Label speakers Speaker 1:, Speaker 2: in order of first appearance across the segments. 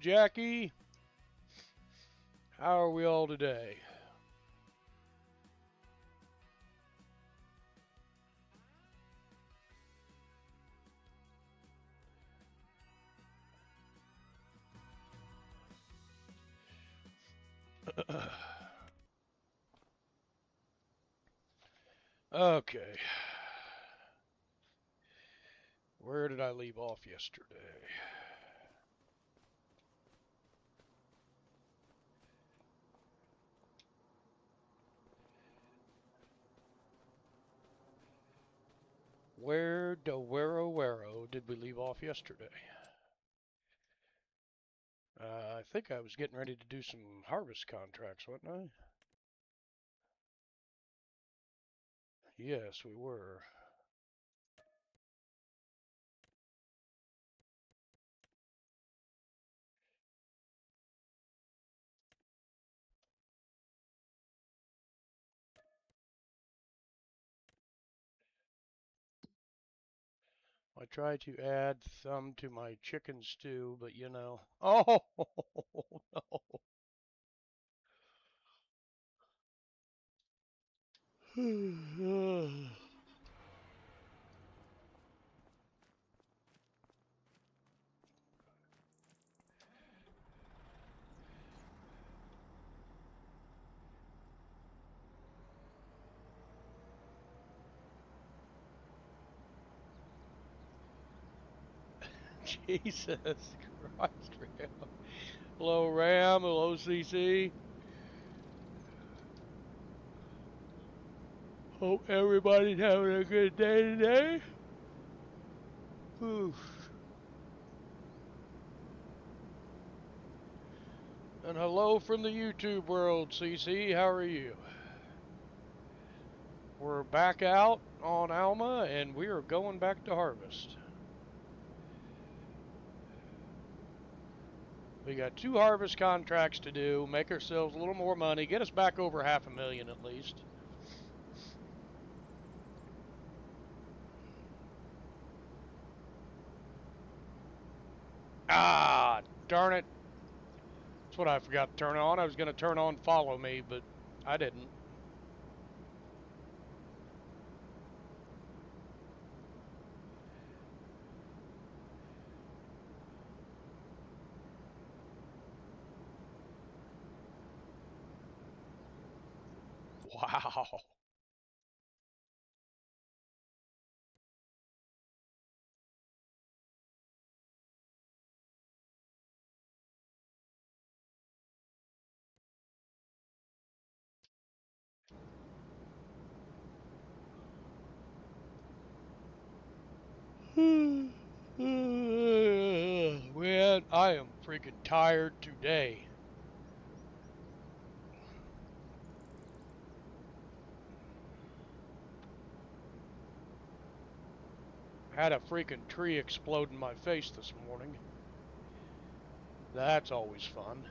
Speaker 1: Jackie. How are we all today? Okay. Where did I leave off yesterday? Where did we leave off yesterday? I think I was getting ready to do some harvest contracts, wasn't I? Yes, we were. I tried to add some to my chicken stew, but you know. Oh, no. Jesus Christ, Ram. Hello, Ram. Hello, CC. Hope everybody's having a good day today. Oof. And hello from the YouTube world, CC. How are you? We're back out on Alma, and we are going back to harvest. We got 2 harvest contracts to do, make ourselves a little more money, get us back over $500,000 at least. Ah, darn it. That's what I forgot to turn on. I was going to turn on follow me, but I didn't. Wow. Man, I am freaking tired today. Had a freaking tree explode in my face this morning. That's always fun.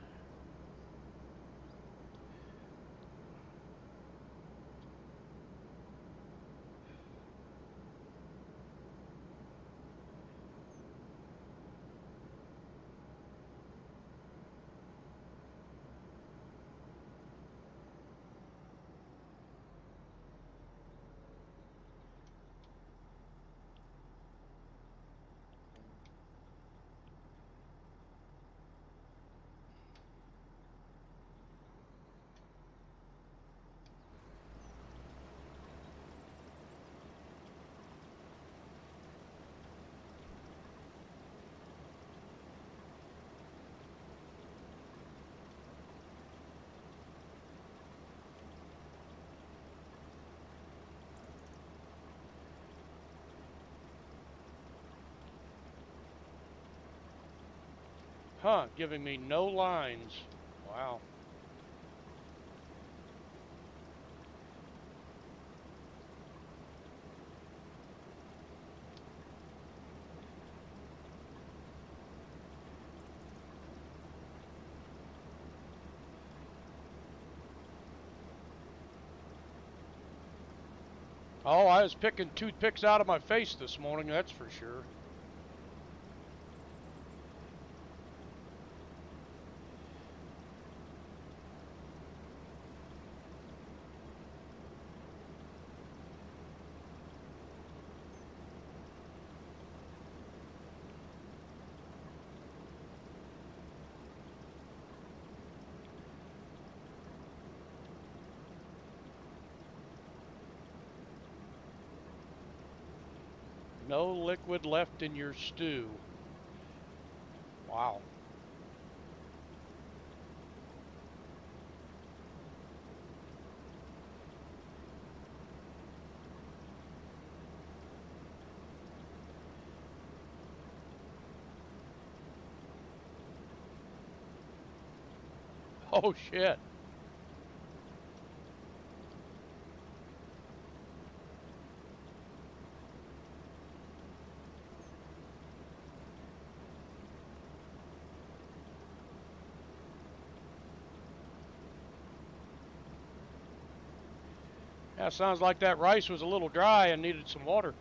Speaker 1: Huh, giving me no lines. Wow. Oh, I was picking toothpicks out of my face this morning, that's for sure. No liquid left in your stew. Wow. Oh shit. Yeah, sounds like that rice was a little dry and needed some water.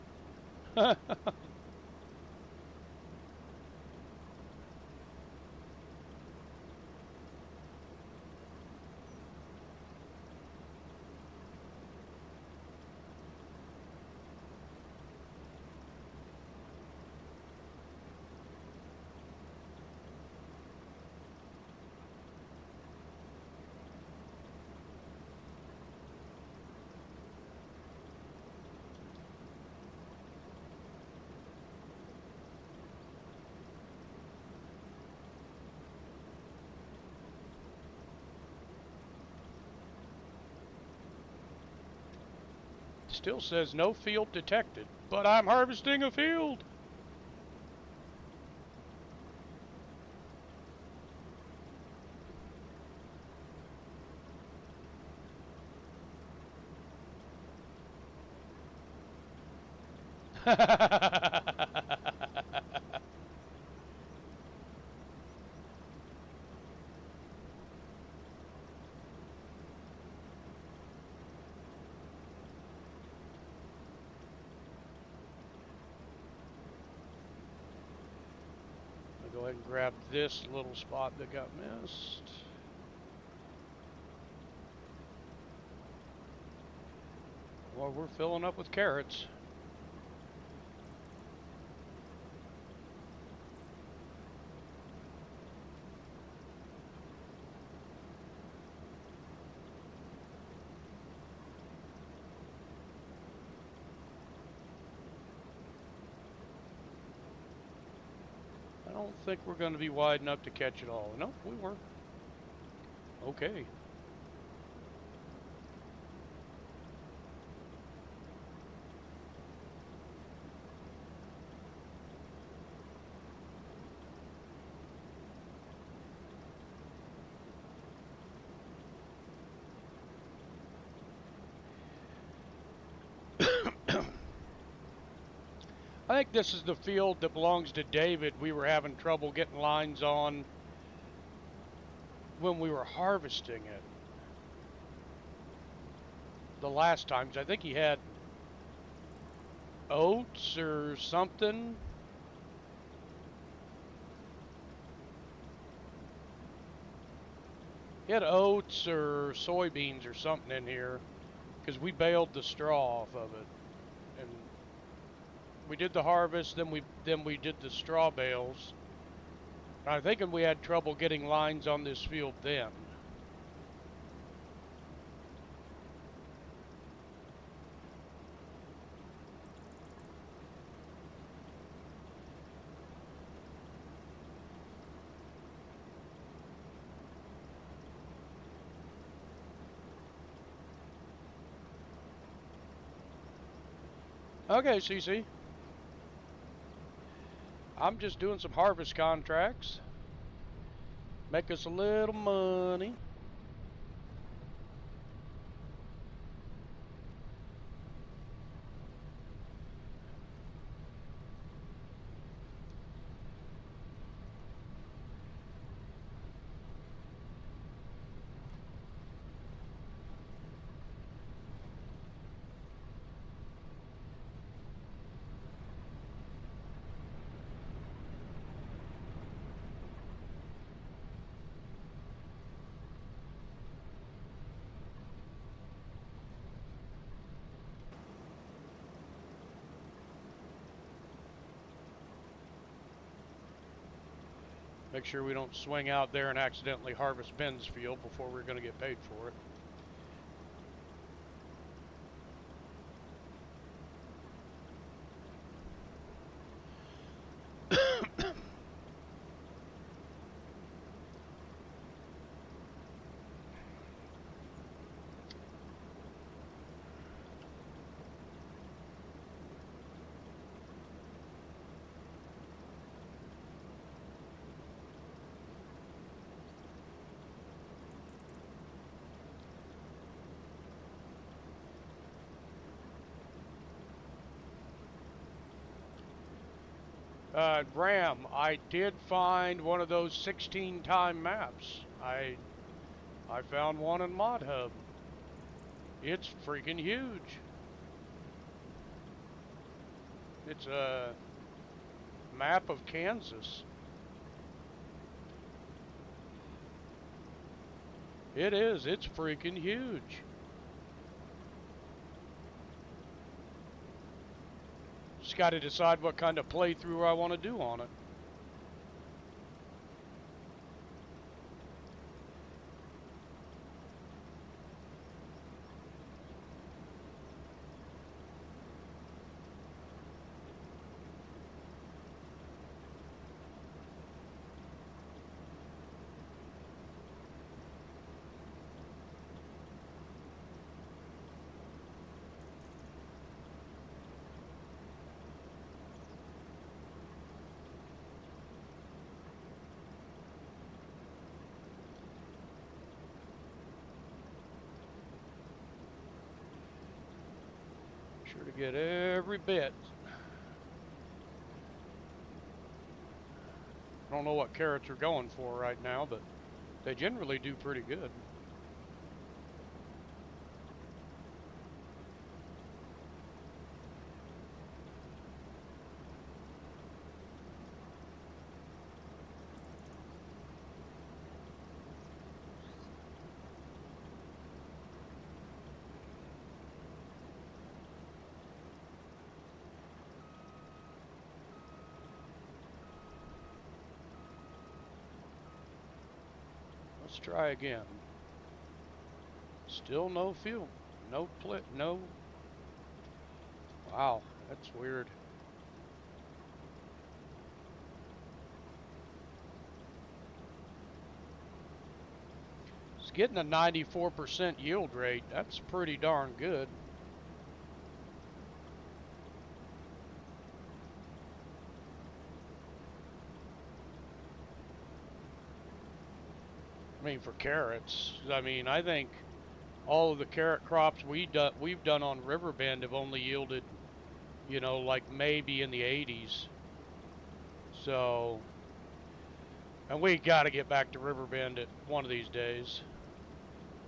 Speaker 1: Still says no field detected, but I'm harvesting a field. I'll go ahead and grab this little spot that got missed. Well, we're filling up with carrots. I don't think we're going to be wide enough to catch it all. Nope, we were. Okay. I think this is the field that belongs to David. We were having trouble getting lines on when we were harvesting it. The last times, I think he had oats or something. He had oats or soybeans or something in here because we baled the straw off of it, and we did the harvest. Then we did the straw bales. I'm thinking we had trouble getting lines on this field then. Okay, CC. I'm just doing some harvest contracts. Make us a little money. Make sure we don't swing out there and accidentally harvest Ben's field before we're going to get paid for it. Ram, I did find one of those 16-time maps. I found one in Mod Hub. It's freaking huge. It's a map of Kansas. It is. It's freaking huge. Just got to decide what kind of playthrough I want to do on it. Sure to get every bit. I don't know what carrots are going for right now, but they generally do pretty good. Let's try again. Still no fuel. No. Wow, that's weird. It's getting a 94% yield rate. That's pretty darn good. I mean, for carrots, I mean, I think all of the carrot crops we've done on Riverbend have only yielded, you know, like maybe in the 80s. So, and we got to get back to Riverbend at one of these days.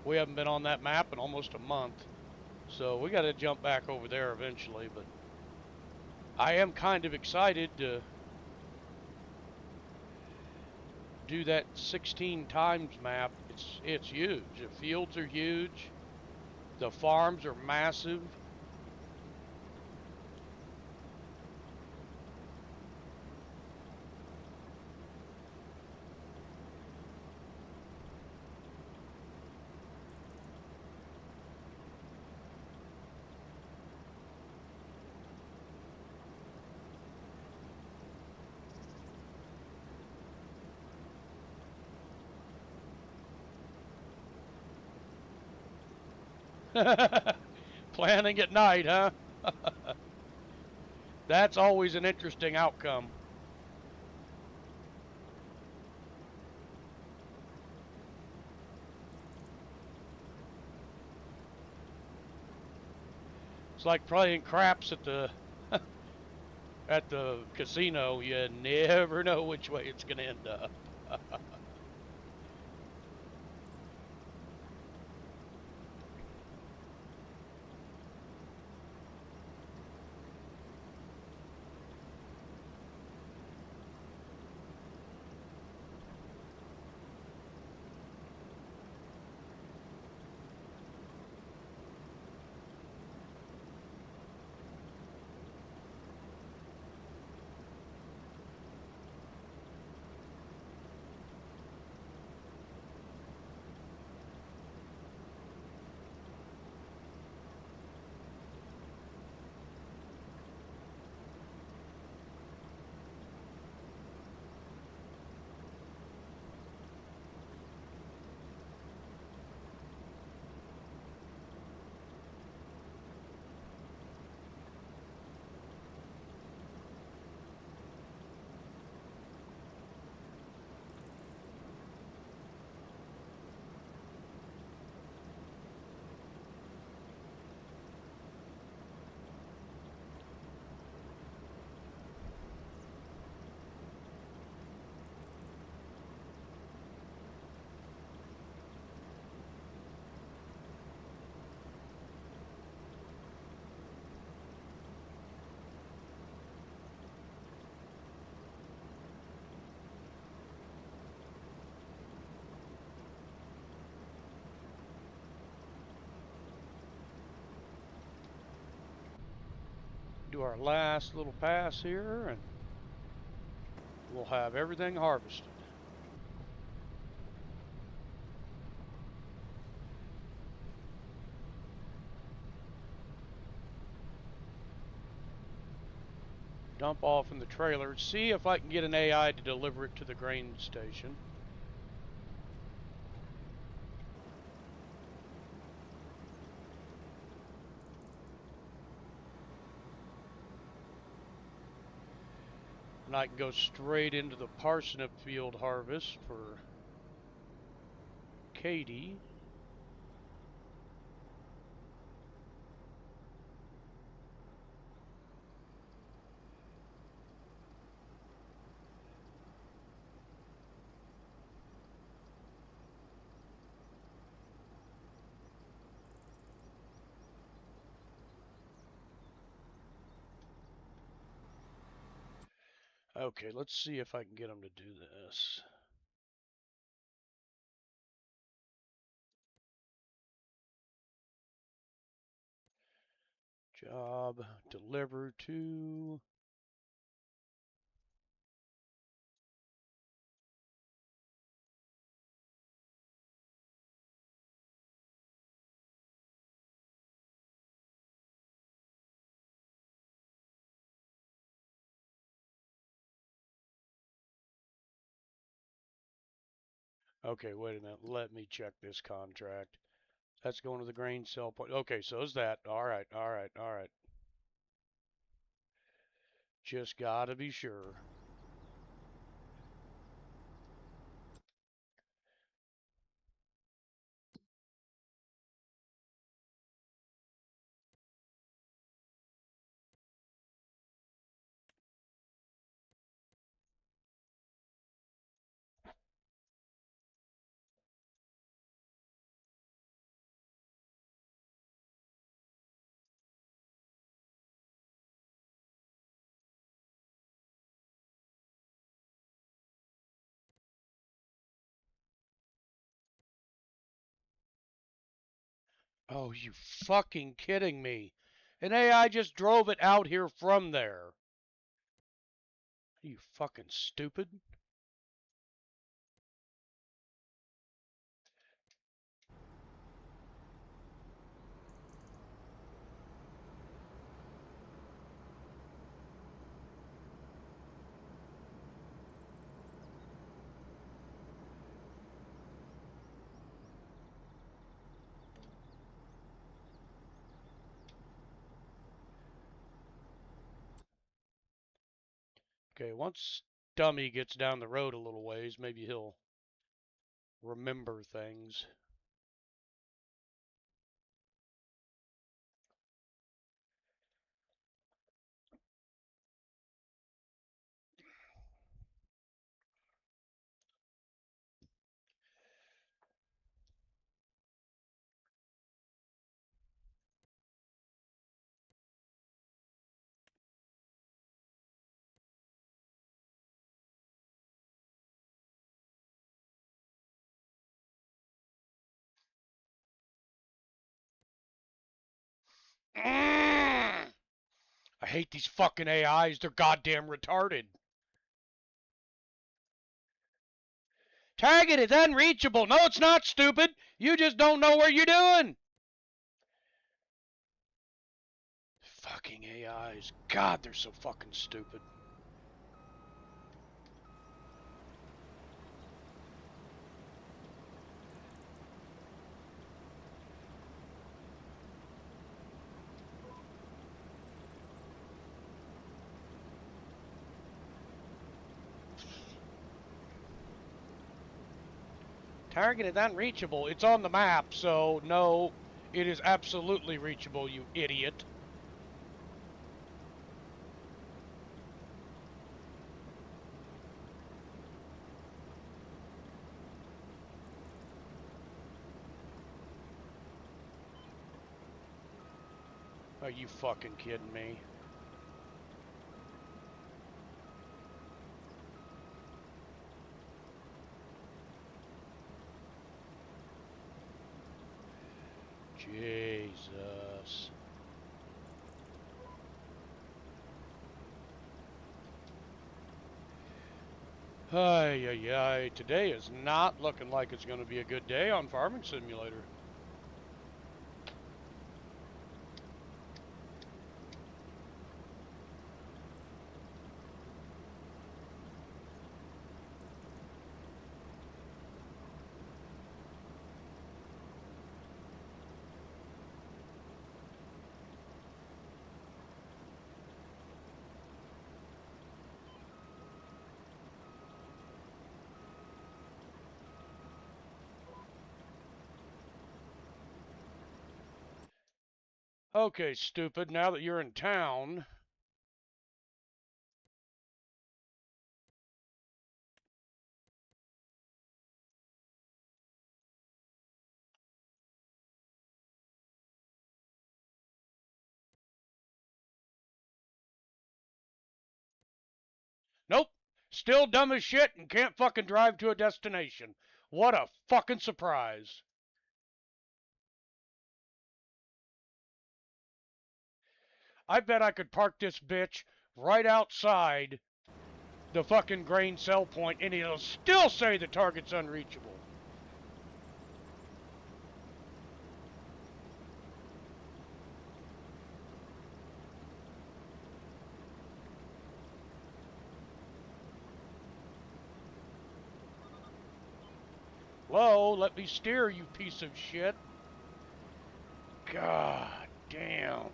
Speaker 1: We haven't been on that map in almost a month. So we got to jump back over there eventually, but I am kind of excited to do that 16 times map. It's huge. The fields are huge. The farms are massive. Planning at night, huh? That's always an interesting outcome. It's like playing craps at the at the casino. You never know which way it's gonna end up. do our last little pass here, and we'll have everything harvested. Dump off in the trailer. See if I can get an AI to deliver it to the grain station. And I can go straight into the parsnip field harvest for Katie. Okay, let's see if I can get them to do this. Job, deliver to... Okay, wait a minute. Let me check this contract. That's going to the grain sell point. Okay, so is that. All right, all right, all right. Just gotta be sure. Oh, you fucking kidding me? An AI just drove it out here from there. Are you fucking stupid? Okay, once Dummy gets down the road a little ways, maybe he'll remember things. I hate these fucking AIs. They're goddamn retarded. Target is unreachable. No, it's not, stupid. You just don't know what you're doing. Fucking AIs. God, they're so fucking stupid. Target is unreachable. It's on the map, so no, it is absolutely reachable, you idiot. Are you fucking kidding me? Jesus. Ay, ay, ay. Today is not looking like it's going to be a good day on Farming Simulator. Okay, stupid. Now that you're in town, nope. Still dumb as shit and can't fucking drive to a destination. What a fucking surprise. I bet I could park this bitch right outside the fucking grain sell point and it'll still say the target's unreachable. Hello, let me steer, you piece of shit. God damn.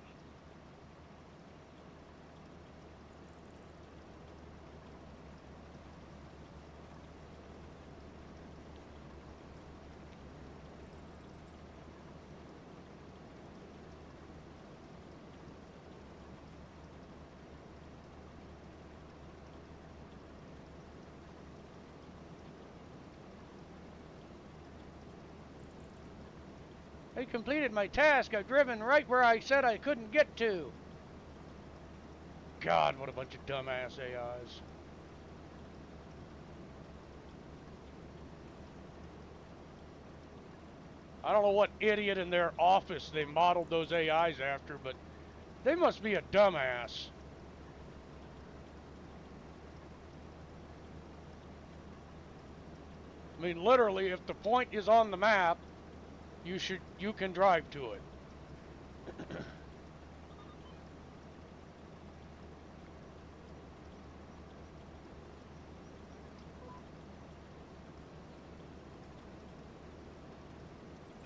Speaker 1: I completed my task. I've driven right where I said I couldn't get to. God, what a bunch of dumbass AIs. I don't know what idiot in their office they modeled those AIs after, but they must be a dumbass. I mean, literally, if the point is on the map, you can drive to it.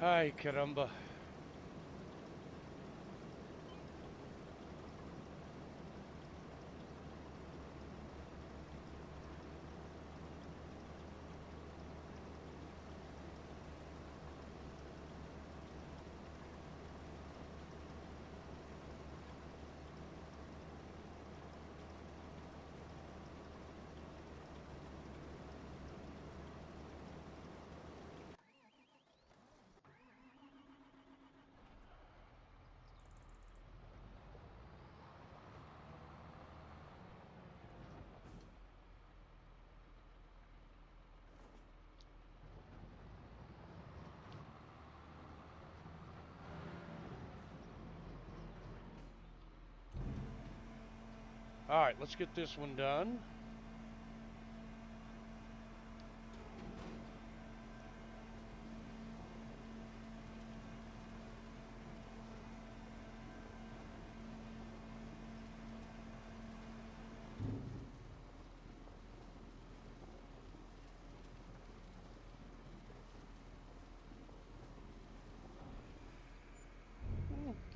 Speaker 1: Ay, caramba. All right, let's get this one done.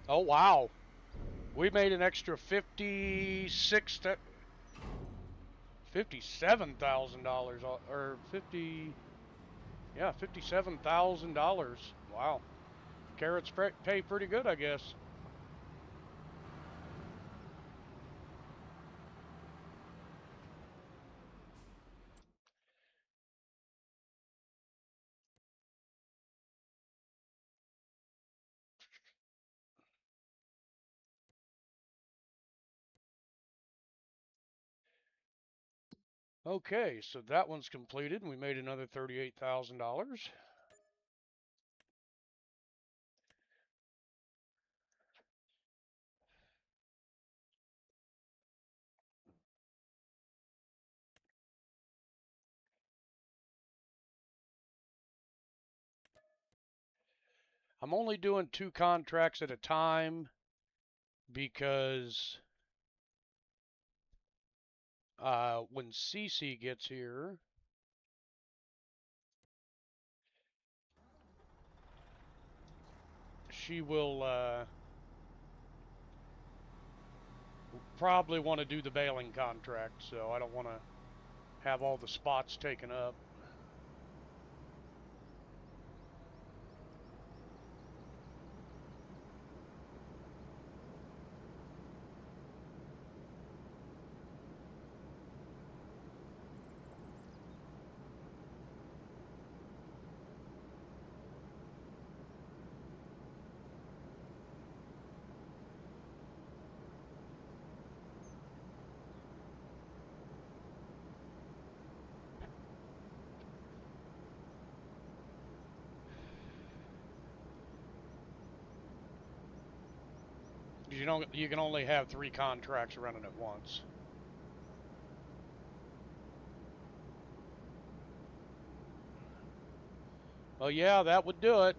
Speaker 1: Oh, wow. We made an extra 57,000 dollars or 50, yeah, $57,000. Wow. Carrots pay pretty good, I guess. Okay, so that one's completed and we made another $38,000. I'm only doing 2 contracts at a time because when Cece gets here, she will probably want to do the bailing contract, so I don't want to have all the spots taken up. You can only have 3 contracts running at once. Well, yeah, that would do it.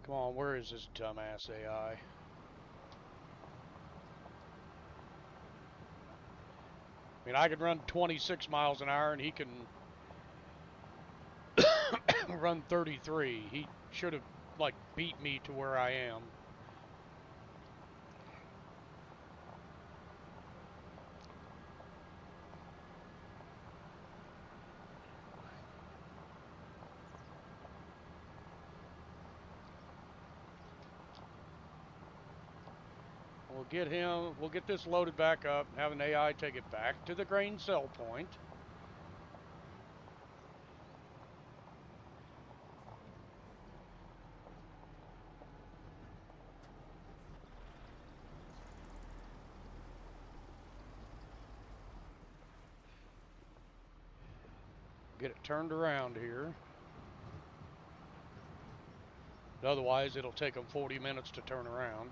Speaker 1: Come on, where is this dumbass AI? I mean, I could run 26 miles an hour and he can run 33. He should have, like, beat me to where I am. We'll get this loaded back up, have an AI take it back to the grain sell point. Get it turned around here. Otherwise, it'll take them 40 minutes to turn around.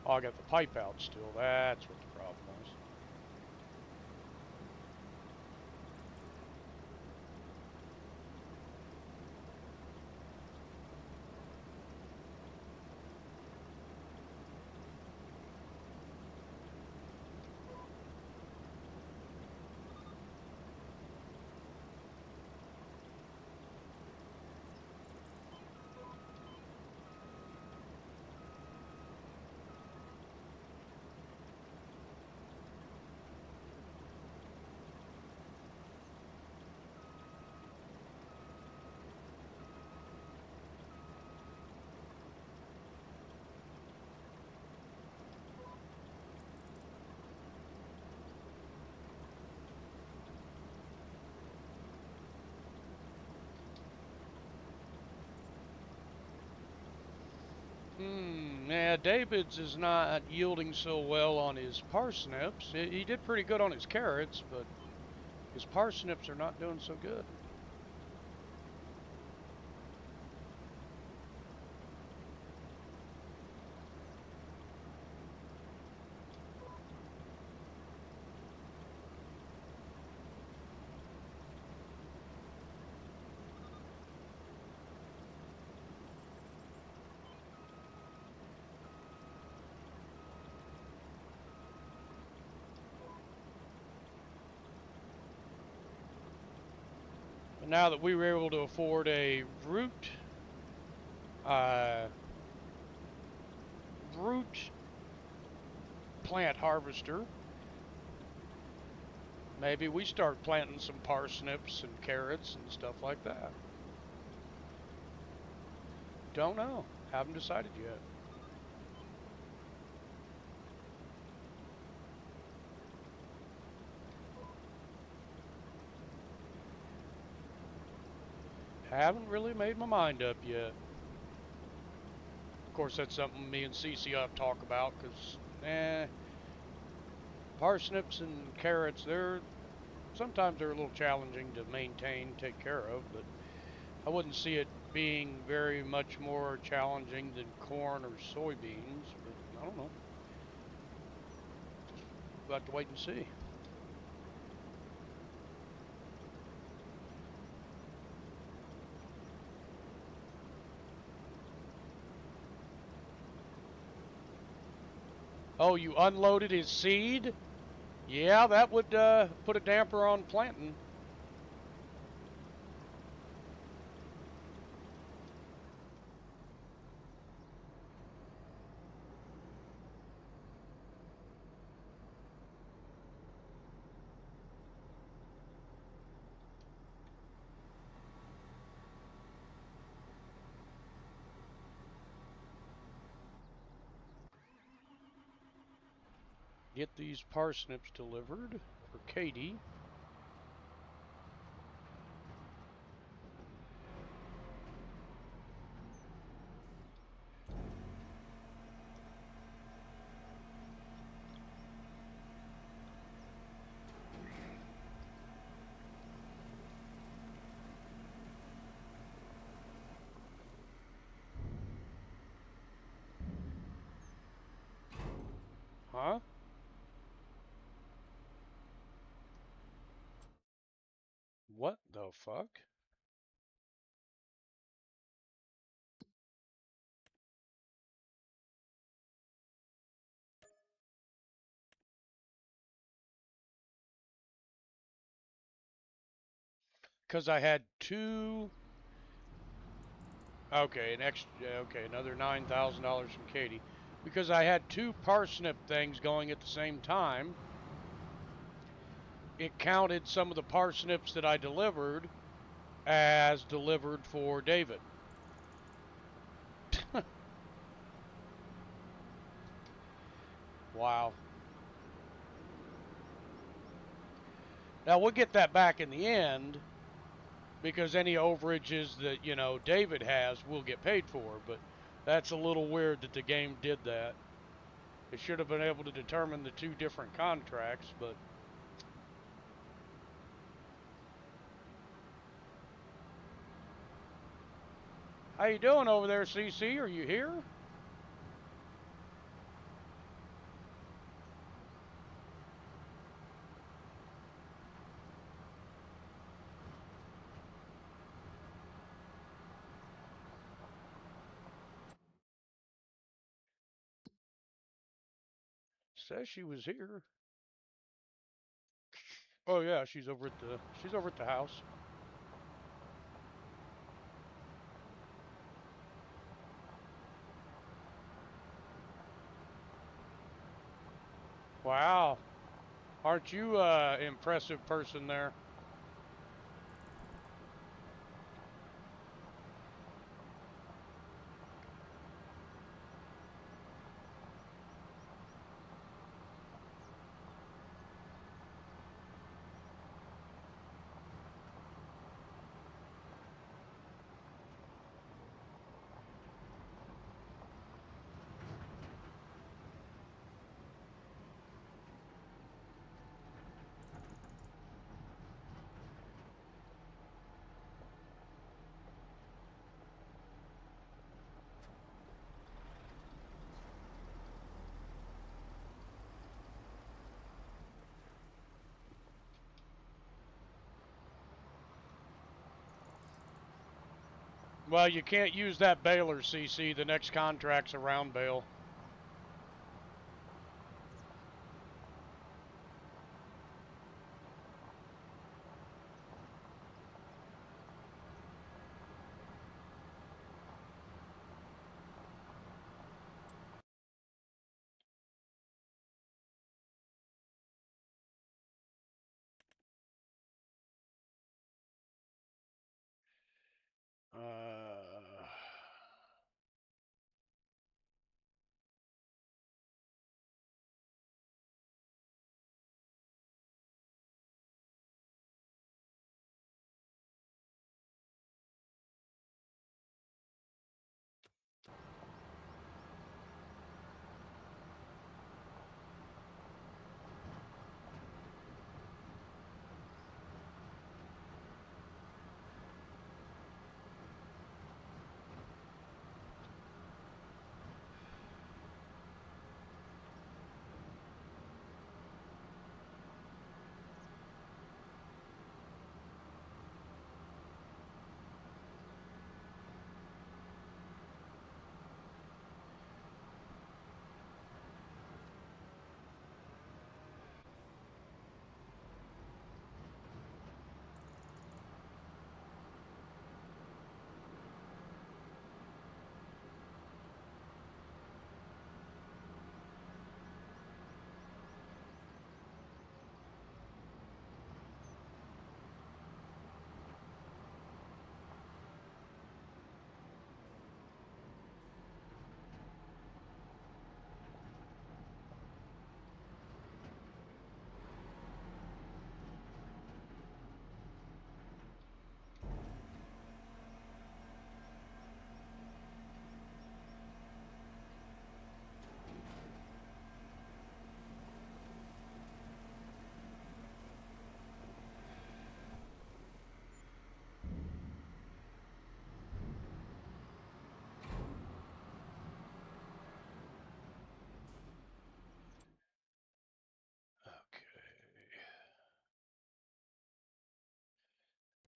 Speaker 1: Oh, I got the pipe out still. That's what the problem was. Yeah, David's is not yielding so well on his parsnips. He did pretty good on his carrots, but His parsnips are not doing so good. And now that we were able to afford a uh, root plant harvester, maybe we start planting some parsnips and carrots and stuff like that. Don't know. Haven't decided yet. Haven't really made my mind up yet. Of course, that's something me and Cece ought to talk about, because, parsnips and carrots, sometimes they're a little challenging to maintain, take care of, but I wouldn't see it being very much more challenging than corn or soybeans, but I don't know. Just we'll have to wait and see. Oh, you unloaded his seed? Yeah, that would put a damper on planting. Get these parsnips delivered for Katie. Huh? What the fuck? Because I had two. Okay, Okay, another $9,000 from Katie. Because I had two parsnip things going at the same time. It counted some of the parsnips that I delivered as delivered for David. Wow. Now we'll get that back in the end because any overages that, David has will get paid for, but that's a little weird that the game did that. It should have been able to determine the two different contracts, but how you doing over there, CC? Are you here? Says she was here. Oh yeah, she's over at the house. Wow. Aren't you a impressive person there? Well, you can't use that baler, CC. The next contract's a round bale. Uh,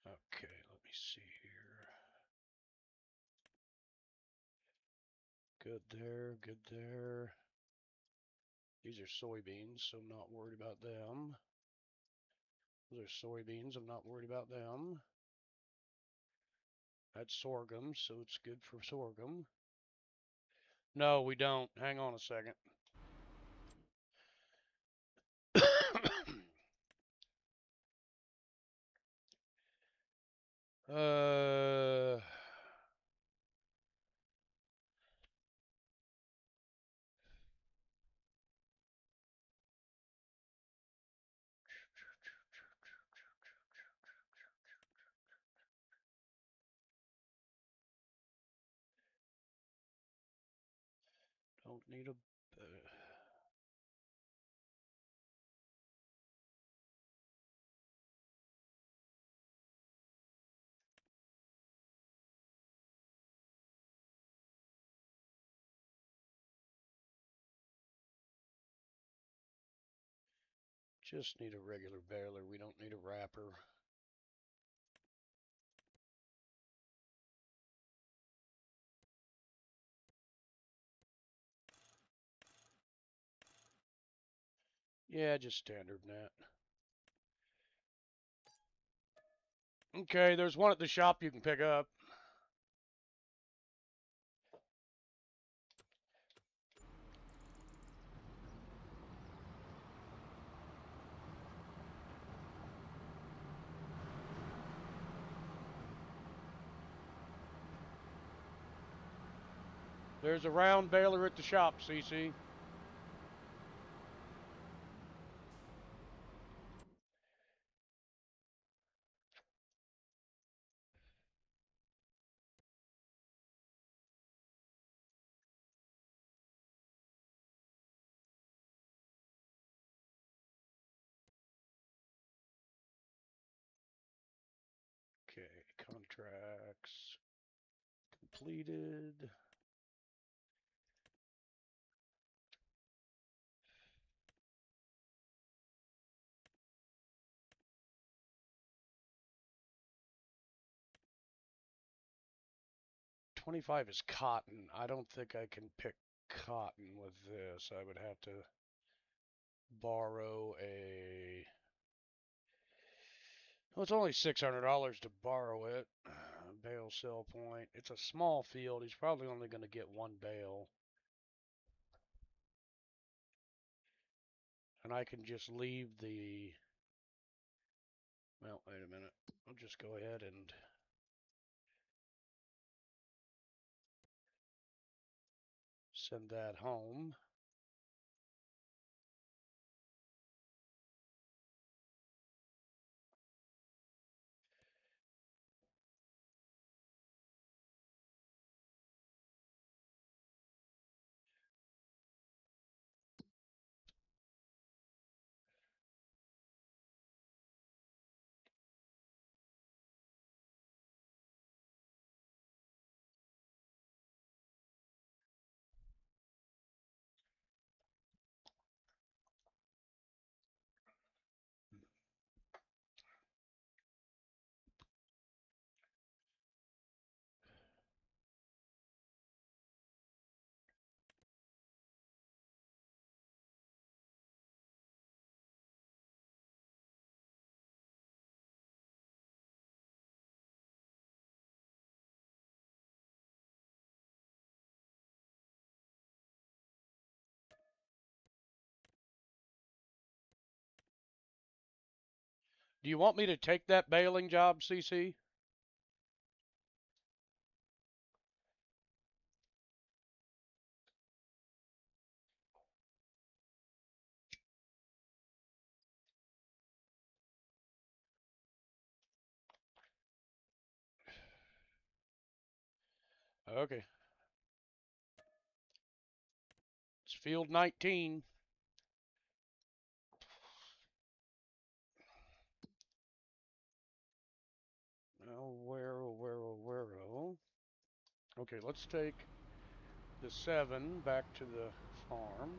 Speaker 1: okay, let me see here. Good there, good there. These are soybeans, so I'm not worried about them. Those are soybeans, I'm not worried about them. That's sorghum, so it's good for sorghum. No, we don't. Hang on a second. uh, don't need a. Just need a regular baler. We don't need a wrapper. Yeah, just standard net. Okay, there's one at the shop you can pick up. There's a round baler at the shop, CC. Okay, contracts completed. 25 is cotton. I don't think I can pick cotton with this. I would have to borrow a... Well, it's only $600 to borrow it. Bale sell point. It's a small field. He's probably only going to get one bale. And I can just leave the... Well, wait a minute. I'll just go ahead and... send that home. Do you want me to take that baling job, CC? Okay. It's field 19. Where? Okay, let's take the 7 back to the farm.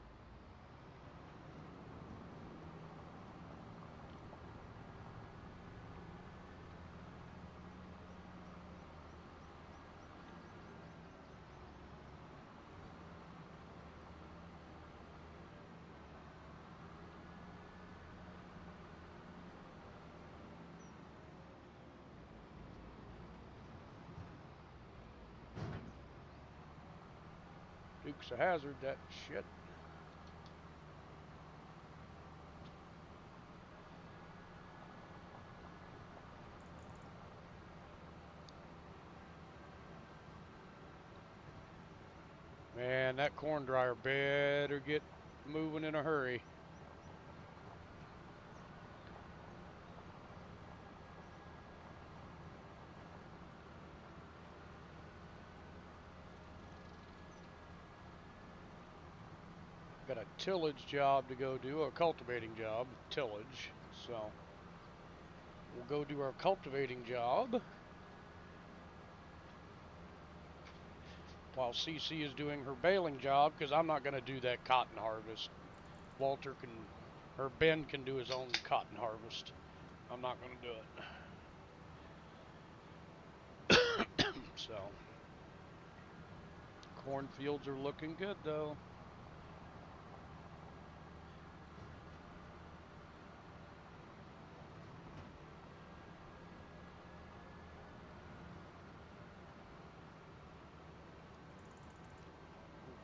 Speaker 1: Dukes of Hazzard, that shit. Man, that corn dryer better get moving in a hurry. Got a tillage job to go do, a cultivating job, tillage. So we'll go do our cultivating job while CC is doing her baling job, because I'm not going to do that cotton harvest. Walter can, or Ben can do his own cotton harvest. I'm not going to do it. So, cornfields are looking good though.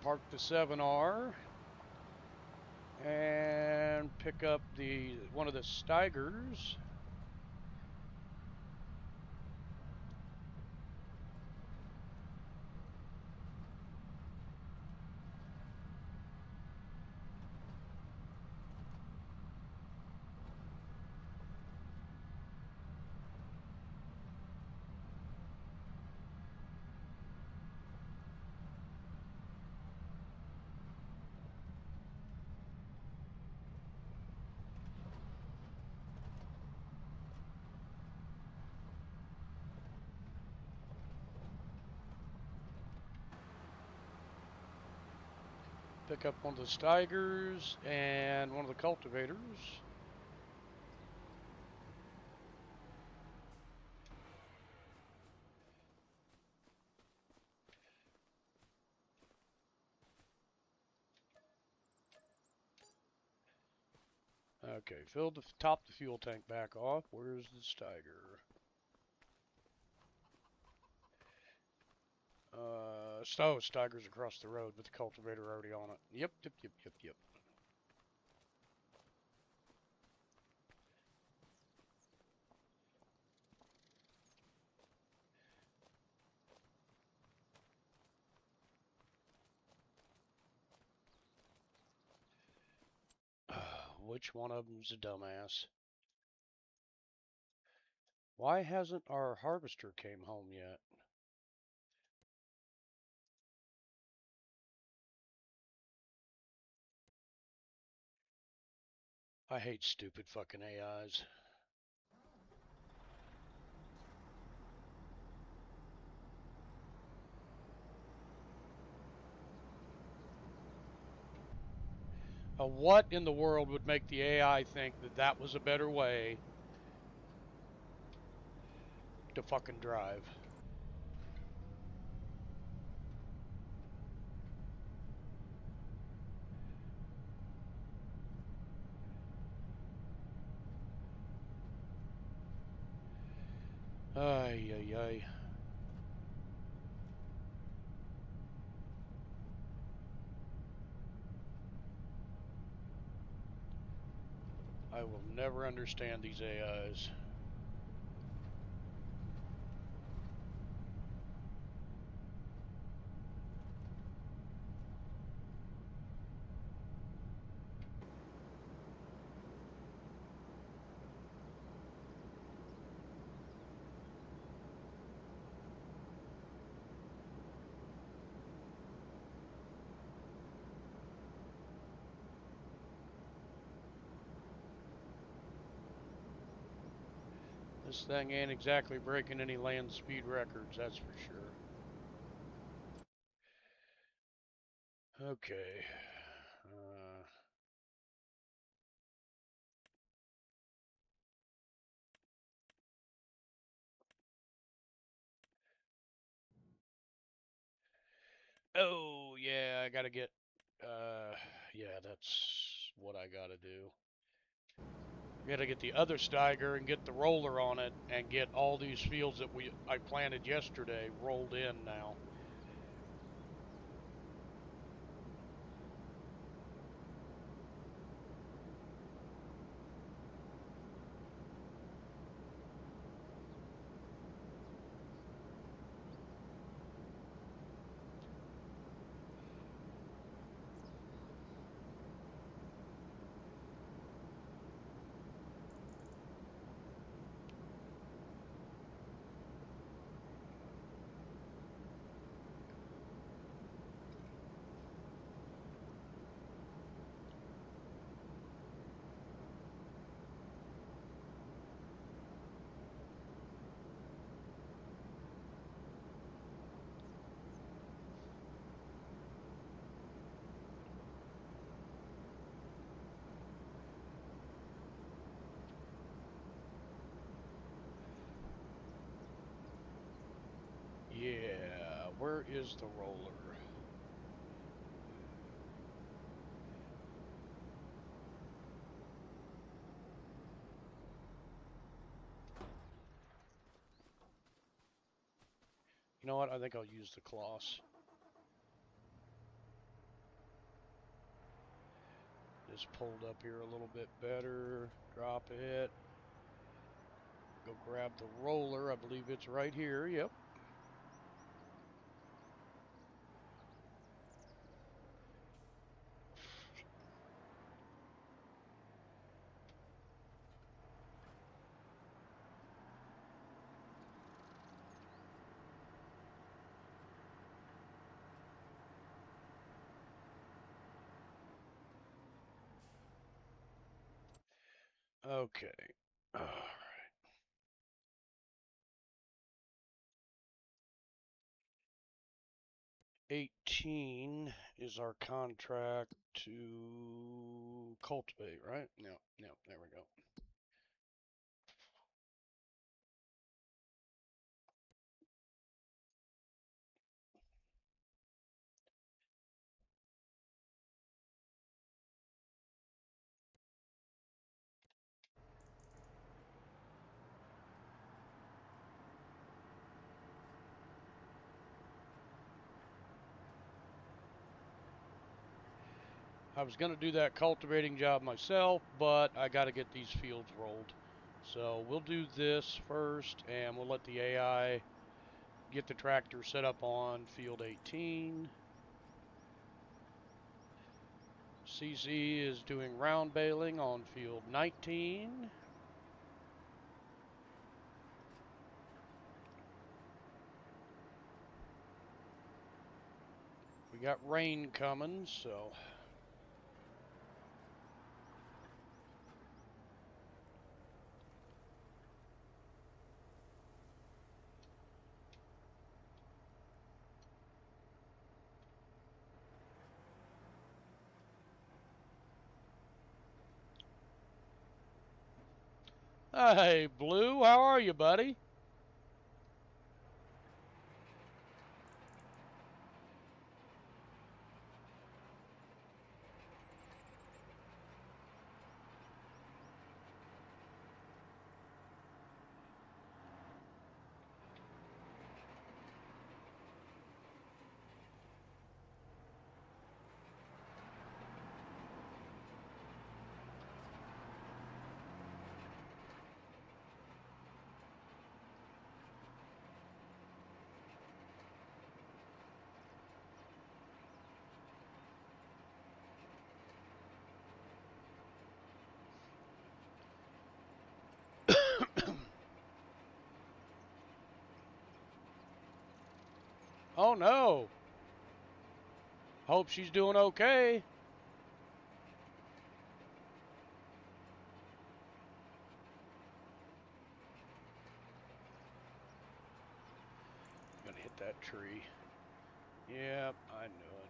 Speaker 1: Park the 7R and pick up one of the Steigers. Pick up one of the Steigers and one of the cultivators. Okay, top the fuel tank back off. Where's the Steiger? Steiger's across the road with the cultivator already on it. Yep, yep, yep, yep, yep. Which one of them's a dumbass? Why hasn't our harvester came home yet? I hate stupid fucking AIs. What in the world would make the AI think that that was a better way to fucking drive? Ay, ay, ay. I will never understand these AIs. This thing ain't exactly breaking any land speed records, that's for sure. Okay. Oh, yeah, I gotta get. Yeah, that's what I gotta do. I gotta get the other Steiger and get the roller on it and get all these fields that I planted yesterday rolled in now. Yeah, where is the roller? You know what? I think I'll use the cloths. Just pulled up here a little bit better. Drop it. Go grab the roller. I believe it's right here. Yep. Okay. All right. 18 is our contract to cultivate, right? No, no, there we go. I was going to do that cultivating job myself, but I got to get these fields rolled. So we'll do this first, and we'll let the AI get the tractor set up on field 18. CC is doing round baling on field 19. We got rain coming, so... Hey, Blue, how are you, buddy? Oh, no. Hope she's doing okay. Gonna hit that tree. Yep, I knew it.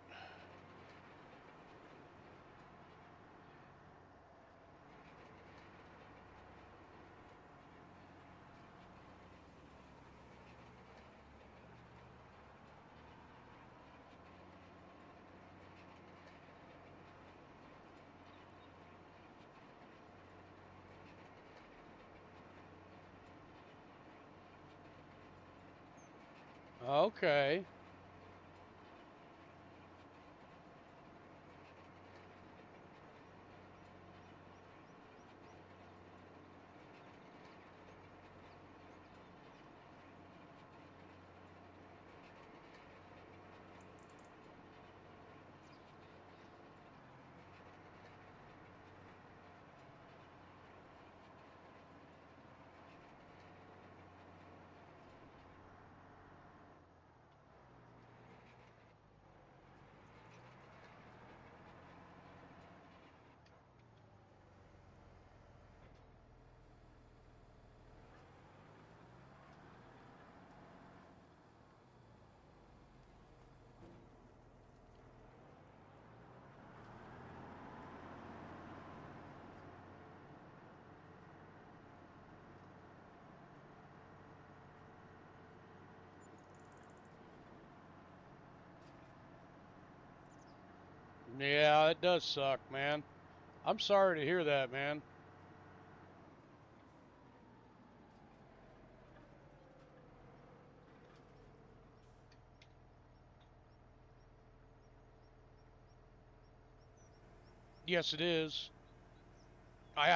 Speaker 1: Okay. Yeah, it does suck, man. I'm sorry to hear that, man. Yes, it is. I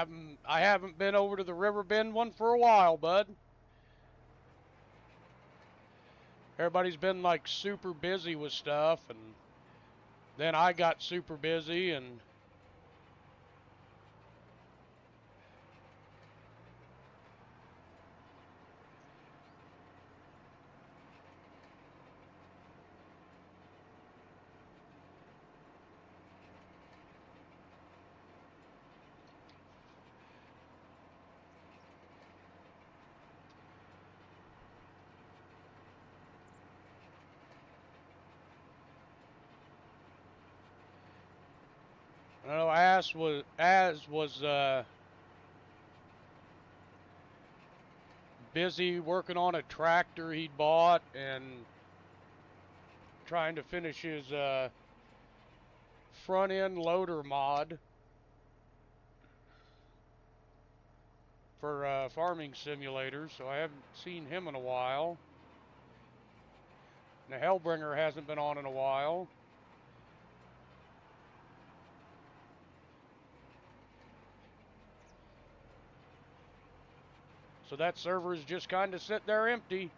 Speaker 1: haven't been over to the River Bend one for a while, bud. Everybody's been like super busy with stuff, and then I got super busy, and I know as was busy working on a tractor he'd bought and trying to finish his front end loader mod for farming simulators, so I haven't seen him in a while. And the Hellbringer hasn't been on in a while. So that server is just kind of sit there empty.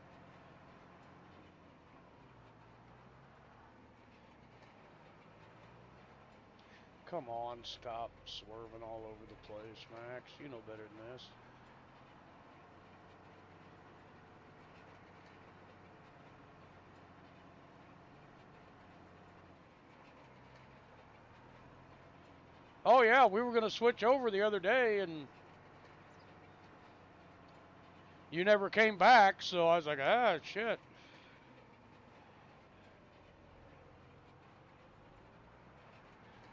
Speaker 1: Come on, stop swerving all over the place, Max. You know better than this. Oh yeah, we were going to switch over the other day and you never came back, so I was like, ah, shit.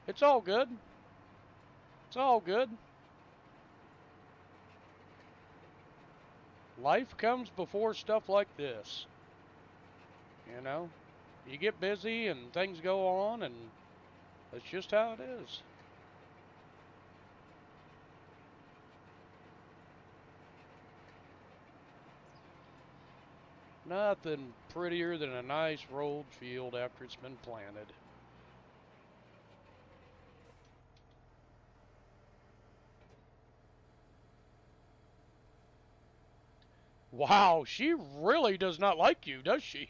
Speaker 1: It's all good. It's all good. Life comes before stuff like this. You know? You get busy and things go on, and that's just how it is. Nothing prettier than a nice rolled field after it's been planted. Wow, she really does not like you, does she?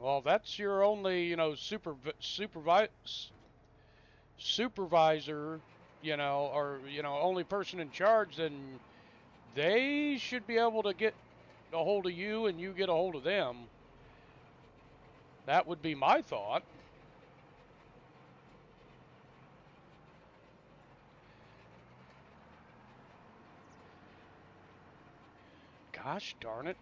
Speaker 1: Well, that's your only, supervisor, or only person in charge, then they should be able to get a hold of you and you get a hold of them. That would be my thought. Gosh darn it.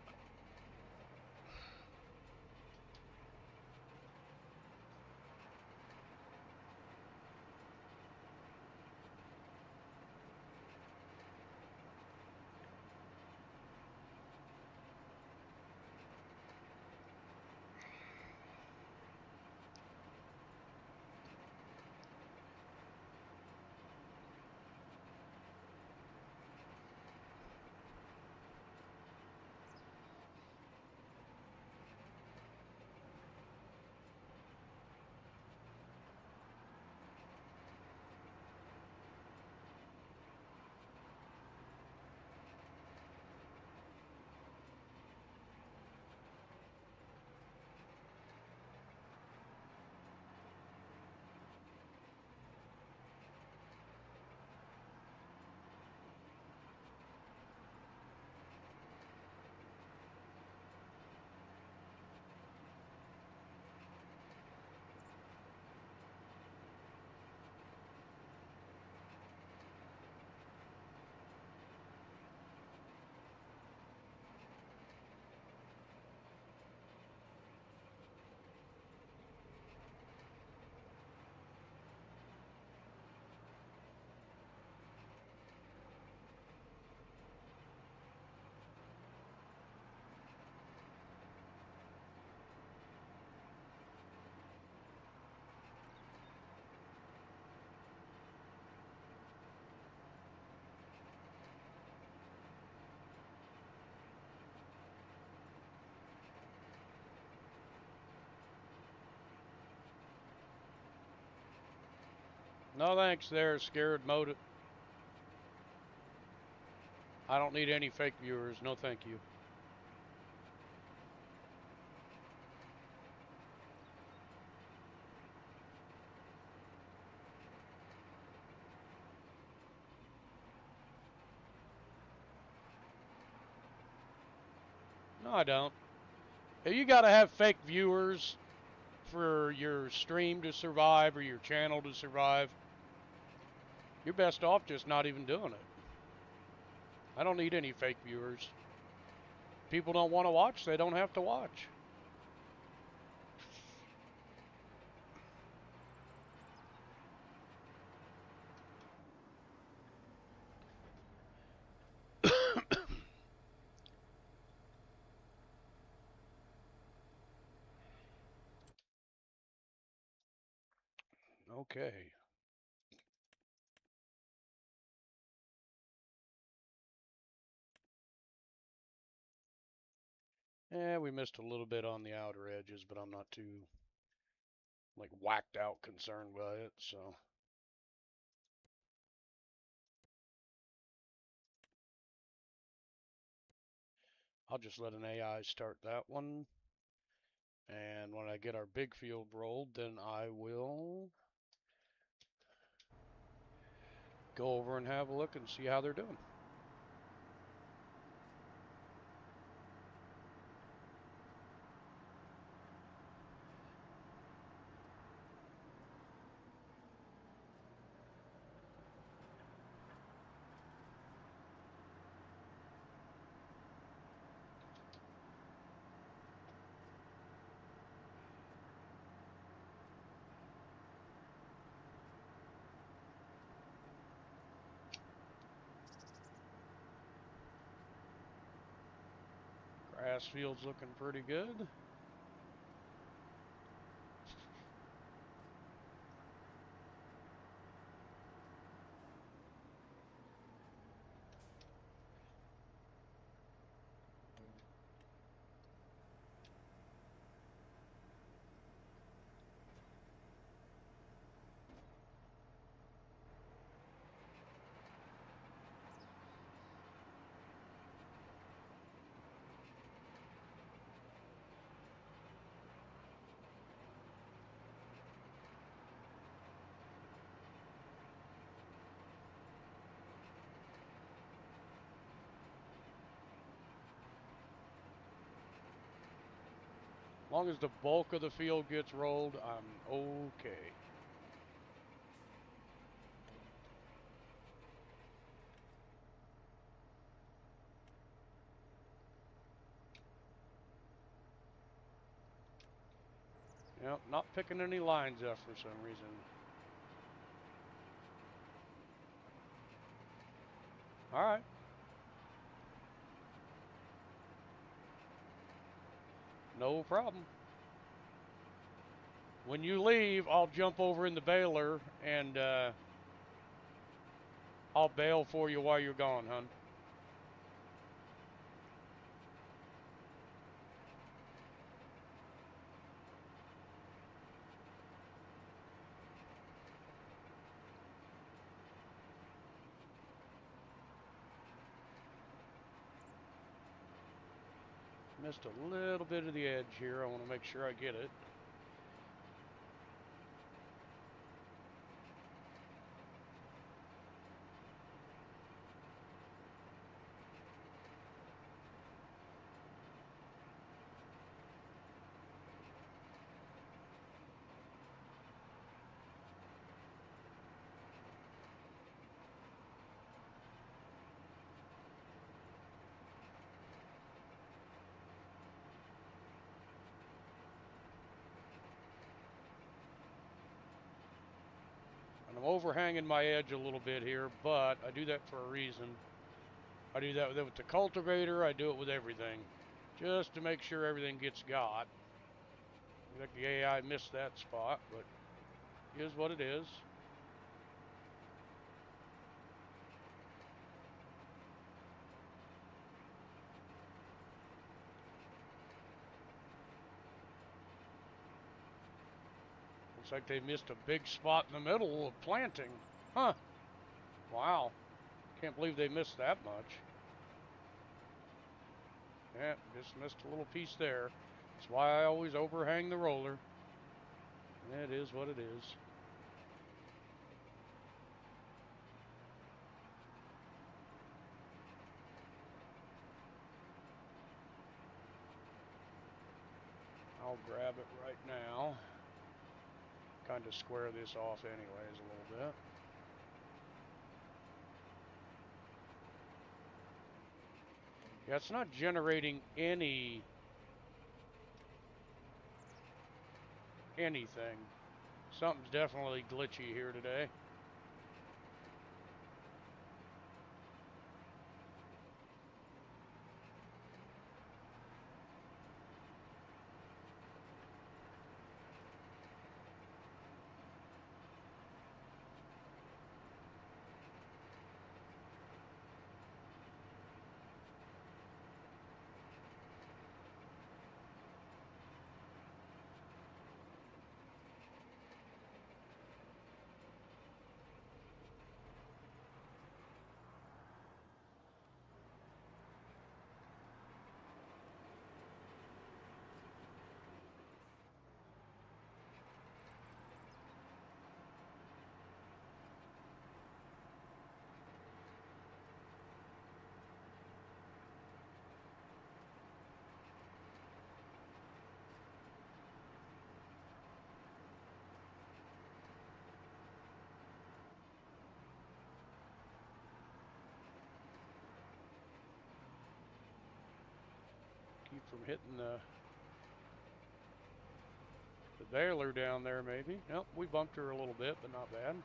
Speaker 1: No thanks there, scared mode. I don't need any fake viewers. No thank you. No, I don't. If you got to have fake viewers for your stream to survive or your channel to survive, you're best off just not even doing it. I don't need any fake viewers. People don't want to watch, they don't have to watch. Okay. Yeah, we missed a little bit on the outer edges, but I'm not too like whacked out concerned by it, so. I'll just let an AI start that one. And when I get our big field rolled, then I will go over and have a look and see how they're doing. Grass field's looking pretty good. As long as the bulk of the field gets rolled, I'm okay. Yep, not picking any lines up for some reason. All right. No problem. When you leave, I'll jump over in the baler and I'll bail for you while you're gone, hon. Missed a little bit of the edge here. I want to make sure I get it. And I'm overhanging my edge a little bit here, but I do that for a reason. I do that with the cultivator. I do it with everything, just to make sure everything gets got. I think the AI missed that spot, but it is what it is. Looks like they missed a big spot in the middle of planting. Huh. Wow. Can't believe they missed that much. Yeah, just missed a little piece there. That's why I always overhang the roller. It is what it is. I'll grab it right now. Kind of square this off anyways a little bit. Yeah, it's not generating anything. Something's definitely glitchy here today. Keep from hitting the baler down there, maybe. Nope, we bumped her a little bit, but not bad.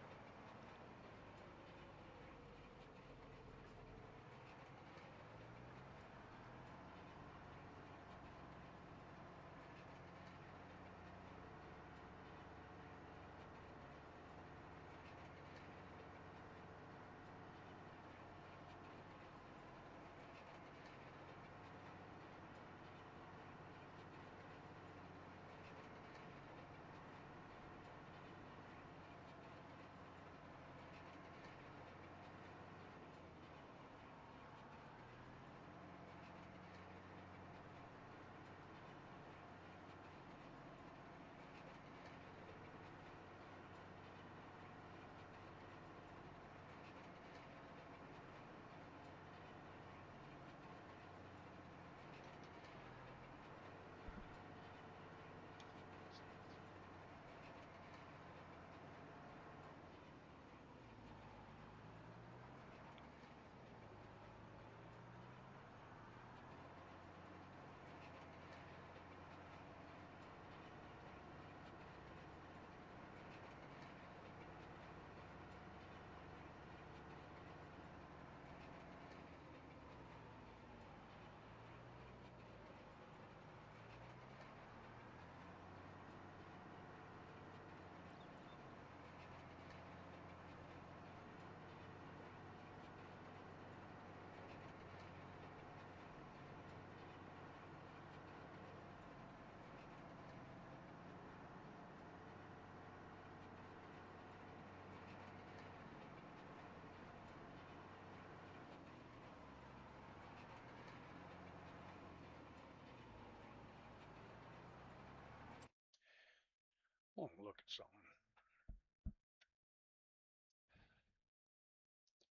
Speaker 1: Oh, look at something.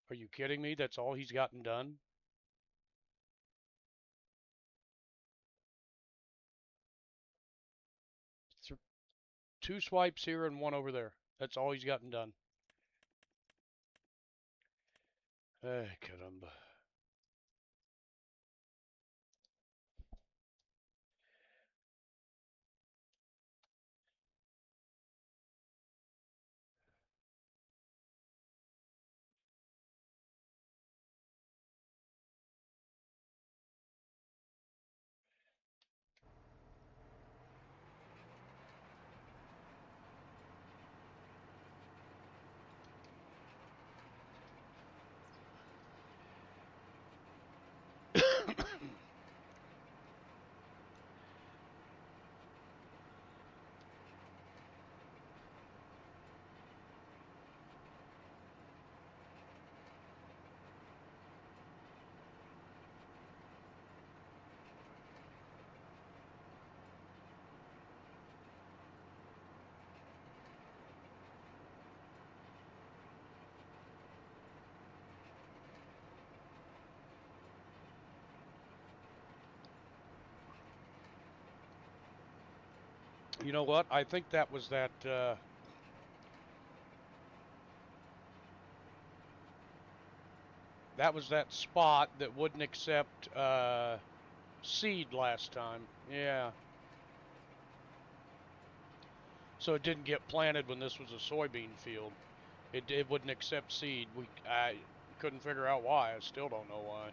Speaker 1: Are you kidding me? That's all he's gotten done? Th 2 swipes here and 1 over there. That's all he's gotten done. Hey, caramba. You know what? I think that was that spot that wouldn't accept seed last time. Yeah. So it didn't get planted when this was a soybean field. It wouldn't accept seed. I couldn't figure out why. I still don't know why.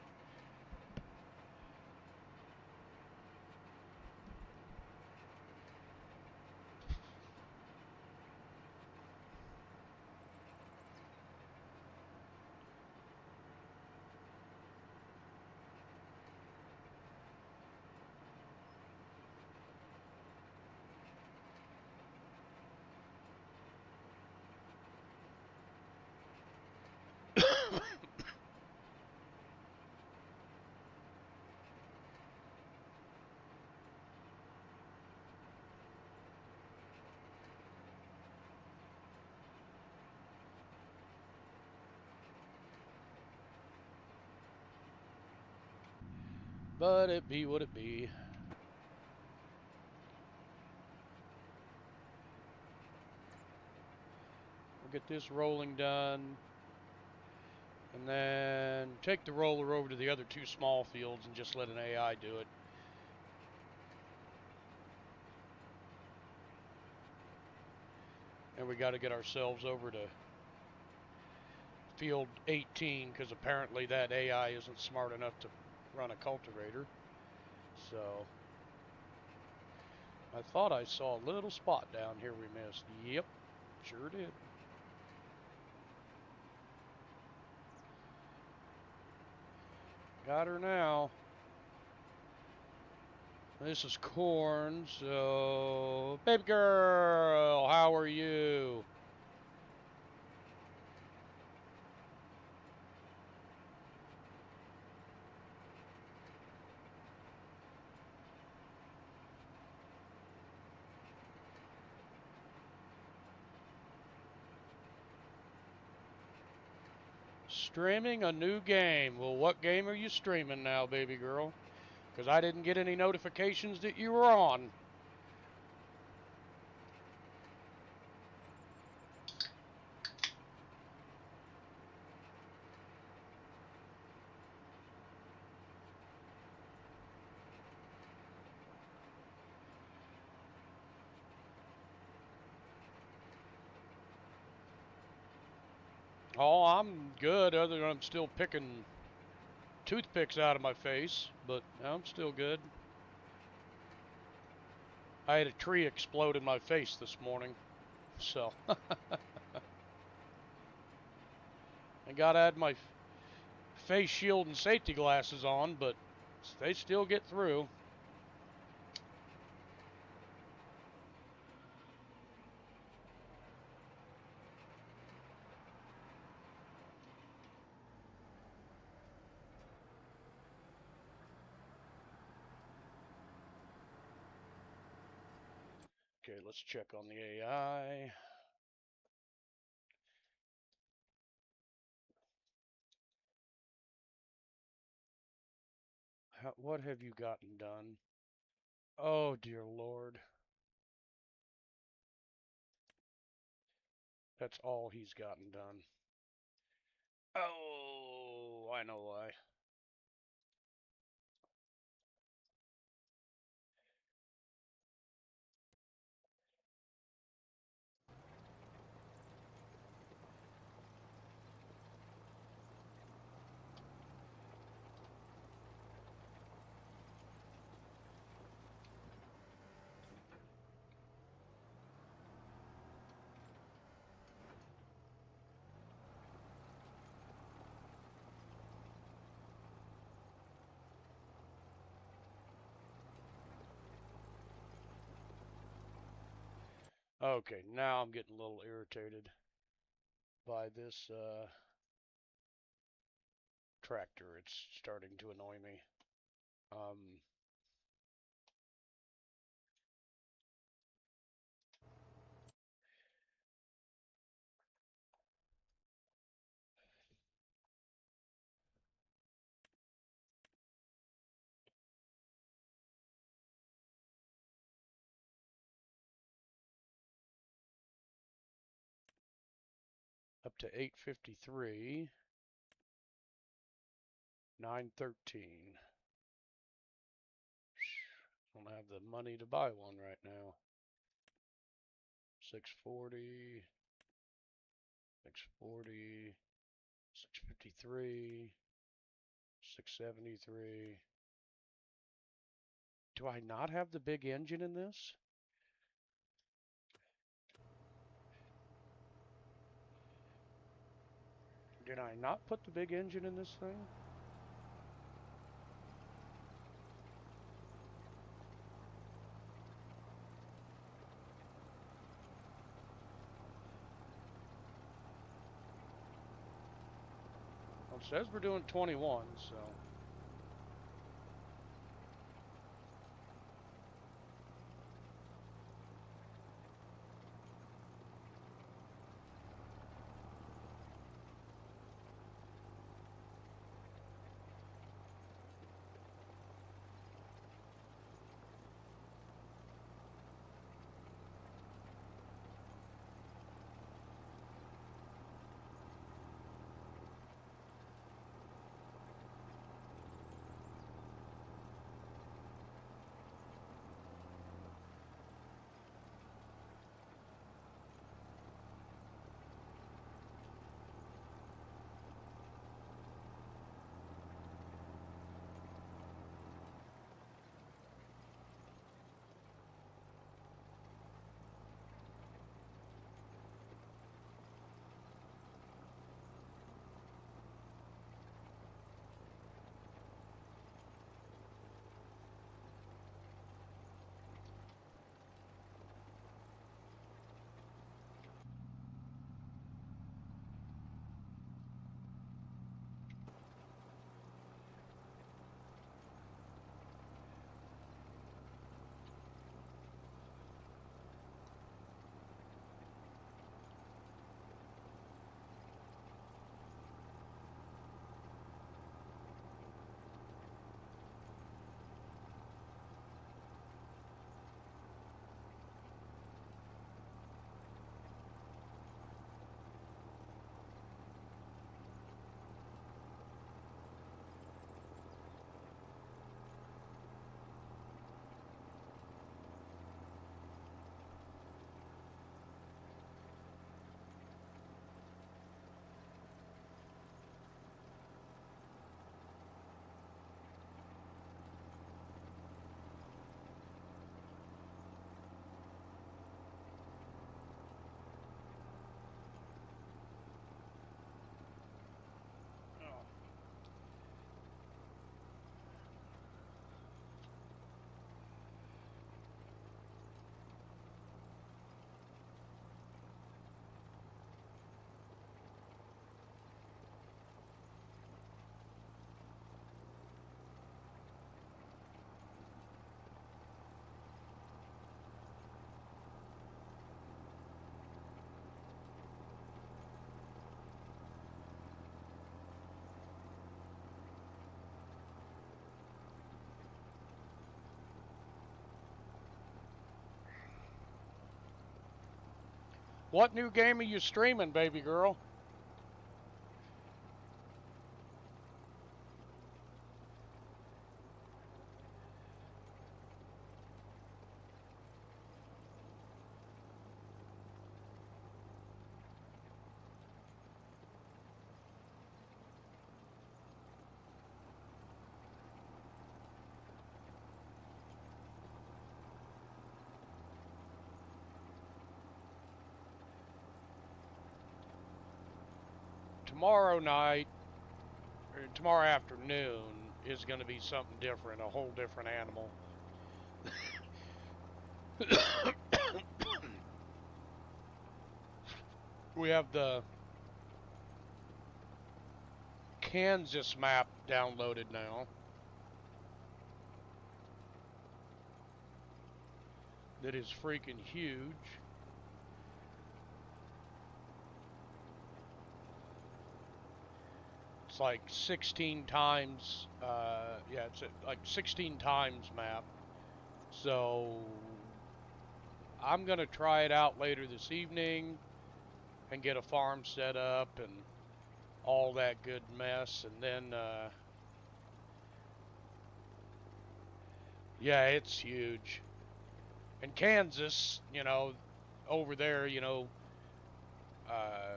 Speaker 1: But it be what it be. We'll get this rolling done. And then take the roller over to the other 2 small fields and just let an AI do it. we got to get ourselves over to field 18 because apparently that AI isn't smart enough to run a cultivator. So I thought I saw a little spot down here we missed. Yep, sure did. Got her now. This is corn, so baby girl, how are you? Streaming a new game. Well, what game are you streaming now, baby girl? Because I didn't get any notifications that you were on. Oh, I'm good, other than I'm still picking toothpicks out of my face, but I'm still good. I had a tree explode in my face this morning, so I gotta add my face shield and safety glasses on, but they still get through. Okay, let's check on the AI. What have you gotten done? Oh, dear Lord. That's all he's gotten done. Oh, I know why. Okay, now I'm getting a little irritated by this tractor. It's starting to annoy me. Um, up to 853, 913. Don't have the money to buy one right now. 640, 640, 653, 673. Do I not have the big engine in this? Did I not put the big engine in this thing? Well, it says we're doing 21, so. What new game are you streaming, baby girl? Tomorrow night, or tomorrow afternoon, is going to be something different, a whole different animal. We have the Kansas map downloaded now. That is freaking huge. It's like 16 times, yeah, it's like 16 times map. So I'm gonna try it out later this evening and get a farm set up and all that good mess, and then yeah, it's huge. And Kansas, over there, uh,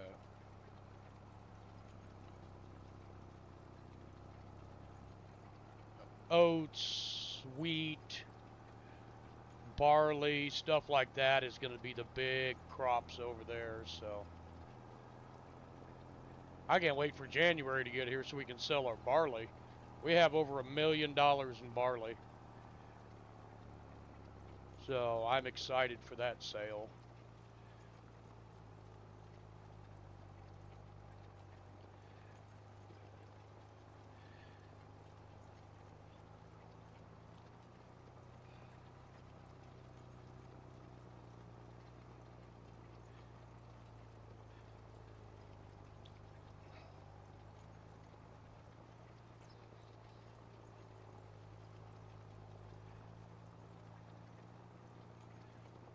Speaker 1: oats, wheat, barley, stuff like that is going to be the big crops over there. So I can't wait for January to get here so we can sell our barley. We have over $1 million in barley. So I'm excited for that sale.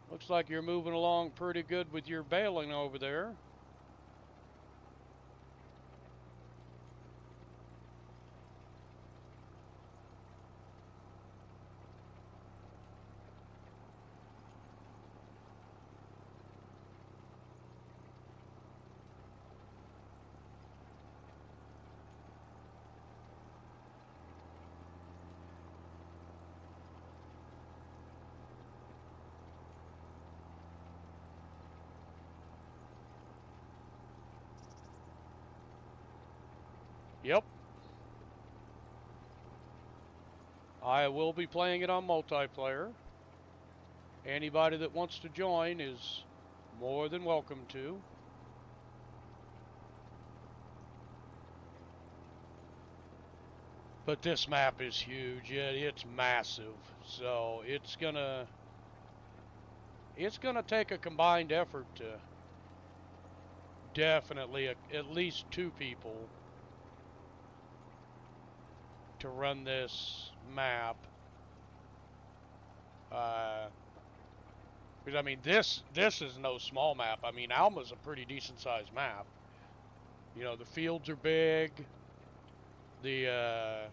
Speaker 1: Looks like you're moving along pretty good with your baling over there. Yep. I will be playing it on multiplayer. Anybody that wants to join is more than welcome to. But this map is huge. It's massive. So it's gonna take a combined effort to definitely at least two people to run this map. Because I mean, this is no small map. I mean, Alma's a pretty decent sized map. The fields are big. The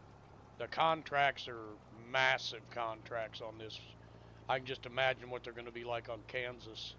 Speaker 1: contracts are massive contracts on this. I can just imagine what they're going to be like on Kansas.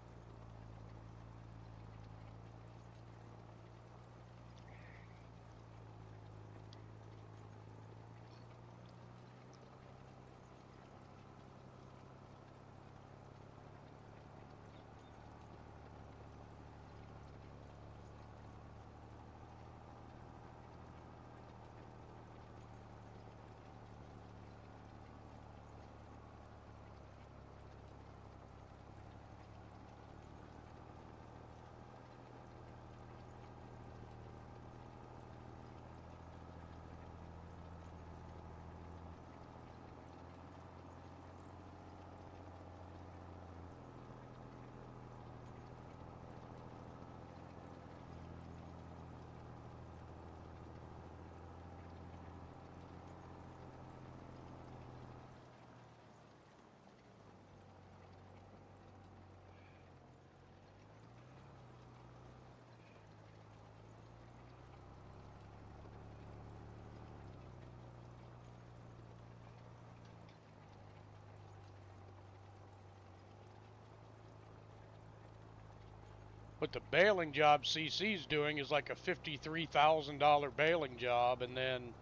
Speaker 1: But the baling job CC's doing is like a $53,000 baling job, and then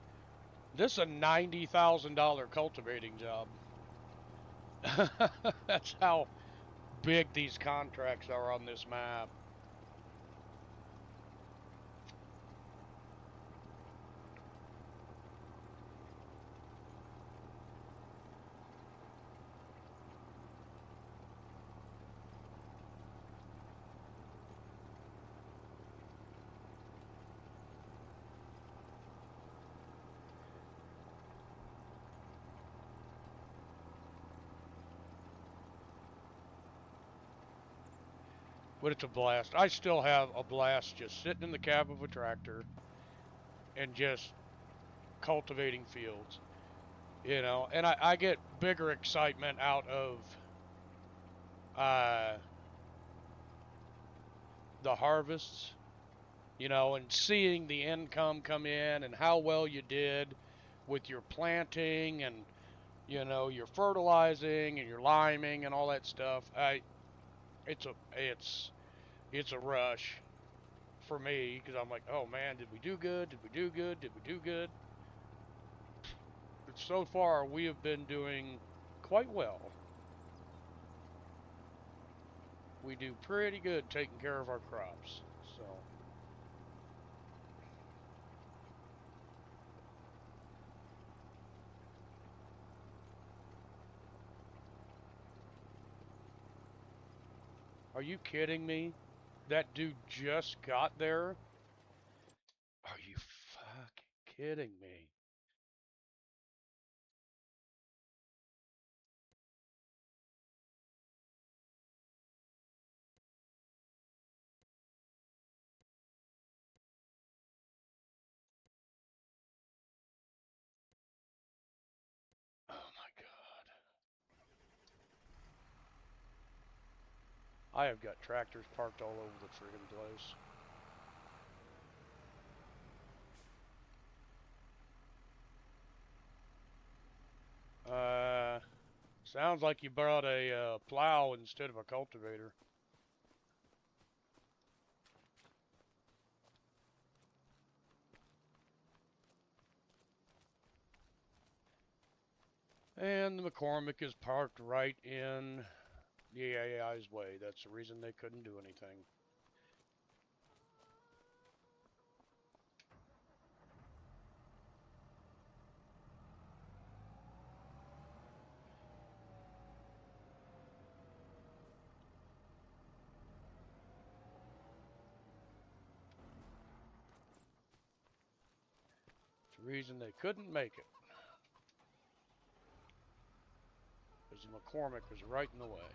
Speaker 1: this is a $90,000 cultivating job. That's how big these contracts are on this map. But it's a blast. I still have a blast just sitting in the cab of a tractor and just cultivating fields, you know. And I get bigger excitement out of uh, the harvests, you know, and seeing the income come in and how well you did with your planting and, you know, your fertilizing and your liming and all that stuff. It's a it's it's a rush for me because I'm like, oh man, did we do good? Did we do good? Did we do good? But so far, we have been doing quite well. We do pretty good taking care of our crops. So, are you kidding me? That dude just got there? Are you fucking kidding me? Oh my god. I have got tractors parked all over the friggin' place. Uh, Sounds like you brought a plow instead of a cultivator. And the McCormick is parked right in the AI's way. That's the reason they couldn't do anything. It's the reason they couldn't make it. Because the McCormick was right in the way.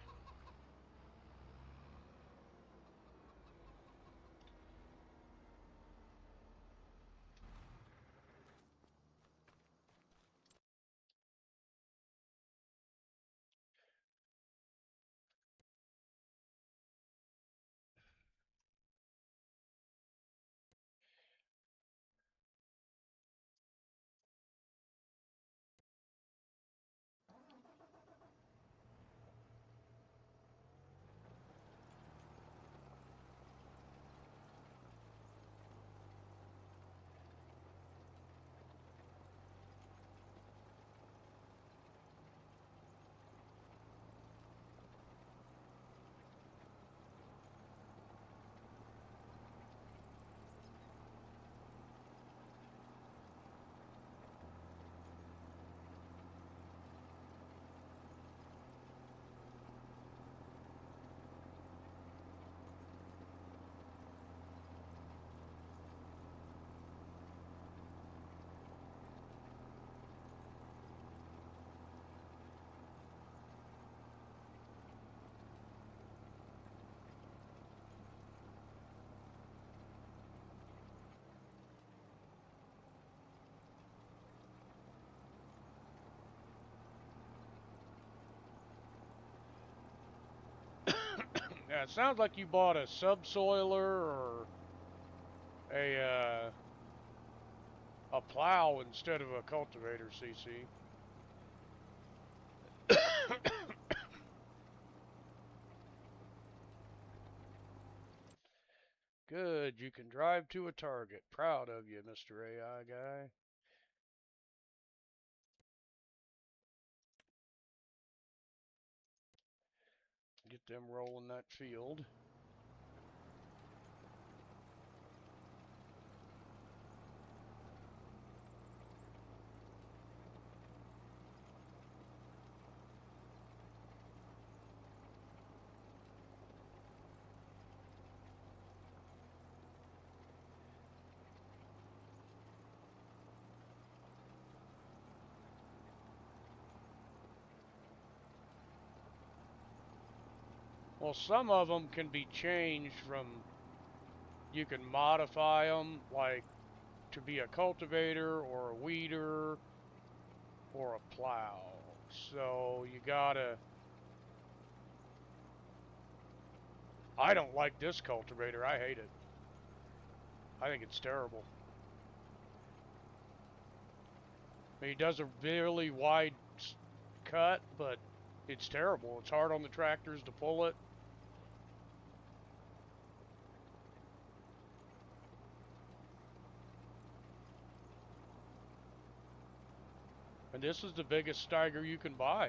Speaker 1: Yeah, it sounds like you bought a subsoiler or a plow instead of a cultivator, CC. Good, you can drive to a target. Proud of you, Mr. AI guy. Get them rolling that field. Well, some of them can be changed from, you can modify them, like to be a cultivator or a weeder or a plow. So you gotta, I don't like this cultivator. I hate it. I think it's terrible. I mean, he does a really wide cut, but it's terrible. It's hard on the tractors to pull it. And this is the biggest Steiger you can buy.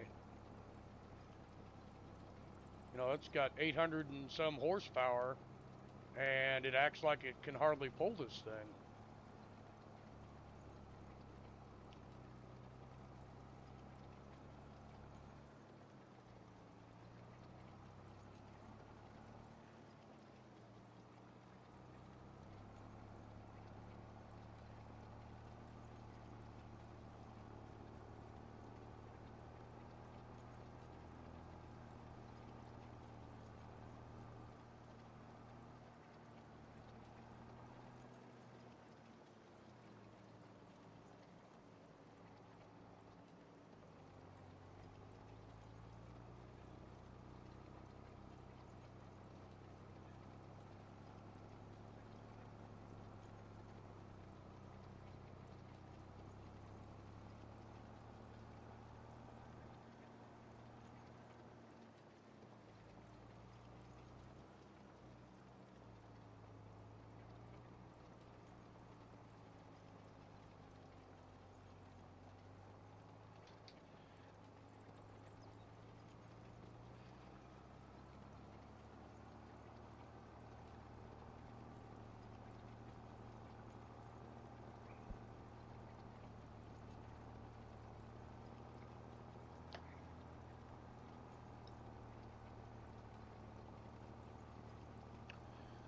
Speaker 1: You know, it's got 800 and some horsepower, and it acts like it can hardly pull this thing.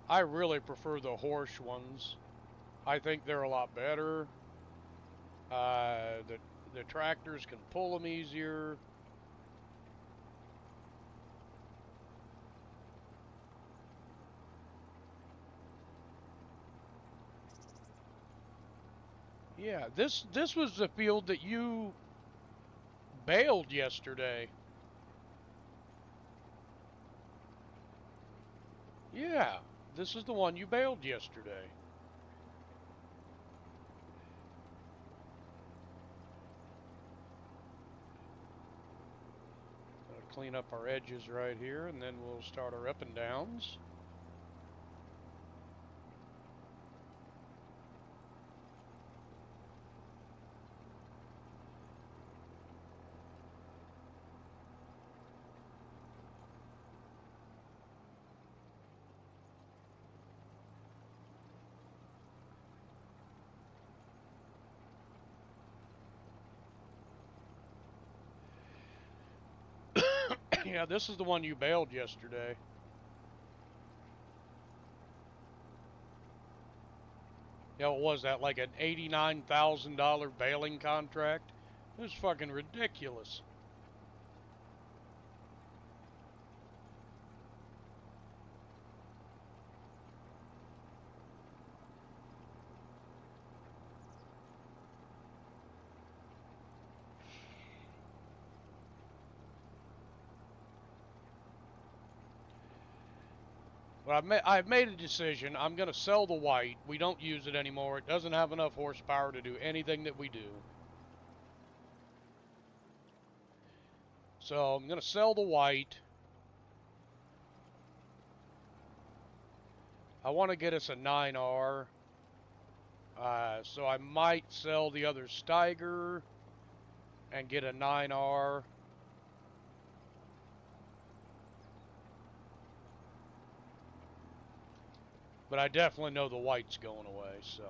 Speaker 1: I really prefer the horse ones. I think they're a lot better. The tractors can pull them easier. Yeah, this was the field that you baled yesterday. Yeah, this is the one you baled yesterday. Gonna clean up our edges right here, and then we'll start our up and downs. Yeah, this is the one you baled yesterday. Yeah, what was that, like an $89,000 baling contract? It was fucking ridiculous. But I've made a decision. I'm going to sell the white. We don't use it anymore. It doesn't have enough horsepower to do anything that we do. So I'm going to sell the white. I want to get us a 9R. So I might sell the other Steiger and get a 9R. But I definitely know the white's going away, so.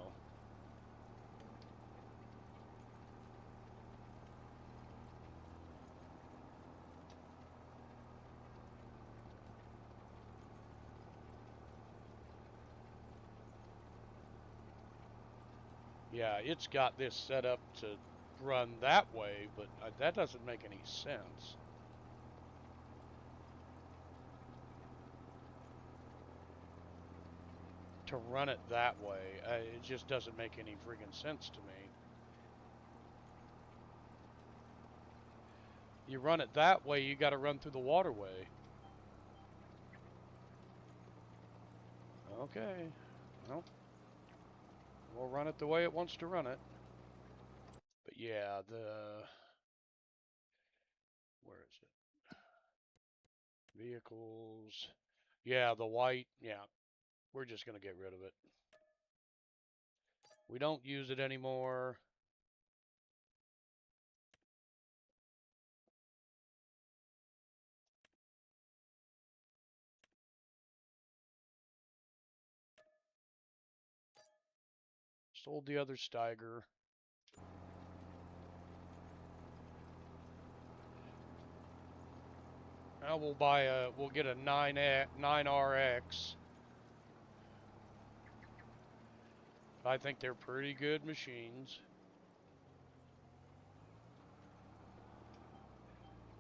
Speaker 1: Yeah, it's got this set up to run that way, but that doesn't make any sense. To run it that way, it just doesn't make any friggin' sense to me. You run it that way, you gotta run through the waterway. Okay, well, we'll run it the way it wants to run it. But yeah, where is it? Vehicles. Yeah, the white, yeah, we're just gonna get rid of it. We don't use it anymore. Sold the other Steiger. Now we'll get a 9RX. I think they're pretty good machines.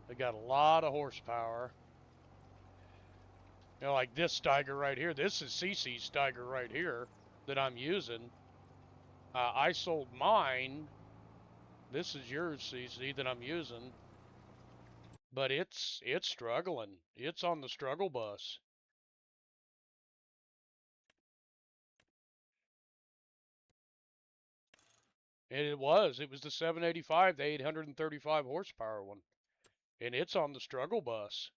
Speaker 1: They got a lot of horsepower. You know, like this Steiger right here. This is CC's Steiger right here that I'm using. I sold mine. This is yours, CC, that I'm using. But it's struggling. It's on the struggle bus. And it was the 785, the 835 horsepower one. And it's on the struggle bus.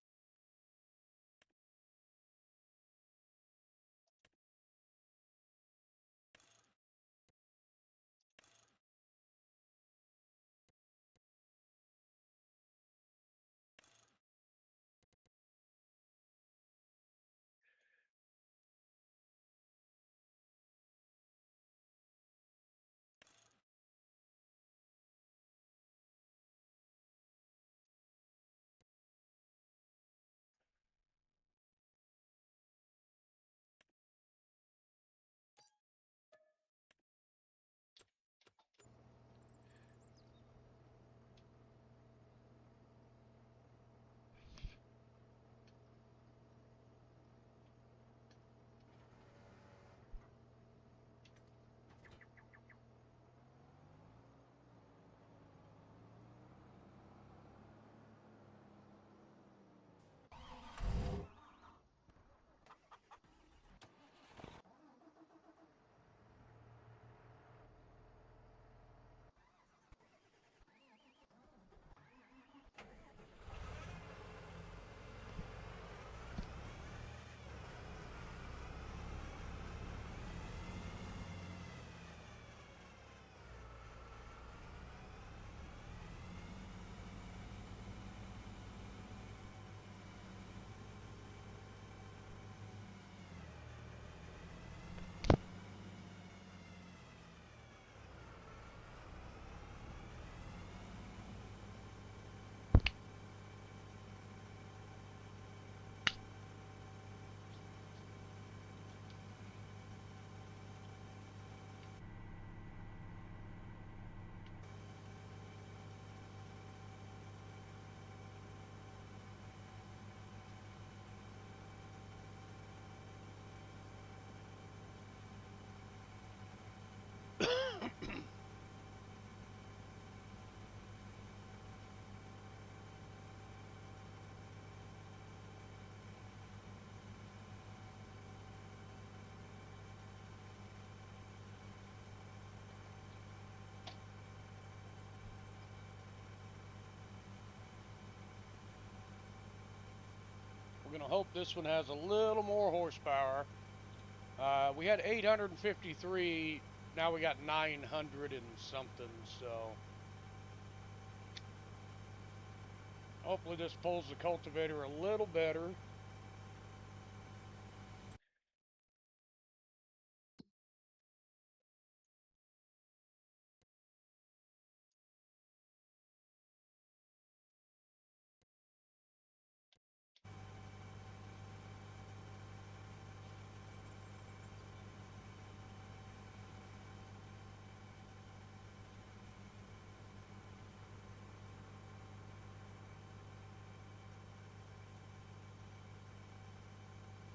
Speaker 1: We're going to hope this one has a little more horsepower. We had 853. Now we got 900 and something. So hopefully this pulls the cultivator a little better.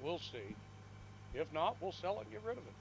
Speaker 1: We'll see. If not, we'll sell it and get rid of it.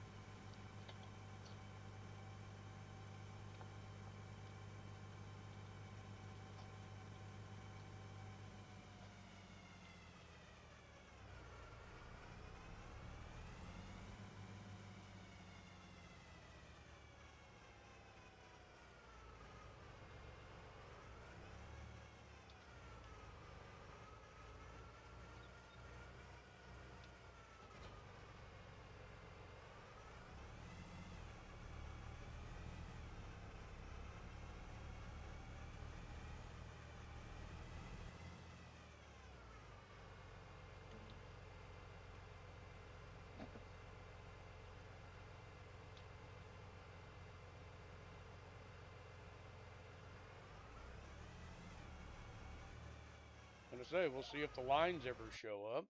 Speaker 1: And I say, we'll see if the lines ever show up.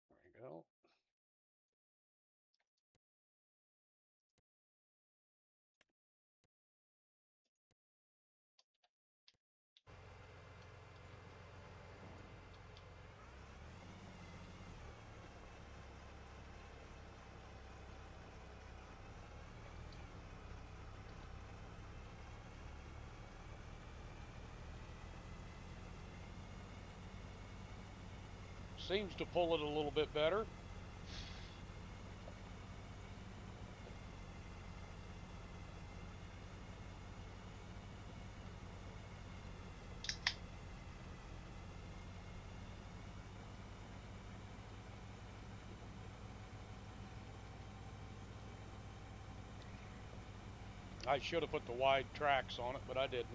Speaker 1: There you go. Seems to pull it a little bit better. I should have put the wide tracks on it, but I didn't.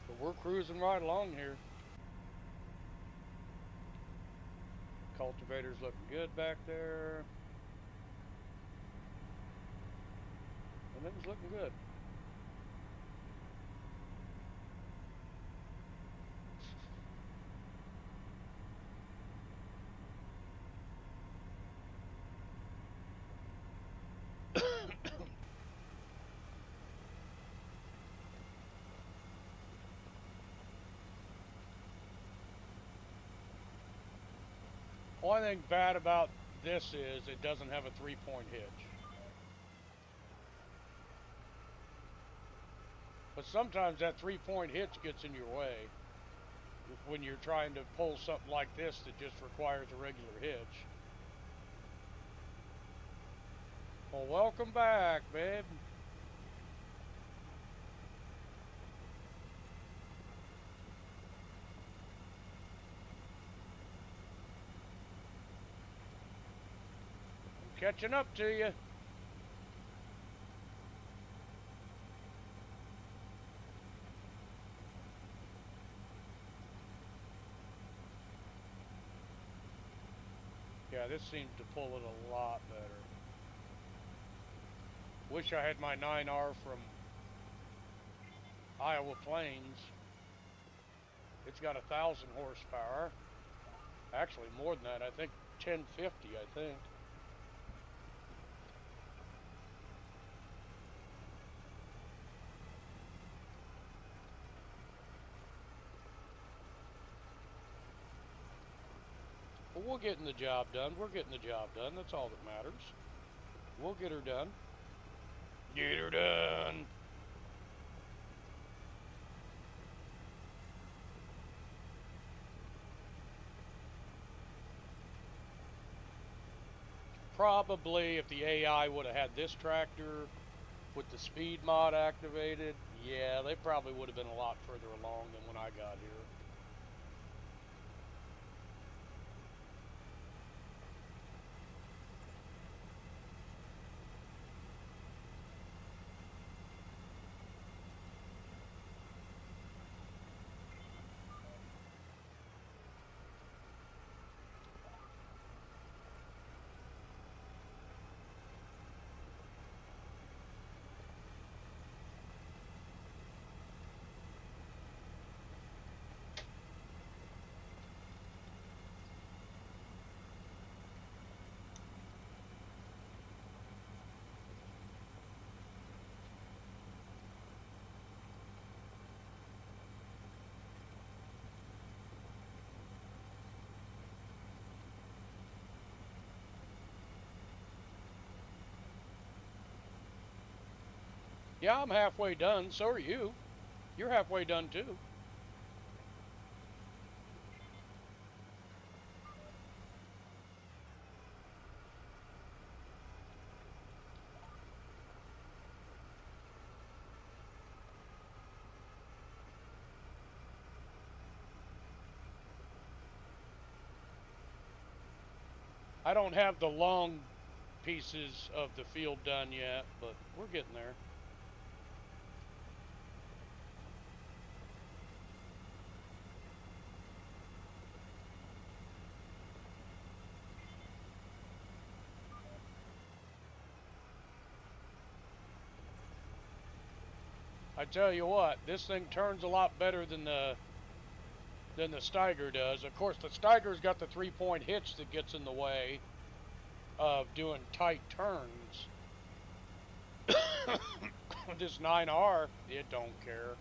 Speaker 1: But we're cruising right along here. Cultivator's looking good back there. Everything's looking good. Only thing bad about this is it doesn't have a 3-point hitch. But sometimes that 3-point hitch gets in your way when you're trying to pull something like this that just requires a regular hitch. Well, welcome back, babe. I'm catching up to you. Yeah, this seems to pull it a lot better. Wish I had my 9R from Iowa Plains. It's got 1,000 horsepower. Actually, more than that. I think 1050, I think. we're getting the job done. We're getting the job done. That's all that matters. We'll get her done. Get her done. Probably if the AI would have had this tractor with the speed mod activated, yeah, they probably would have been a lot further along than when I got here. Yeah, I'm halfway done. So are you. You're halfway done too. I don't have the long pieces of the field done yet, but we're getting there. I tell you what, this thing turns a lot better than the Steiger does. Of course, the Steiger's got the 3-point hitch that gets in the way of doing tight turns. This 9R, it don't care.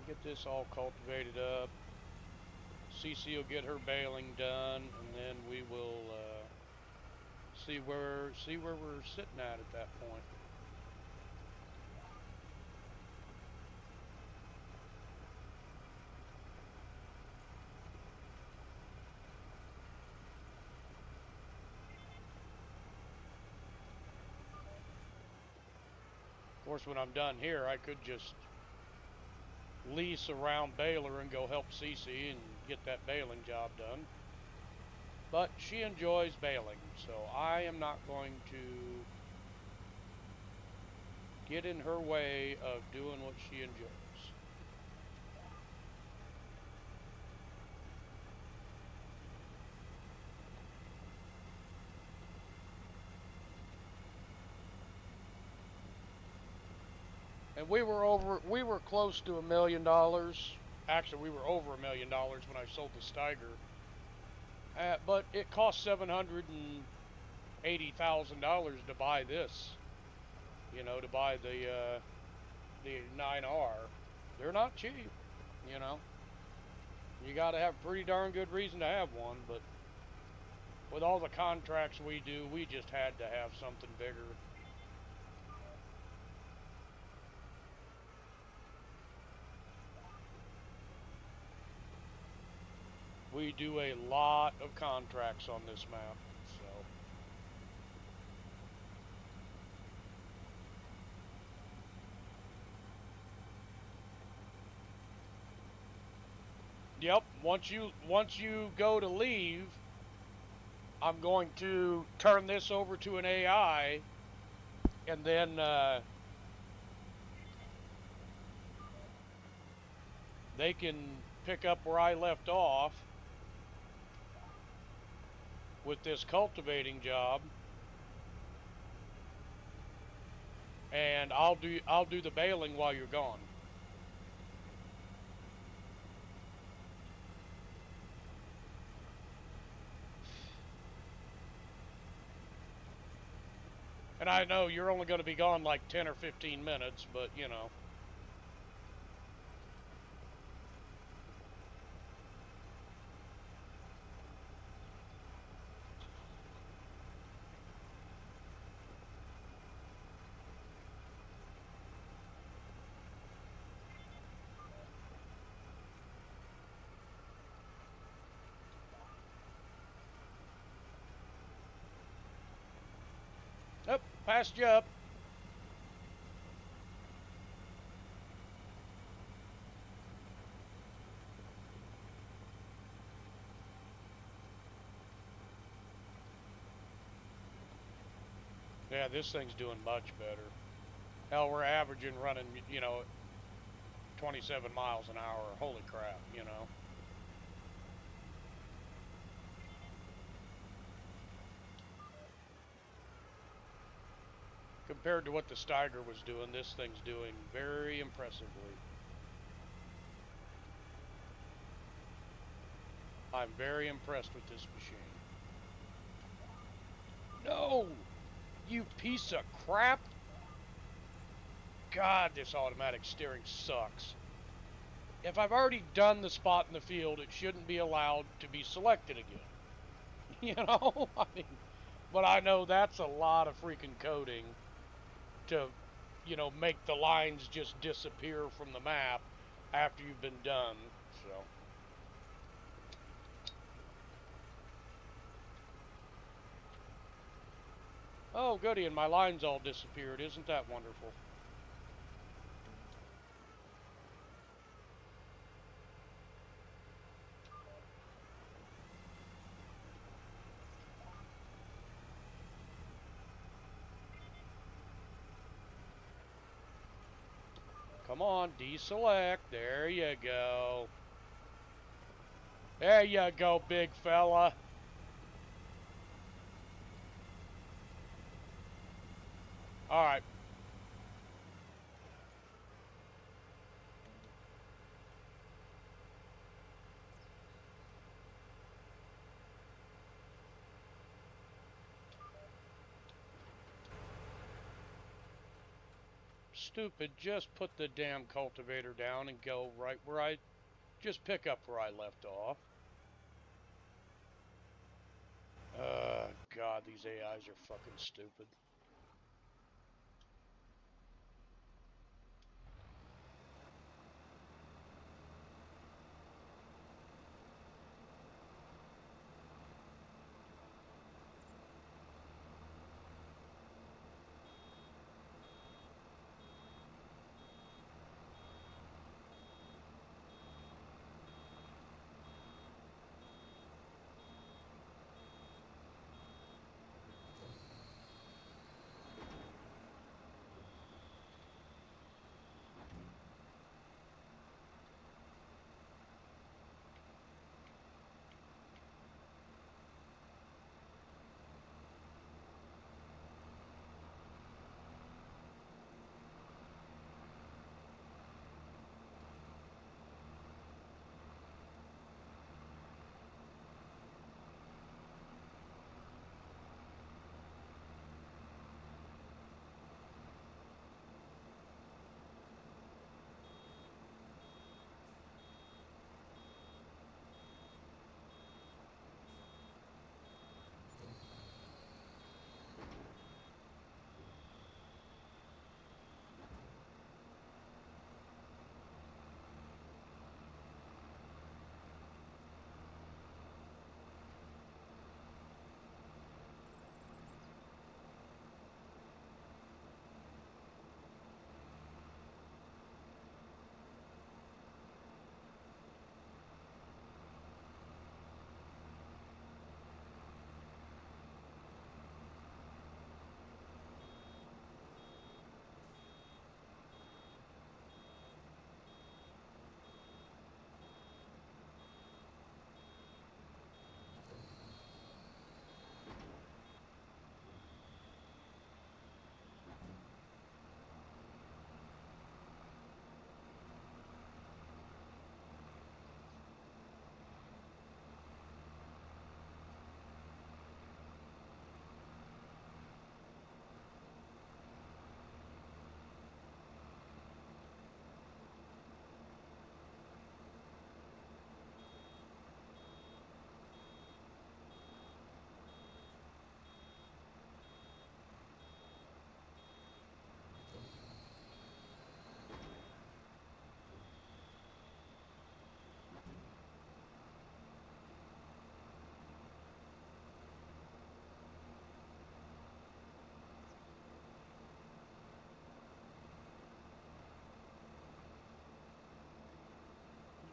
Speaker 1: Get this all cultivated up. Cece will get her baling done, and then we will see where we're sitting at that point. Of course, when I'm done here, I could just lease around Baylor and go help Cece and get that baling job done. But she enjoys baling, so I am not going to get in her way of doing what she enjoys. And we were close to $1 million. Actually, we were over $1 million when I sold the Steiger. But it cost $780,000 to buy this. You know, to buy the 9R. They're not cheap. You know, you got to have a pretty darn good reason to have one. But with all the contracts we do, we just had to have something bigger. We do a lot of contracts on this map, so. Yep, once you go to leave, I'm going to turn this over to an AI, and then they can pick up where I left off with this cultivating job, and I'll do the baling while you're gone. And I know you're only going to be gone like 10 or 15 minutes, but you know. Yep, passed you up. Yeah, this thing's doing much better. Hell, we're averaging running, you know, 27 miles an hour. Holy crap, you know. Compared to what the Steiger was doing, this thing's doing very impressively. I'm very impressed with this machine. No! You piece of crap! God, this automatic steering sucks. If I've already done the spot in the field, it shouldn't be allowed to be selected again. You know? I mean, but I know that's a lot of freaking coding to, you know, make the lines just disappear from the map after you've been done, so. Oh, goody, and my lines all disappeared. Isn't that wonderful? Come on, deselect. There you go. There you go, big fella. All right. Stupid, just put the damn cultivator down and go right where I... Just pick up where I left off. God, these AIs are fucking stupid.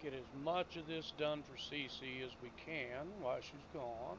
Speaker 1: Get as much of this done for Cece as we can while she's gone.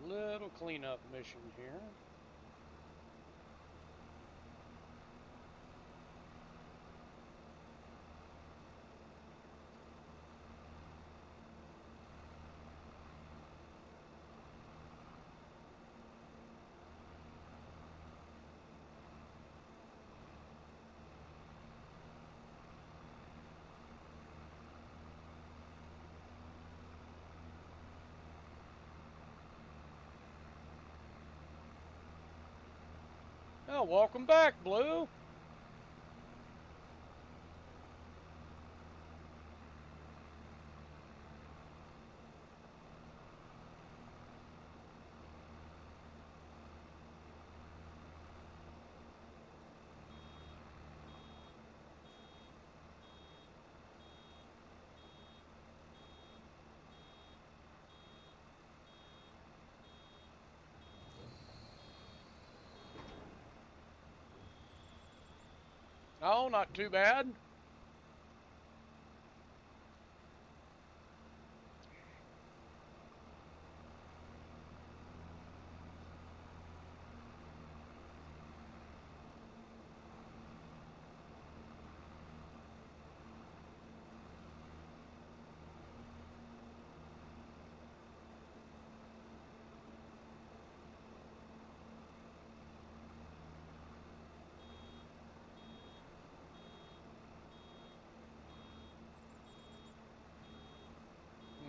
Speaker 1: Do a little cleanup mission here. Well, welcome back, Blue. Oh, not too bad.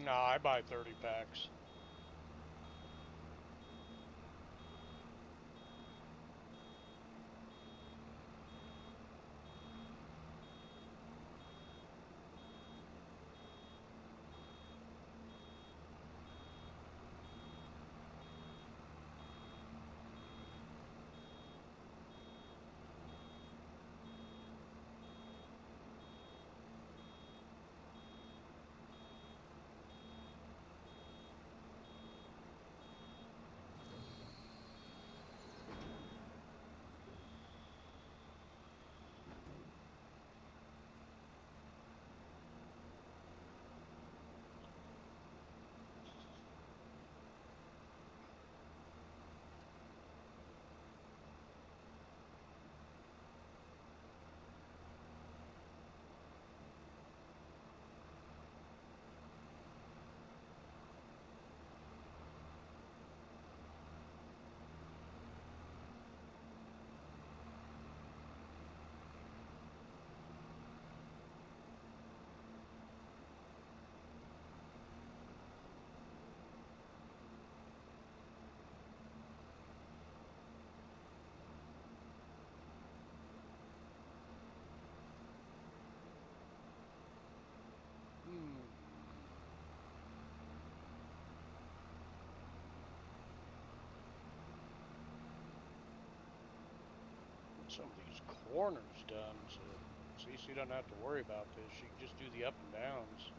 Speaker 1: Nah, I buy 30 packs. Hmm. Get some of these corners done so Cece doesn't have to worry about this. She can just do the up and downs.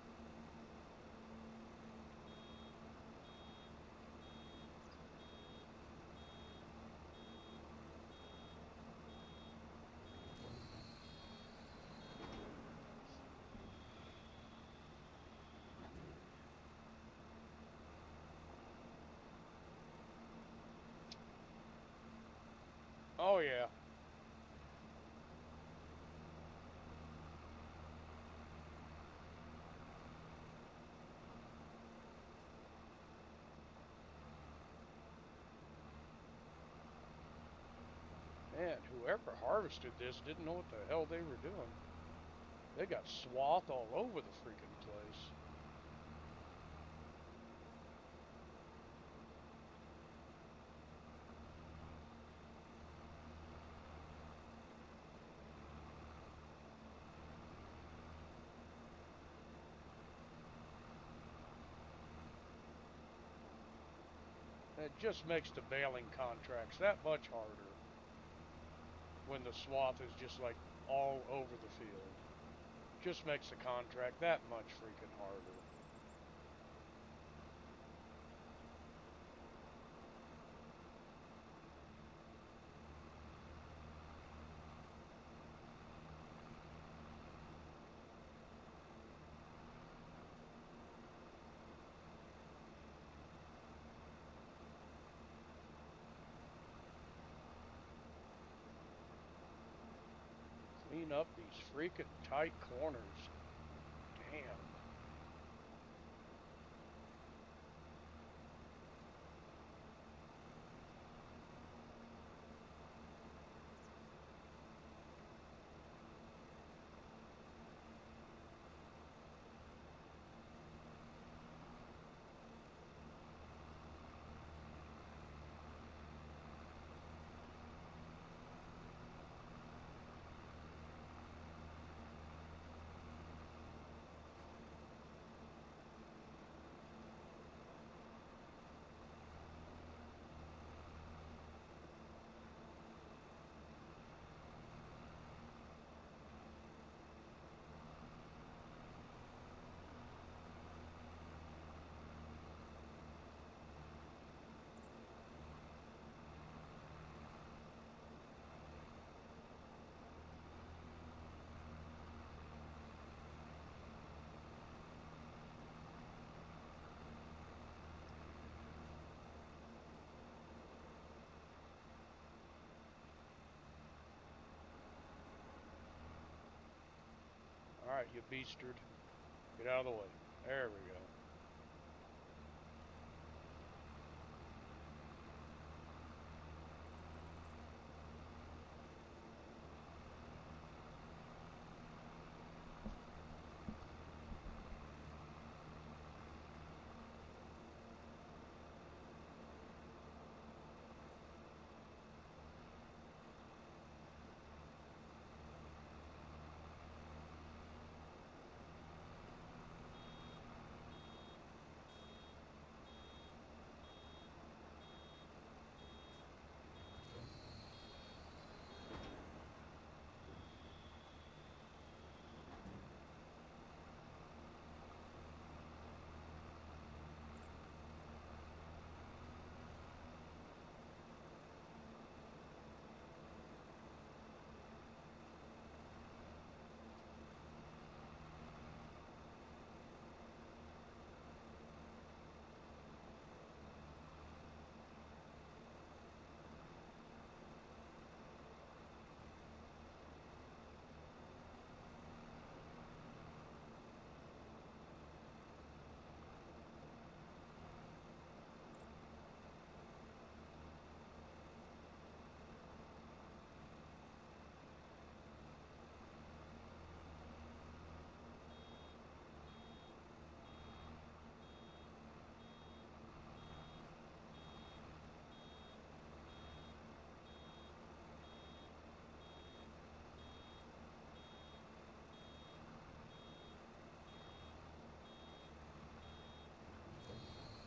Speaker 1: Oh, yeah. Man, whoever harvested this didn't know what the hell they were doing. They got swath all over the freaking place. It just makes the baling contracts that much harder when the swath is just like all over the field. Just makes the contract that much freaking harder. Clean up these freaking tight corners. Damn. Alright, you beastard. Get out of the way. There we go.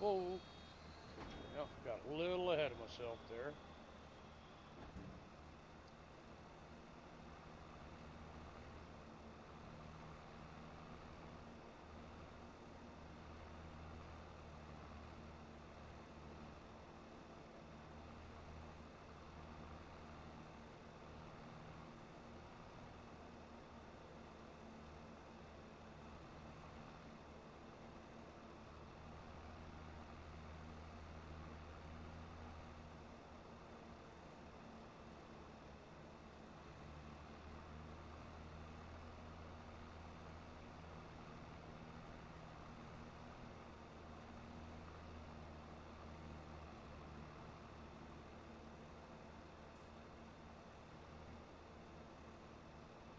Speaker 1: Whoa. Well, got a little ahead of myself there.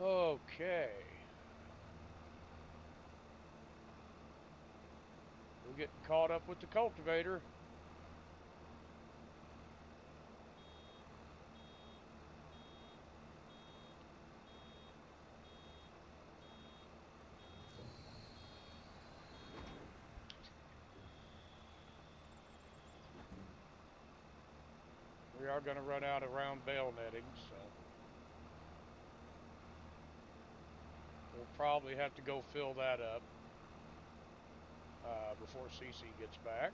Speaker 1: Okay. We're getting caught up with the cultivator. We are going to run out of round bale netting, so we'll probably have to go fill that up before Cece gets back.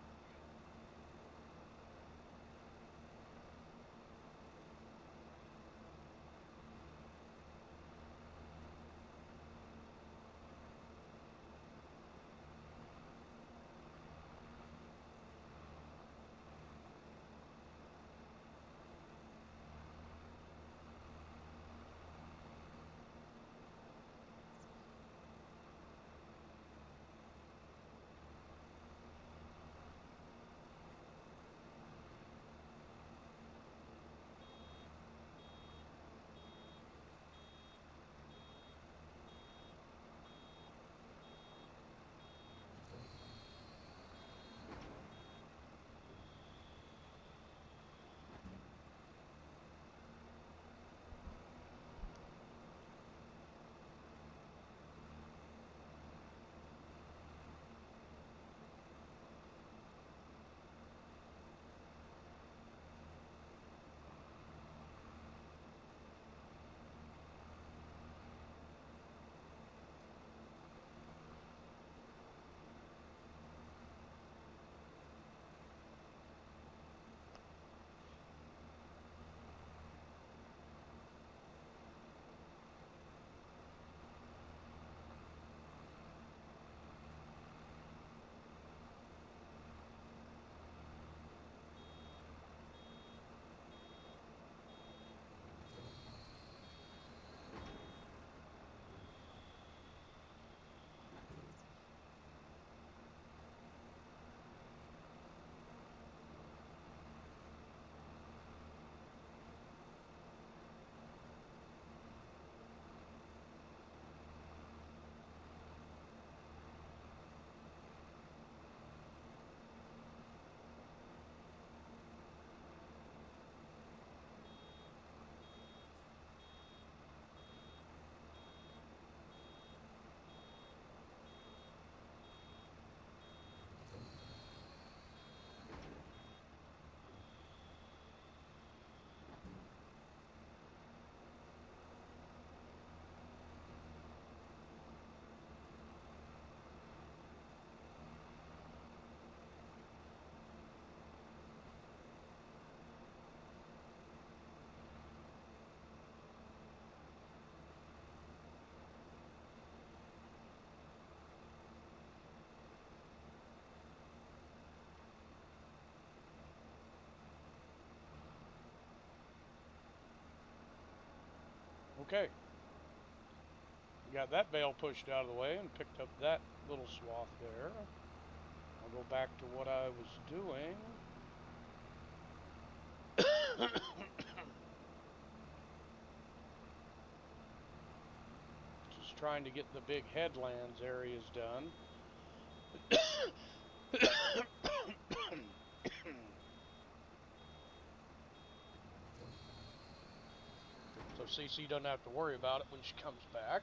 Speaker 1: Okay. Got that bale pushed out of the way and picked up that little swath there. I'll go back to what I was doing. Just trying to get the big headlands areas done. So CC doesn't have to worry about it when she comes back.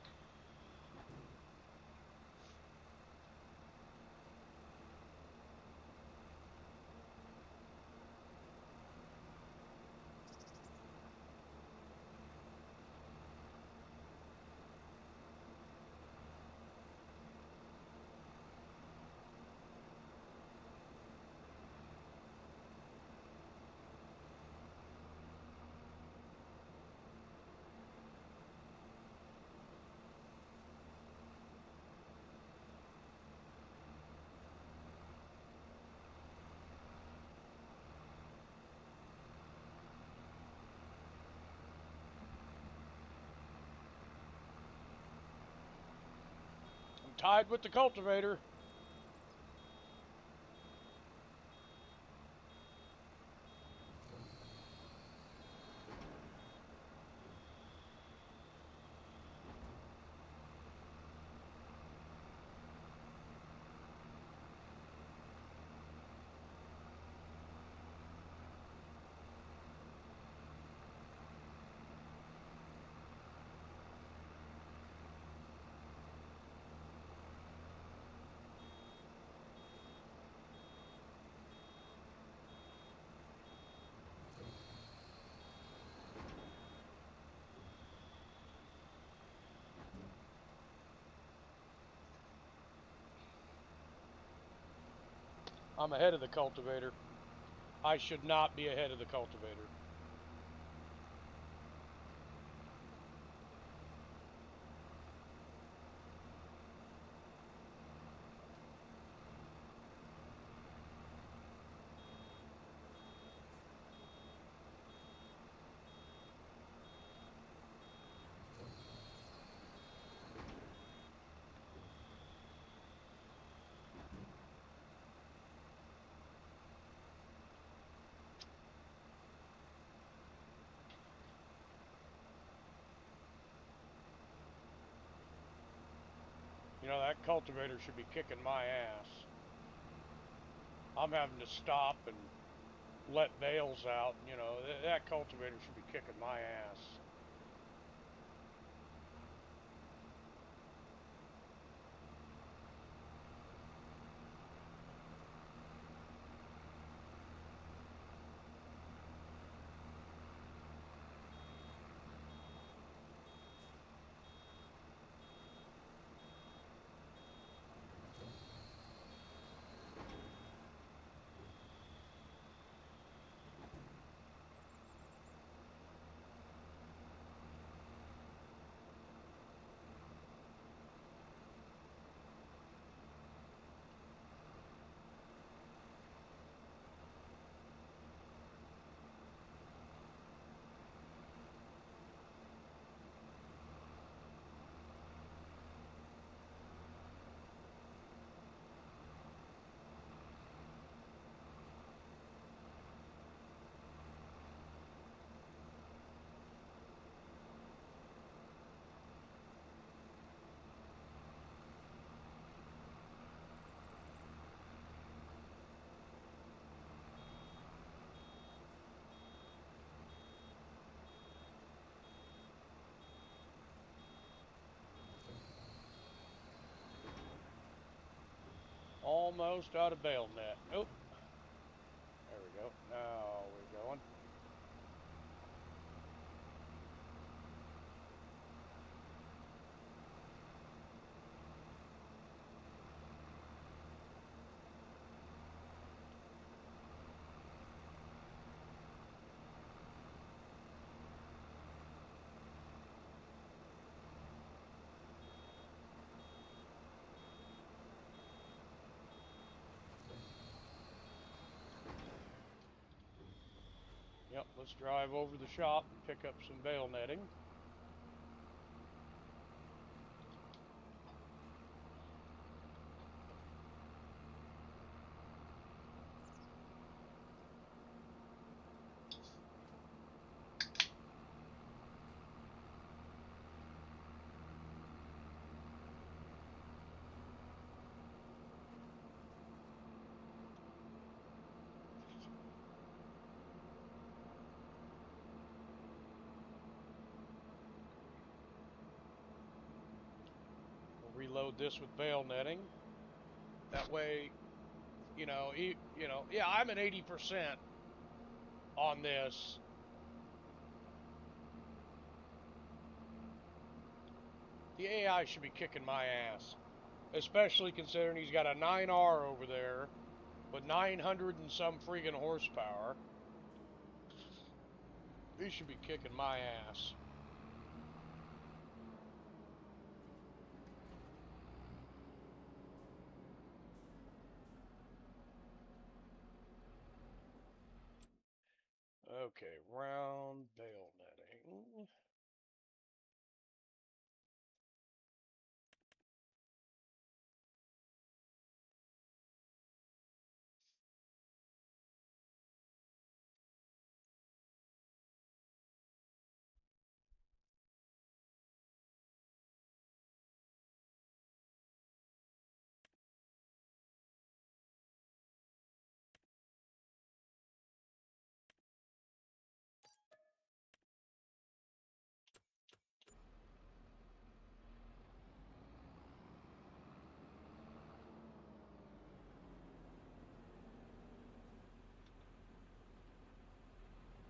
Speaker 1: I'm tied with the cultivator. I'm ahead of the cultivator. I should not be ahead of the cultivator. You know, that cultivator should be kicking my ass. I'm having to stop and let bales out. You know, that cultivator should be kicking my ass. Almost out of bale net. Oh, there we go. Now we're going. Yep, let's drive over to the shop and pick up some bale netting. load this with bale netting. That way, yeah, I'm at 80% on this. The AI should be kicking my ass, especially considering he's got a 9R over there with 900 and some freaking horsepower. He should be kicking my ass. Okay, round bale netting.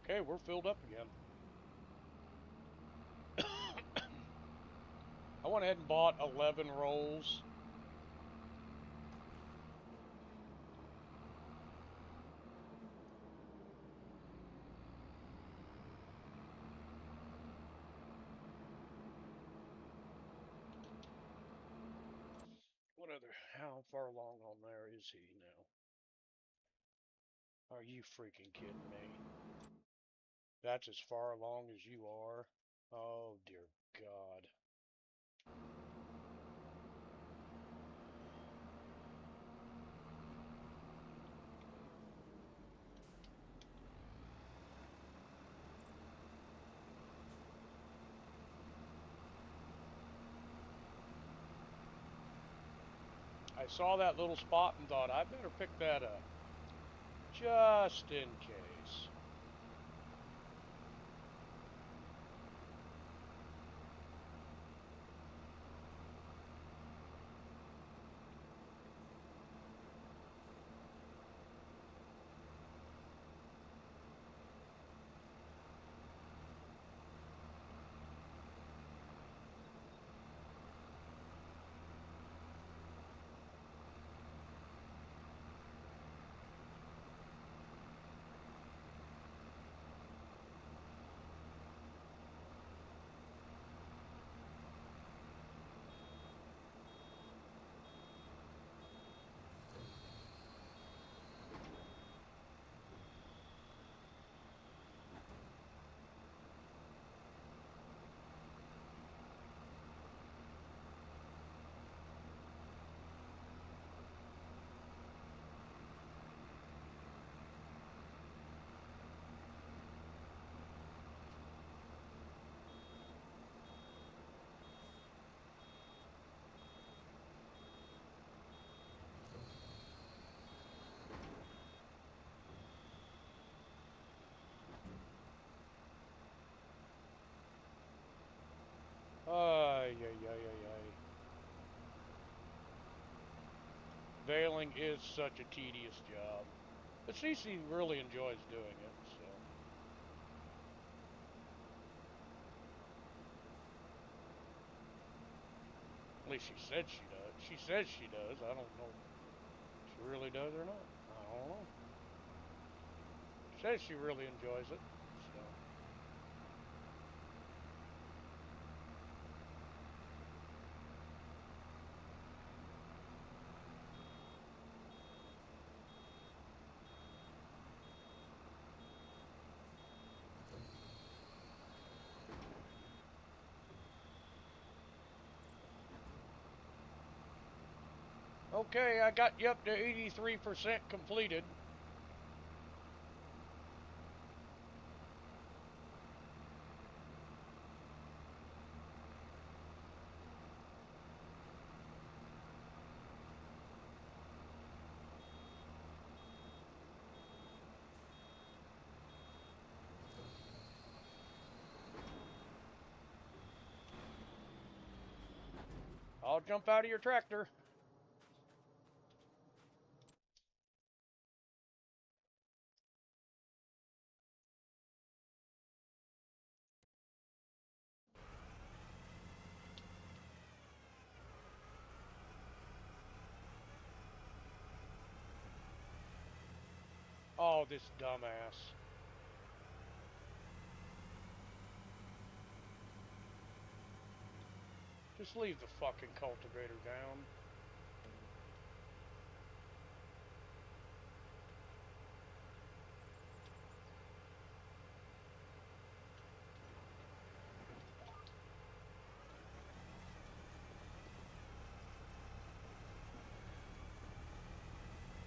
Speaker 1: Okay, we're filled up again. I went ahead and bought 11 rolls. How far along on there is he now? Are you freaking kidding me? That's as far along as you are? Oh, dear God. I saw that little spot and thought, I better pick that up. Just in case. Ay, ay, ay, ay, ay. Baling is such a tedious job. But Cece really enjoys doing it, so. At least she said she does. She says she does. I don't know if she really does or not. I don't know. She says she really enjoys it, so. Okay, I got you up to 83% completed. I'll jump out of your tractor. Oh, this dumbass. Just leave the fucking cultivator down.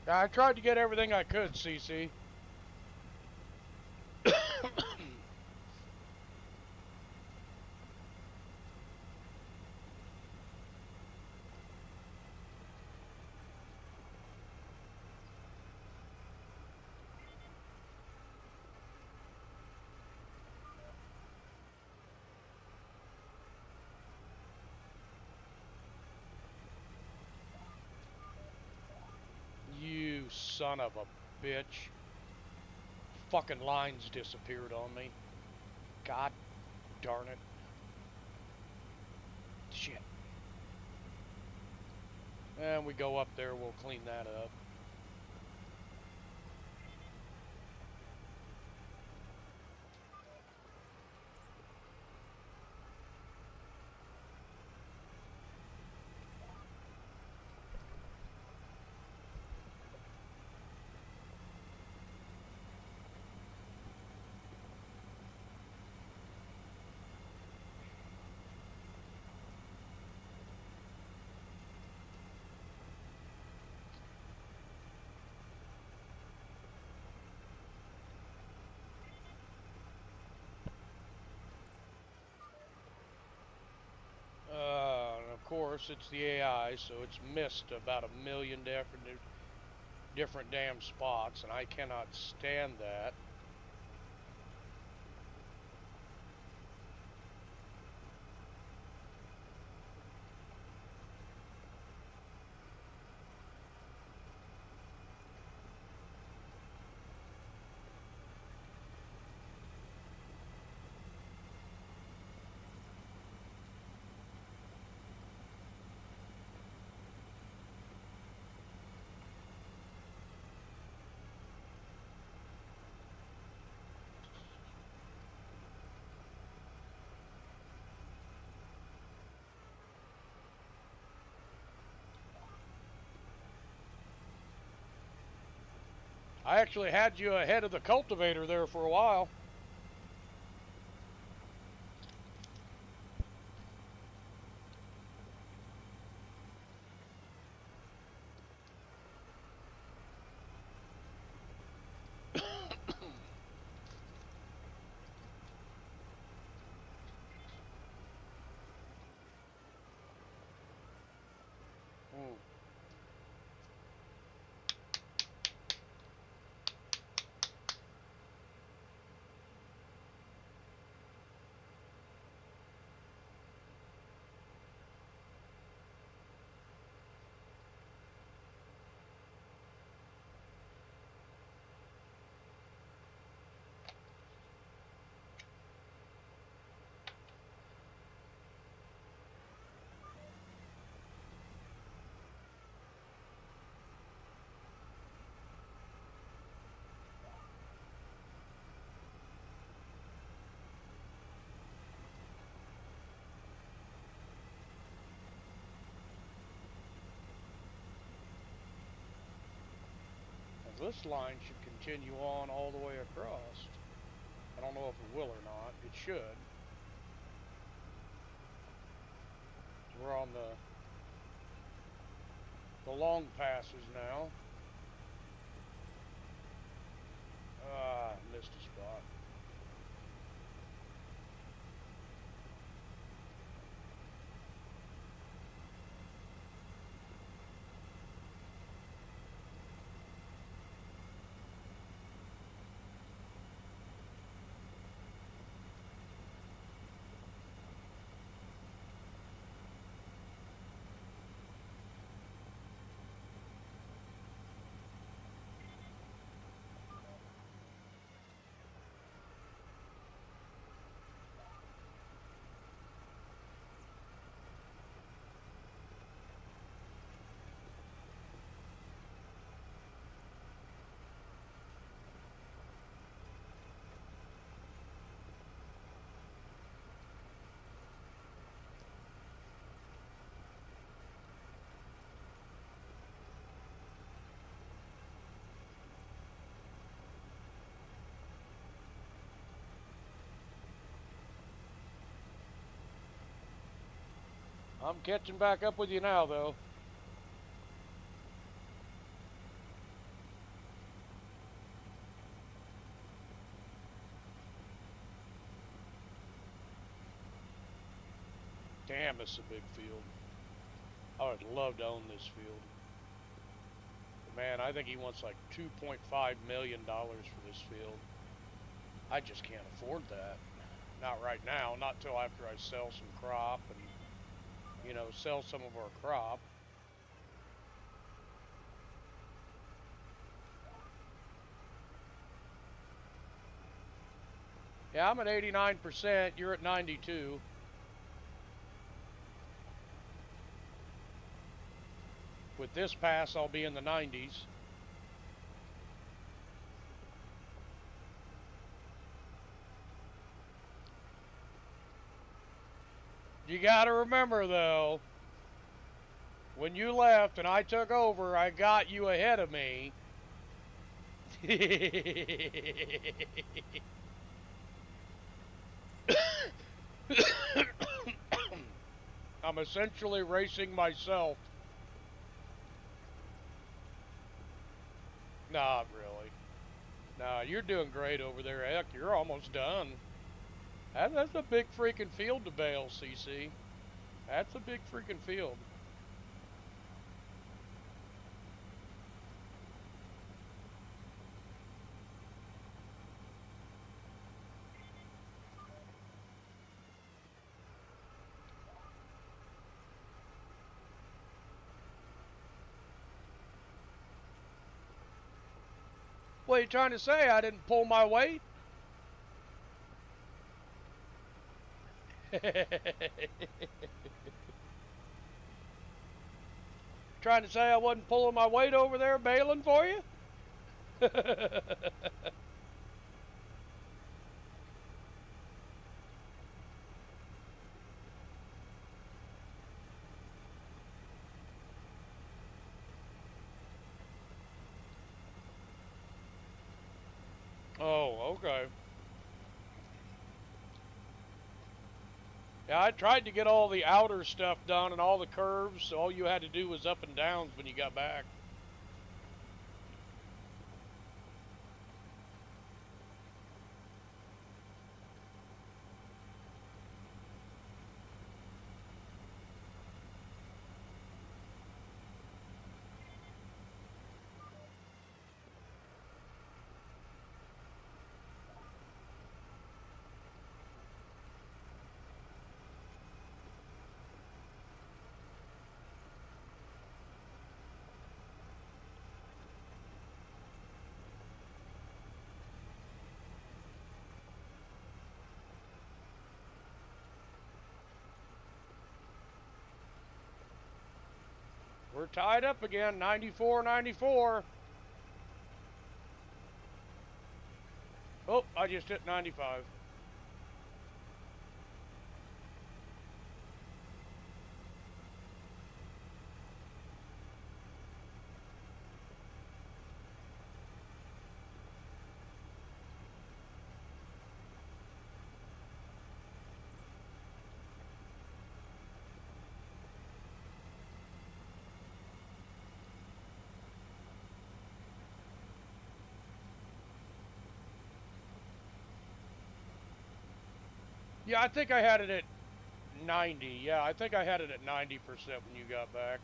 Speaker 1: I tried to get everything I could, CC. You son of a bitch. Fucking lines disappeared on me. God darn it. Shit. And we go up there, we'll clean that up. And of course, it's the AI, so it's missed about 1,000,000 different damn spots, and I cannot stand that. I actually had you ahead of the cultivator there for a while. Hmm. This line should continue on all the way across. I don't know if it will or not. It should. We're on the long passes now. Missed a spot. I'm catching back up with you now, though. Damn, this is a big field. I would love to own this field. But man, I think he wants like $2.5 million for this field. I just can't afford that. Not right now, not till after I sell some crop and, you know, sell some of our crop. Yeah, I'm at 89%, you're at 92. With this pass, I'll be in the 90s. You gotta remember though, when you left and I took over, I got you ahead of me. I'm essentially racing myself. Not really. Nah, you're doing great over there. Heck, you're almost done. That's a big freaking field to bale, CC. That's a big freaking field. What are you trying to say? I didn't pull my weight? Trying to say I wasn't pulling my weight over there baling for you? Oh, okay. Yeah, I tried to get all the outer stuff done and all the curves, so all you had to do was up and downs when you got back. We're tied up again, 94-94. Oh, I just hit 95. Yeah, I think I had it at 90. Yeah, I think I had it at 90% when you got back.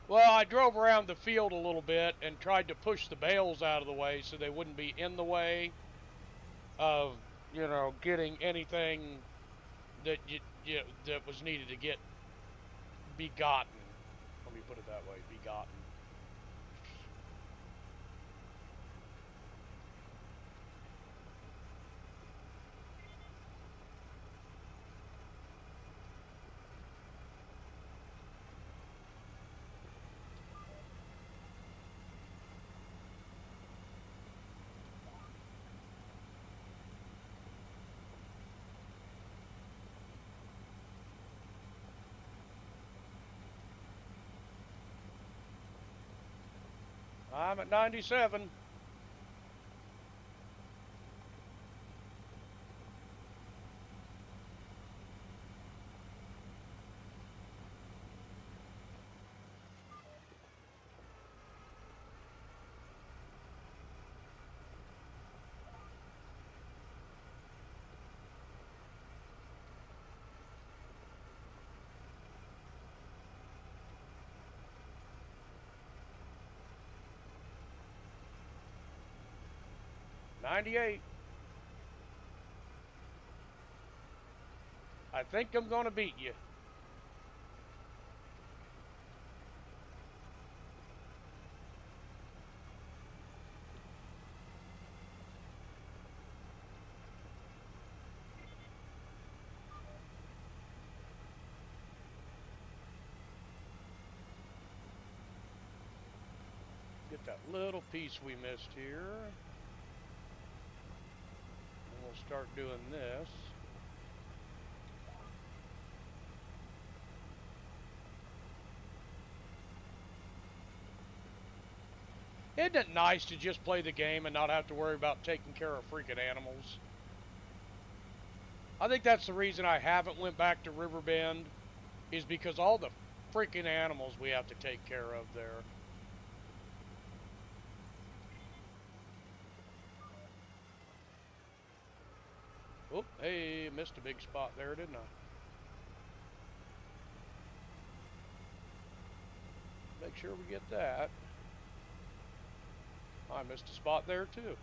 Speaker 1: Well, I drove around the field a little bit and tried to push the bales out of the way so they wouldn't be in the way of, you know, getting anything that that was needed to get begotten. Let me put it that way, begotten. I'm at 97. '98. I think I'm going to beat you. Get that little piece we missed here. And we'll start doing this. Isn't it nice to just play the game and not have to worry about taking care of freaking animals? I think that's the reason I haven't went back to Riverbend, is because all the freaking animals we have to take care of there. Oh, hey, missed a big spot there, didn't I? Make sure we get that. I missed a spot there too.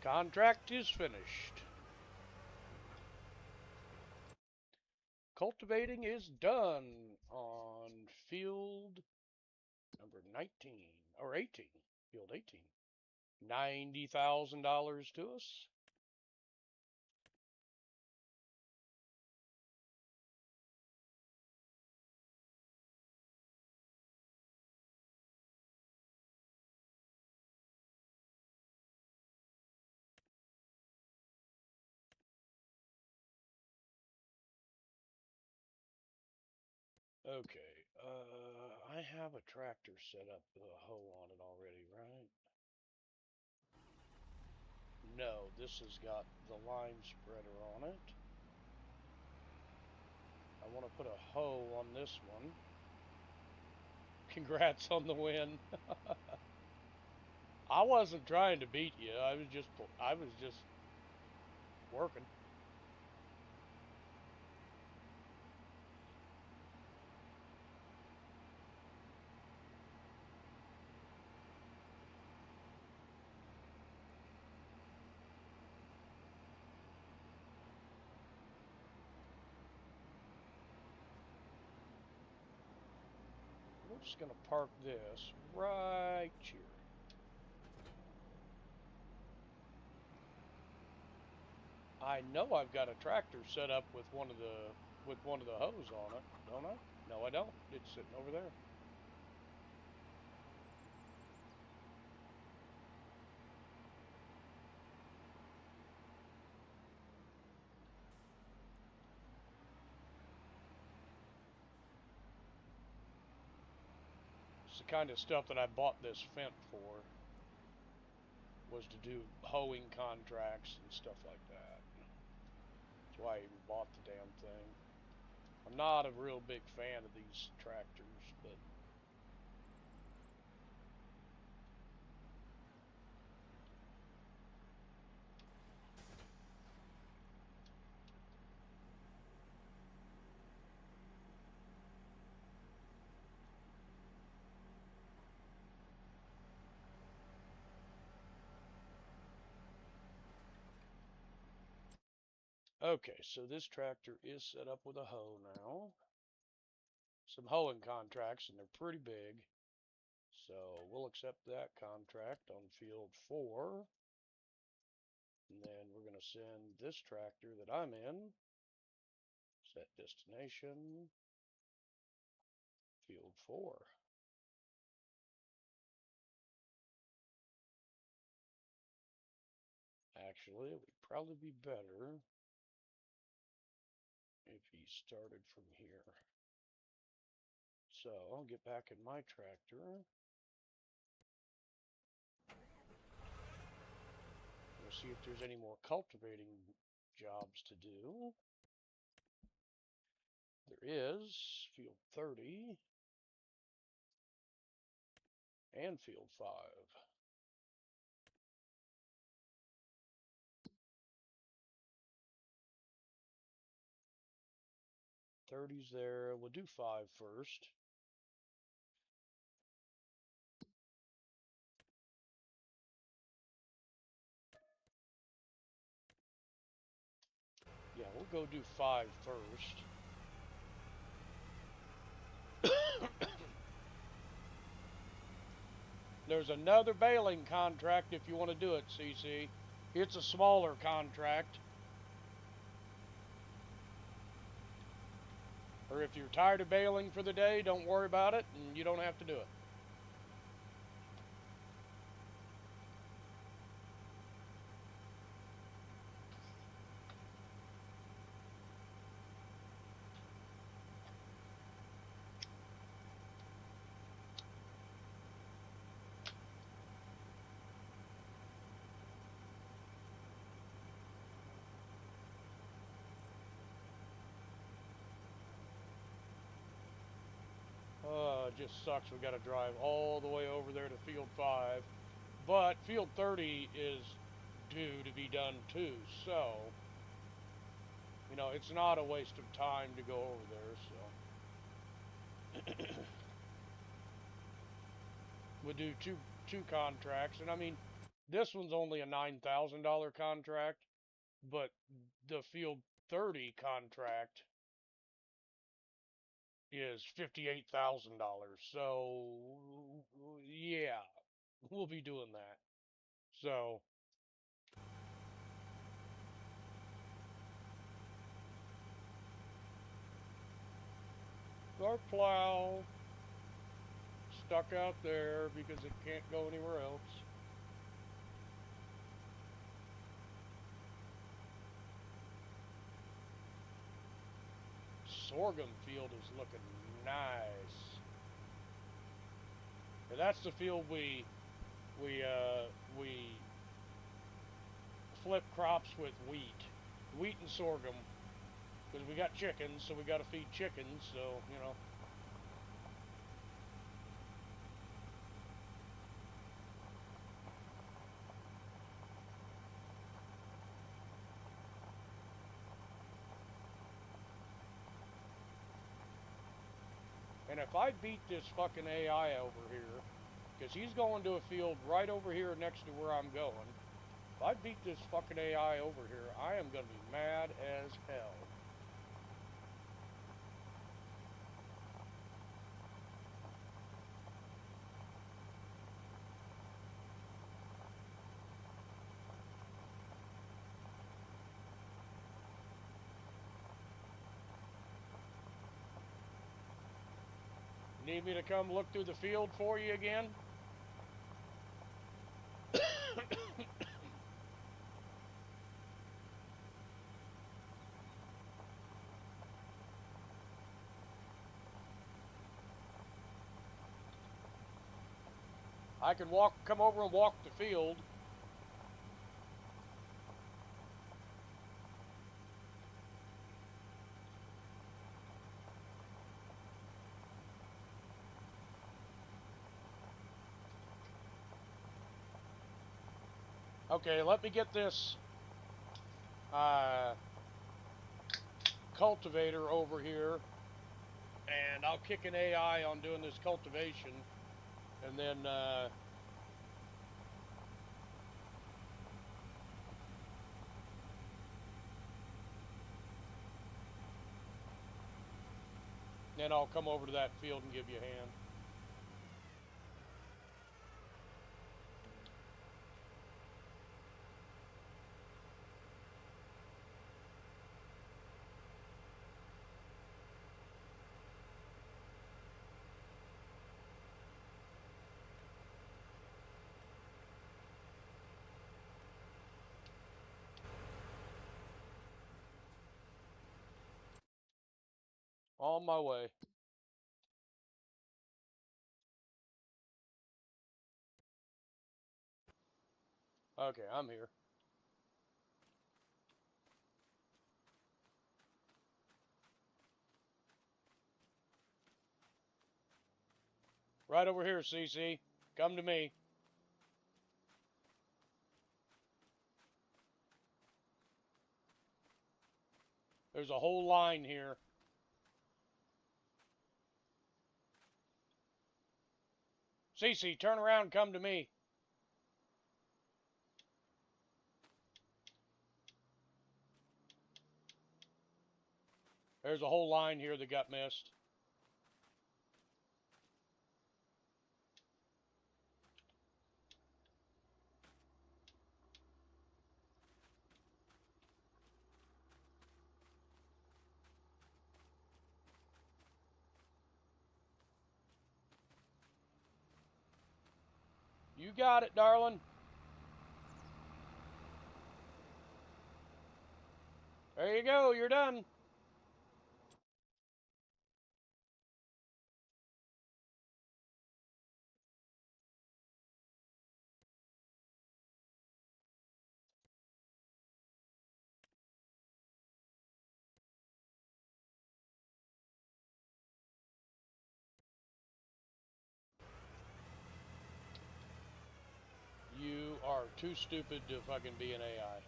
Speaker 1: Contract is finished. Cultivating is done on field number 19 or 18. Field 18. $90,000 to us. Okay, I have a tractor set up with a hoe on it already, right? No, this has got the line spreader on it. I want to put a hoe on this one. Congrats on the win. I wasn't trying to beat you. I was just working. We're just gonna park this right here. I know I've got a tractor set up with one of the hose on it, don't I? No, I don't. It's sitting over there. It's the kind of stuff that I bought this Fent for, was to do hoeing contracts and stuff like that. That's why I even bought the damn thing. I'm not a real big fan of these tractors, but okay, so this tractor is set up with a hoe now. Some hoeing contracts, and they're pretty big. So we'll accept that contract on field 4. And then we're going to send this tractor that I'm in, set destination, field 4. Actually, it would probably be better if he started from here. So I'll get back in my tractor. We'll see if there's any more cultivating jobs to do. There is field 30 and field 5. 30's there. We'll do 5 first. Yeah, we'll go do 5 first. There's another baling contract if you want to do it, CC. It's a smaller contract. Or if you're tired of baling for the day, don't worry about it, and you don't have to do it. It just sucks. We got to drive all the way over there to field 5. But field 30 is due to be done too, so, you know, it's not a waste of time to go over there, so. We'll do two contracts, and I mean, this one's only a $9,000 contract, but the field 30 contract is $58,000. So yeah, we'll be doing that. So our plow stuck out there because it can't go anywhere else. Sorghum field is looking nice. And that's the field we flip crops with wheat and sorghum, because we got chickens, so we got to feed chickens. So you know. And if I beat this fucking AI over here, because he's going to a field right over here next to where I'm going. If I beat this fucking AI over here, I am going to be mad as hell. Need me to come look through the field for you again? I can come over and walk the field. Okay, let me get this cultivator over here, and I'll kick an AI on doing this cultivation, and then I'll come over to that field and give you a hand. On my way. Okay, I'm here. Right over here, CC. Come to me. There's a whole line here. CC, turn around, come to me. There's a whole line here that got missed. You got it, darling. There you go, you're done. You are too stupid to fucking be an AI.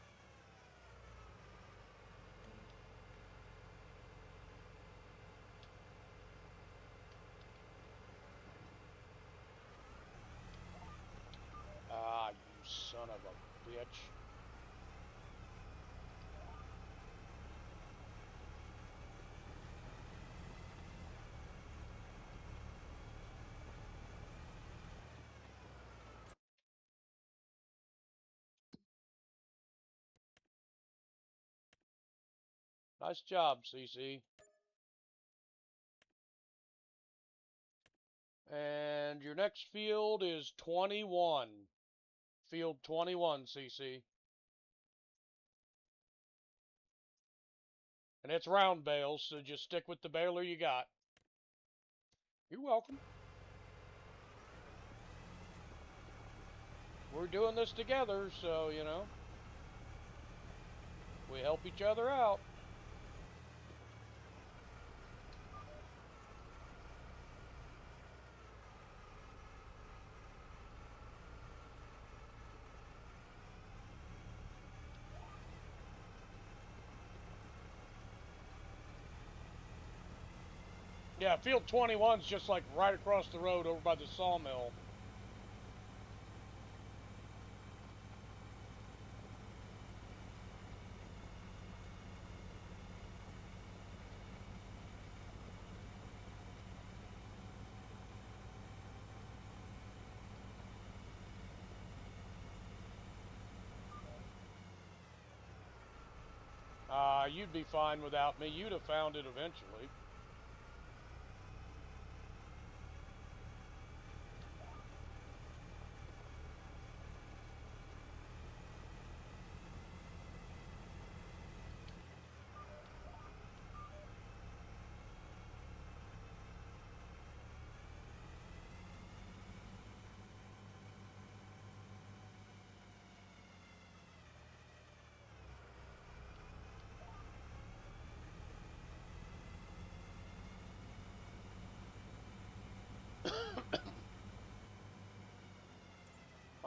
Speaker 1: Ah, you son of a bitch. Nice job, CC. And your next field is 21. Field 21, CC. And it's round bales, so just stick with the baler you got. You're welcome. We're doing this together, so, you know, we help each other out. Yeah, field 21's just like right across the road over by the sawmill. You'd be fine without me. You'd have found it eventually.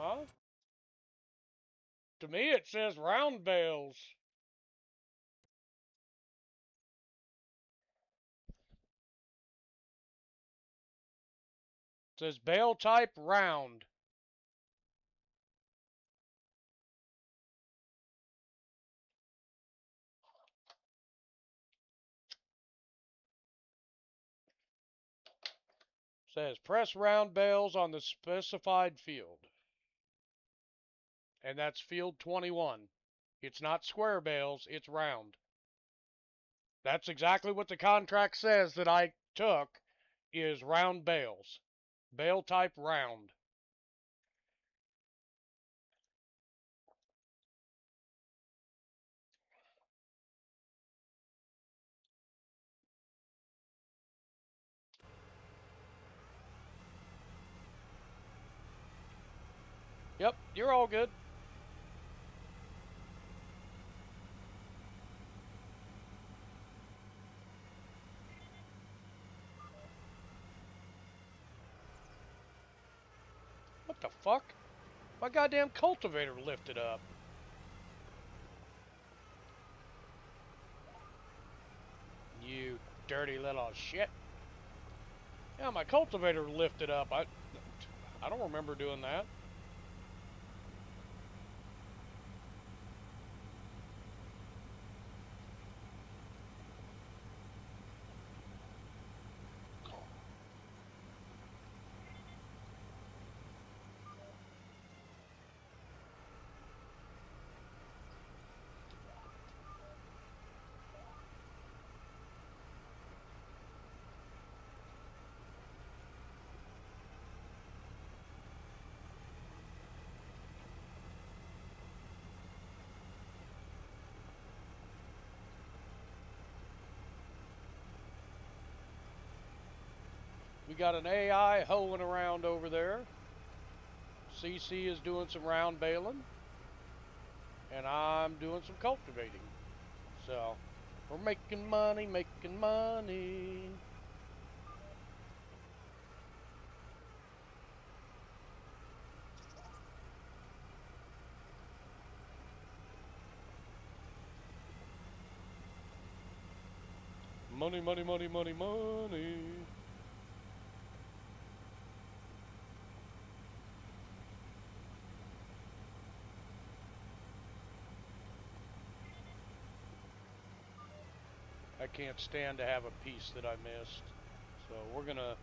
Speaker 1: Huh? To me, it says round bales. It says bale type round. It says press round bales on the specified field. And that's field 21. It's not square bales, it's round. That's exactly what the contract says that I took is round bales. Bale type round. Yep, you're all good. What the fuck? My goddamn cultivator lifted up. You dirty little shit. Yeah, my cultivator lifted up. I don't remember doing that. We got an AI hoeing around over there. CC is doing some round baling. And I'm doing some cultivating. So, we're making money, making money. Money, money, money, money, money. I can't stand to have a piece that I missed. So we're going to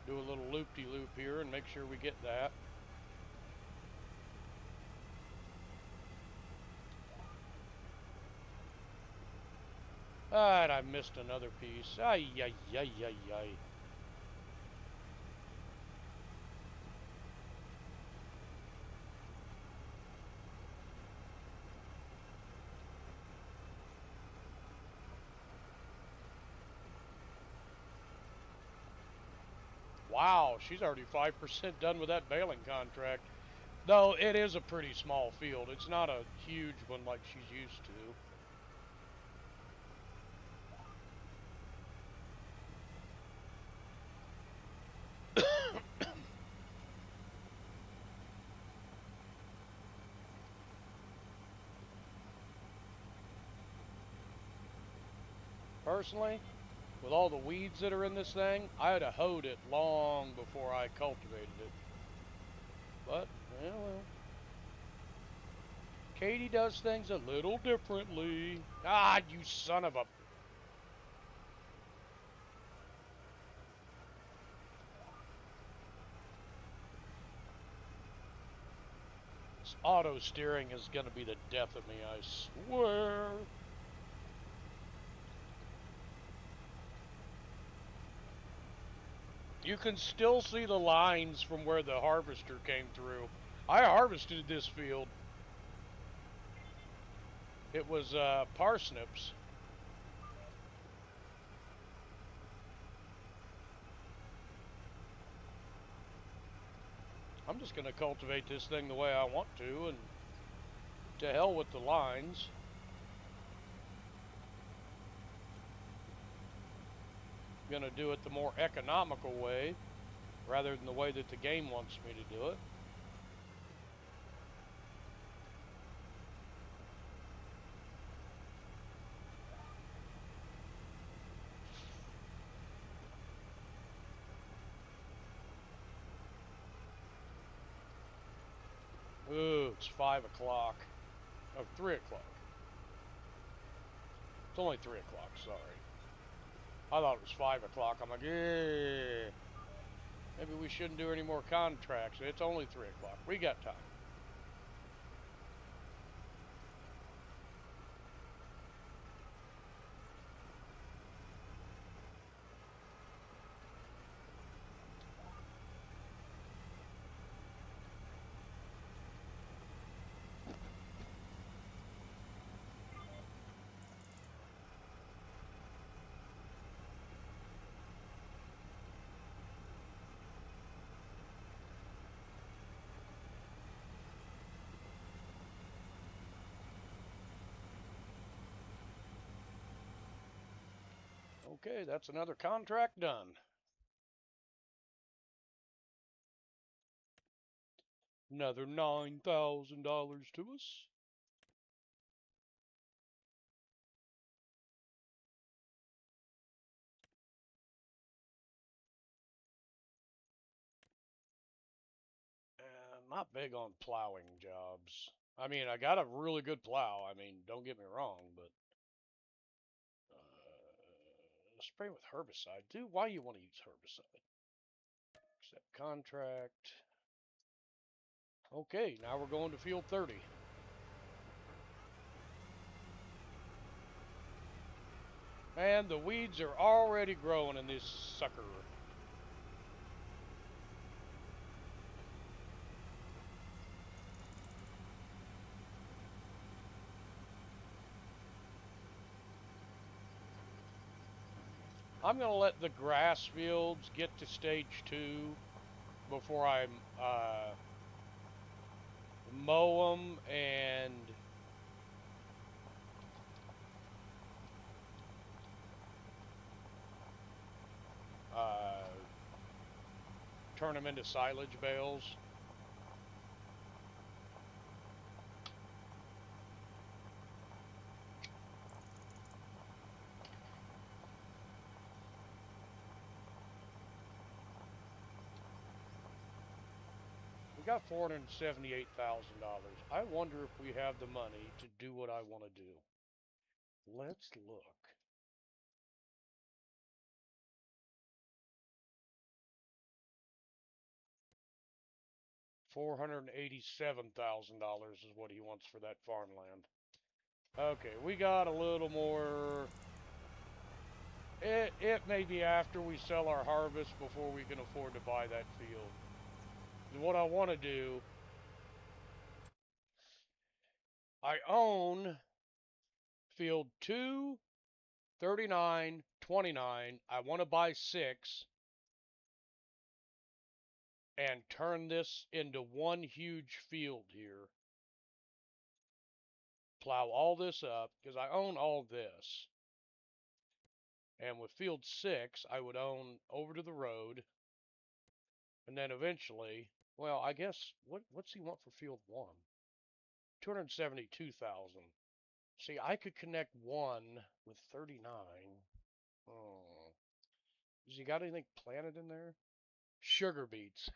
Speaker 1: do a little loop-de-loop here and make sure we get that. Ah, and I missed another piece. Ay, ay, ay, ay, ay. Wow, she's already 5% done with that baling contract. Though it is a pretty small field. It's not a huge one like she's used to. Personally, with all the weeds that are in this thing, I'd have hoed it long before I cultivated it. But, well. Katie does things a little differently. Ah, you son of a... This auto steering is going to be the death of me, I swear. You can still see the lines from where the harvester came through. I harvested this field. It was parsnips. I'm just going to cultivate this thing the way I want to, and to hell with the lines. I'm going to do it the more economical way, rather than the way that the game wants me to do it. Ooh, it's 5 o'clock. Oh, 3 o'clock. It's only 3 o'clock, sorry. I thought it was 5 o'clock. I'm like, yeah. Maybe we shouldn't do any more contracts. It's only 3 o'clock. We got time. Okay, that's another contract done. Another $9,000 to us. Not big on plowing jobs. I mean, I got a really good plow. I mean, don't get me wrong, but spray with herbicide. Dude, why you want to use herbicide? Accept contract. Okay, now we're going to field 30. And the weeds are already growing in this sucker. I'm going to let the grass fields get to stage 2 before I mow them and turn them into silage bales. We got $478,000. I wonder if we have the money to do what I want to do. Let's look. $487,000 is what he wants for that farmland. Okay, we got a little more. It may be after we sell our harvest before we can afford to buy that field. And what I want to do, I own field 2, 39, 29. I want to buy 6 and turn this into one huge field here. Plow all this up because I own all this. And with field 6, I would own over to the road. And then eventually, well, I guess what's he want for field 1? 272,000. See, I could connect 1 with 39. Oh. Has he got anything planted in there? Sugar beets.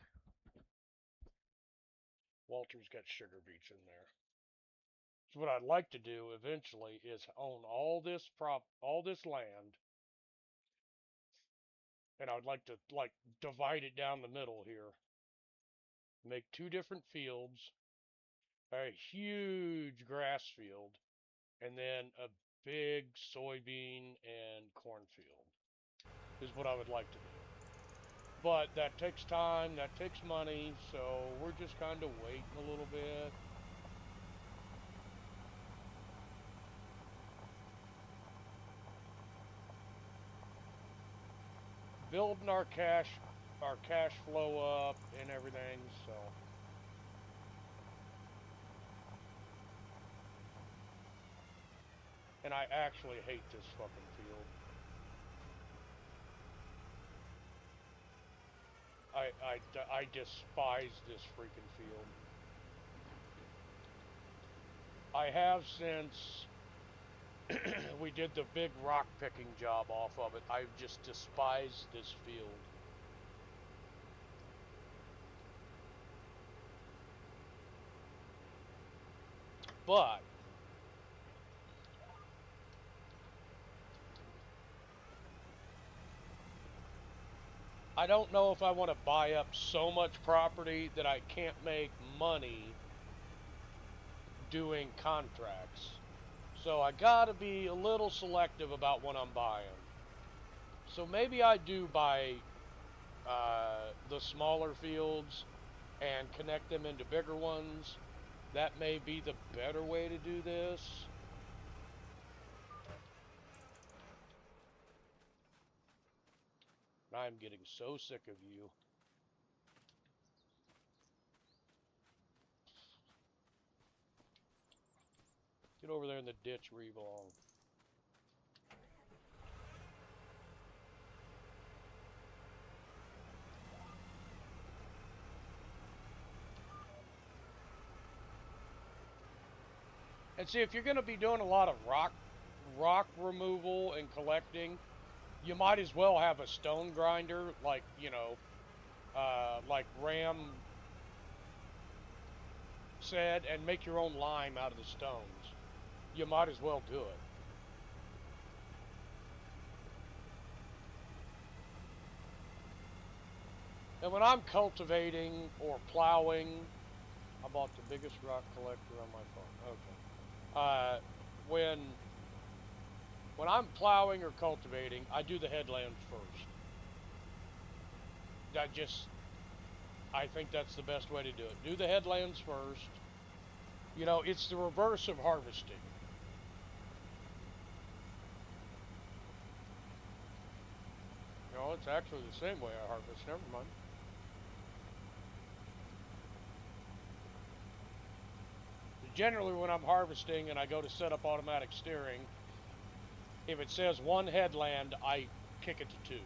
Speaker 1: Walter's got sugar beets in there. So what I'd like to do eventually is own all this land, and I'd like to divide it down the middle here. Make 2 different fields, a huge grass field, and then a big soybean and cornfield is what I would like to do. But that takes time, that takes money, so we're just kind of waiting a little bit. Building our cash flow up and everything, so and I actually hate this fucking field. I despise this freaking field. I have since we did the big rock picking job off of it. I've just despised this field. But I don't know if I want to buy up so much property that I can't make money doing contracts. So I gotta be a little selective about what I'm buying. So maybe I do buy the smaller fields and connect them into bigger ones. That may be the better way to do this. I'm getting so sick of you. Get over there in the ditch where you belong. And see, if you're going to be doing a lot of rock removal and collecting, you might as well have a stone grinder, like, you know, like Ram said, and make your own lime out of the stones. You might as well do it. And when I'm cultivating or plowing, I bought the biggest rock collector on my farm. Okay. When I'm plowing or cultivating, I do the headlands first. I think that's the best way to do it. Do the headlands first. You know, it's the reverse of harvesting. No, it's actually the same way I harvest. Never mind. Generally, when I'm harvesting and I go to set up automatic steering, if it says one headland, I kick it to two.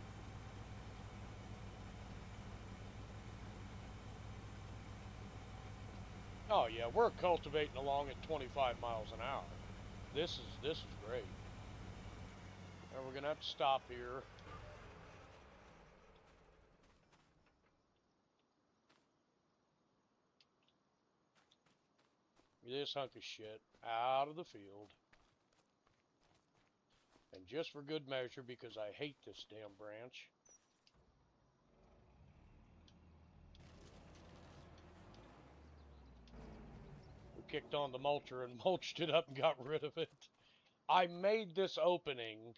Speaker 1: Oh yeah, we're cultivating along at 25 miles an hour. This is great. And we're gonna have to stop here. This hunk of shit out of the field. And just for good measure, because I hate this damn branch. We kicked on the mulcher and mulched it up and got rid of it. I made this opening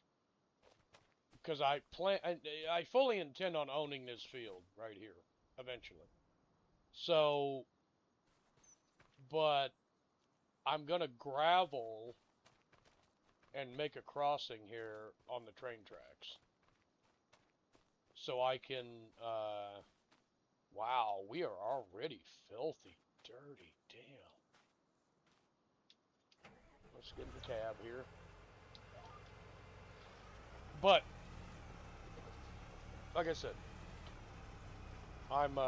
Speaker 1: because I fully intend on owning this field right here eventually. So, but I'm gonna gravel and make a crossing here on the train tracks. So I can, wow, we are already filthy, dirty, damn. Let's get in the cab here. But, like I said, I'm,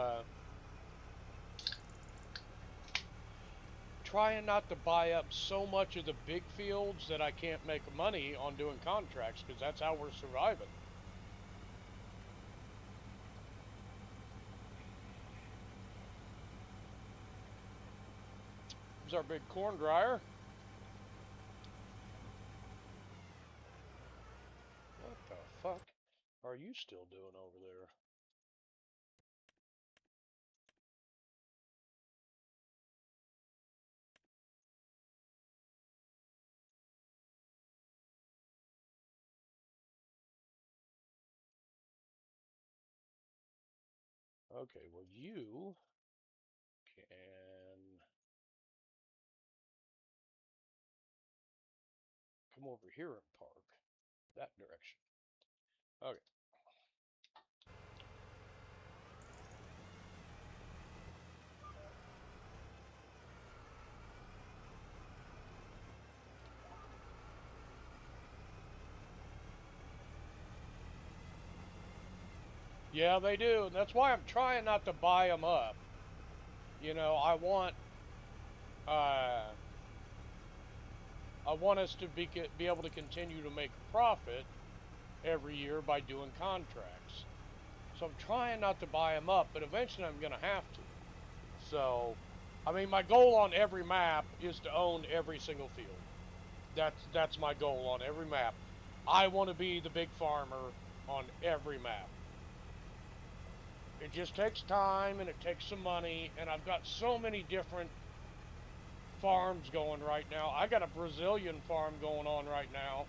Speaker 1: trying not to buy up so much of the big fields that I can't make money on doing contracts, because that's how we're surviving. Here's our big corn dryer. What the fuck are you still doing over there? Okay, well you can come over here and park that direction. Okay. Yeah, they do. And that's why I'm trying not to buy them up. You know, uh, I want us to be able to continue to make a profit every year by doing contracts. So I'm trying not to buy them up, but eventually I'm going to have to. So, I mean, my goal on every map is to own every single field. That's my goal on every map. I want to be the big farmer on every map. It just takes time and it takes some money, and I've got so many different farms going right now. I got a Brazilian farm going on right now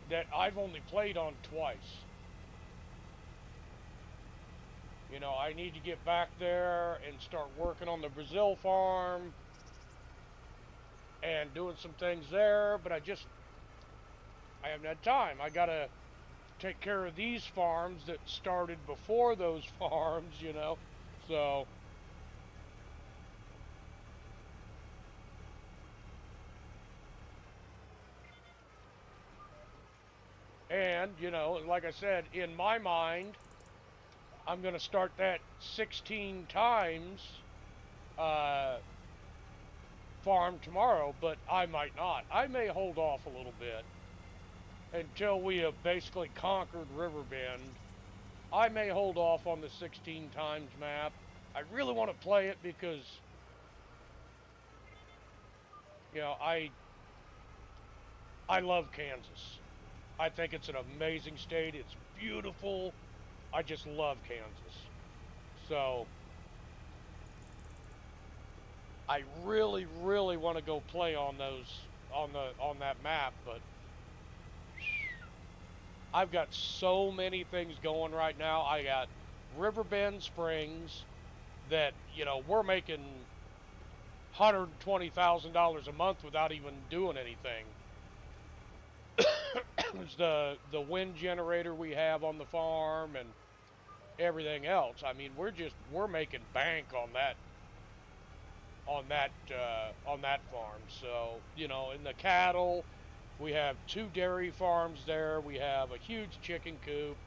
Speaker 1: that I've only played on twice. You know, I need to get back there and start working on the Brazil farm and doing some things there, but I haven't had time. I gotta take care of these farms that started before those farms, you know. So, and, you know, like I said, in my mind, I'm going to start that 16 times farm tomorrow, but I might not. I may hold off a little bit until we have basically conquered Riverbend. I may hold off on the 16 times map. I really want to play it because, you know, I love Kansas. I think it's an amazing state. It's beautiful. I just love Kansas. So I really, really want to go play on those on that map, but I've got so many things going right now. I got Riverbend Springs that, you know, we're making $120,000 a month without even doing anything. It's the wind generator we have on the farm and everything else. I mean, we're making bank on that farm. So, you know, in the cattle, we have 2 dairy farms there. We have a huge chicken coop.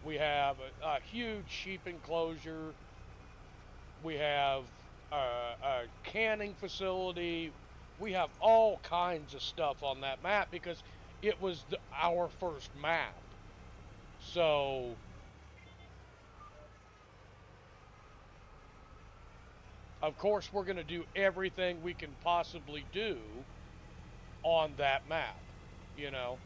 Speaker 1: We have a huge sheep enclosure. We have a canning facility. We have all kinds of stuff on that map because it was our first map. So, of course, we're going to do everything we can possibly do on that map, you know.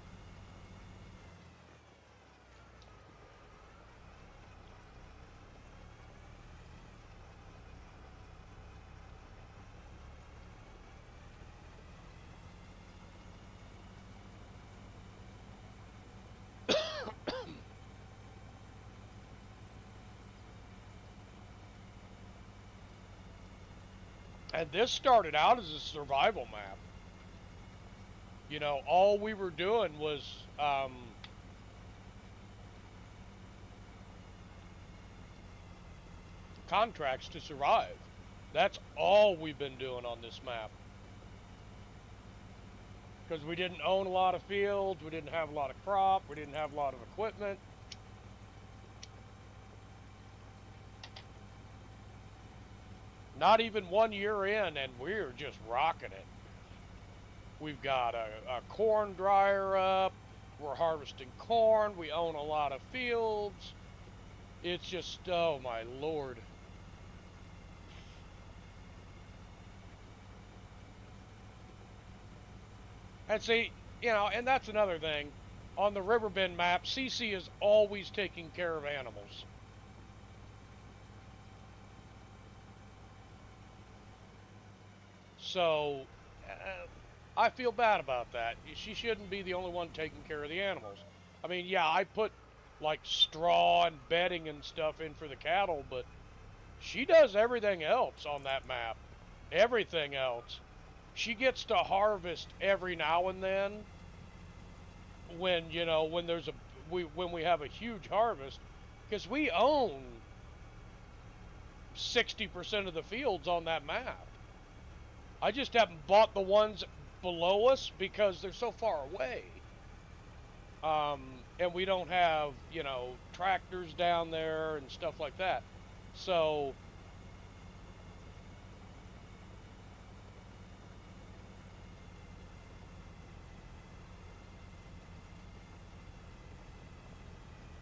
Speaker 1: And this started out as a survival map. You know, all we were doing was contracts to survive. That's all we've been doing on this map. Because we didn't own a lot of fields, we didn't have a lot of crop, we didn't have a lot of equipment. Not even 1 year in, and we're just rocking it. We've got a corn dryer up. We're harvesting corn. We own a lot of fields. It's just, oh my lord. And see, you know, and that's another thing. On the Riverbend map, CC is always taking care of animals. So, I feel bad about that. She shouldn't be the only one taking care of the animals. I mean, yeah, I put like straw and bedding and stuff in for the cattle, but she does everything else on that map. Everything else. She gets to harvest every now and then when, you know, when there's a when we have a huge harvest because we own 60% of the fields on that map. I just haven't bought the ones below us because they're so far away. And we don't have, you know, tractors down there and stuff like that. So,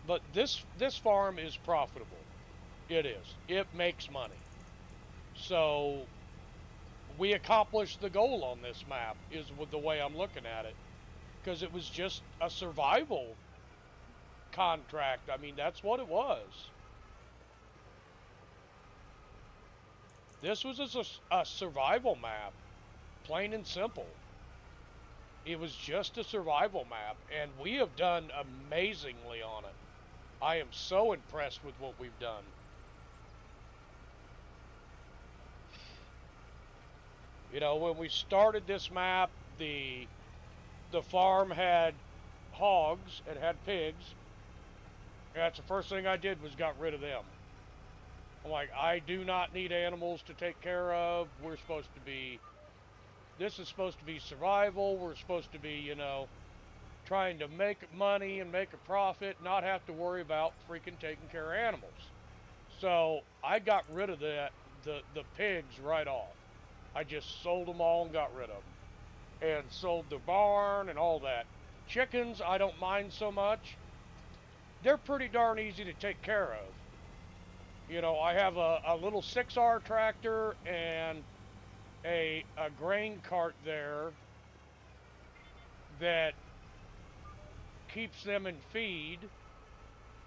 Speaker 1: but this farm is profitable. It is. It makes money. So we accomplished the goal on this map is with the way I'm looking at it because it was just a survival contract. I mean, that's what it was. This was a survival map, plain and simple. It was just a survival map, and we have done amazingly on it. I am so impressed with what we've done. You know, when we started this map, the farm had hogs, it had pigs. That's the first thing I did was got rid of them. I'm like, I do not need animals to take care of. We're supposed to be, this is supposed to be survival. We're supposed to be, you know, trying to make money and make a profit, not have to worry about freaking taking care of animals. So I got rid of the pigs right off. I just sold them all and got rid of them. And sold the barn and all that. Chickens, I don't mind so much. They're pretty darn easy to take care of. You know, I have a little 6R tractor and a grain cart there that keeps them in feed,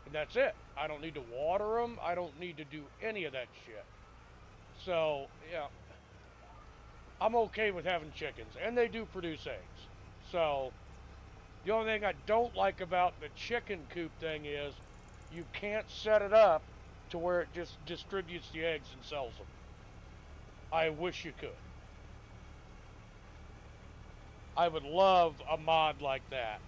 Speaker 1: and that's it. I don't need to water them. I don't need to do any of that shit. So, yeah, I'm okay with having chickens, and they do produce eggs. So, the only thing I don't like about the chicken coop thing is you can't set it up to where it just distributes the eggs and sells them. I wish you could. I would love a mod like that.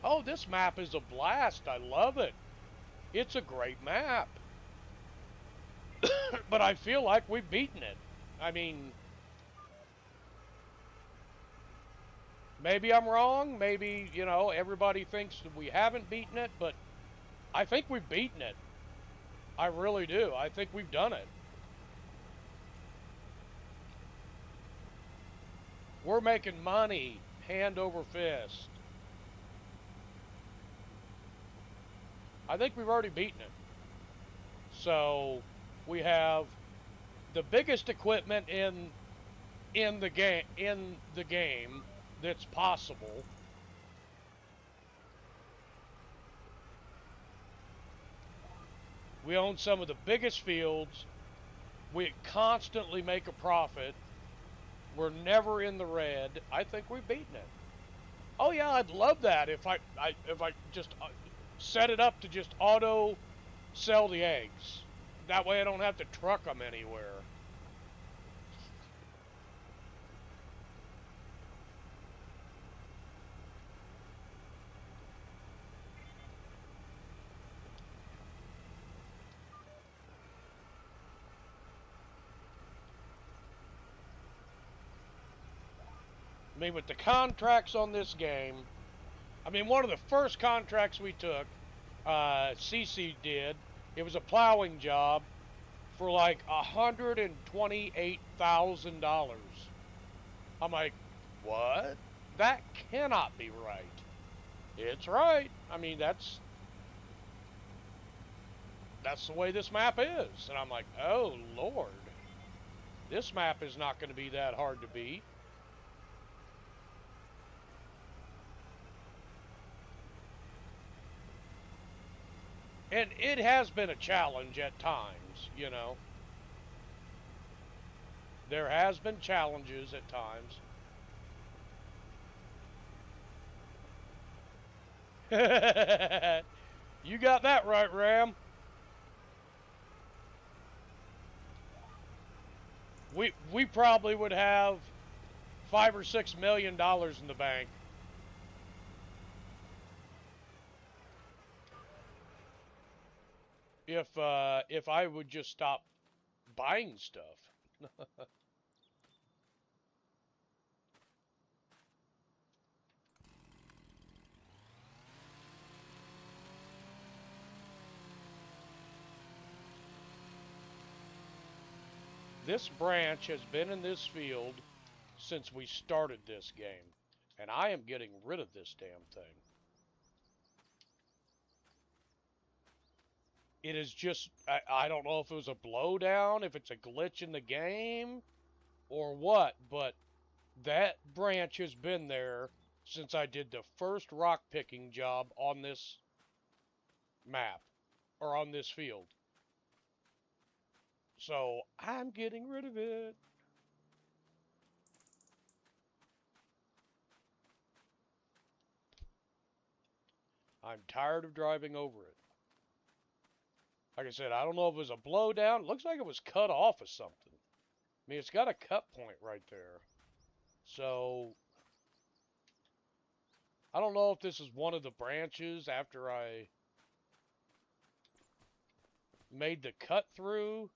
Speaker 1: Oh, this map is a blast. I love it. It's a great map. But I feel like we've beaten it. I mean, maybe I'm wrong. Maybe, you know, everybody thinks that we haven't beaten it, but I think we've beaten it. I really do. I think we've done it. We're making money hand over fist. I think we've already beaten it. So we have the biggest equipment in the game that's possible. We own some of the biggest fields. We constantly make a profit. We're never in the red. I think we've beaten it. Oh yeah, I'd love that if I just set it up to just auto sell the eggs. That way I don't have to truck them anywhere. I mean, with the contracts on this game, I mean, one of the first contracts we took, CC did, it was a plowing job for like $128,000. I'm like, what? That cannot be right. It's right. I mean, that's the way this map is. And I'm like, oh Lord, this map is not going to be that hard to beat. And it has been a challenge at times, you know. There has been challenges at times. You got that right, Ram. We probably would have $5 or $6 million in the bank if I would just stop buying stuff. This branch has been in this field since we started this game, and I am getting rid of this damn thing. It is just, I don't know if it was a blowdown, if it's a glitch in the game, or what, but that branch has been there since I did the first rock picking job on this map, or on this field. So I'm getting rid of it. I'm tired of driving over it. Like I said, I don't know if it was a blowdown. It looks like it was cut off of something. I mean, it's got a cut point right there. So I don't know if this is one of the branches after I made the cut through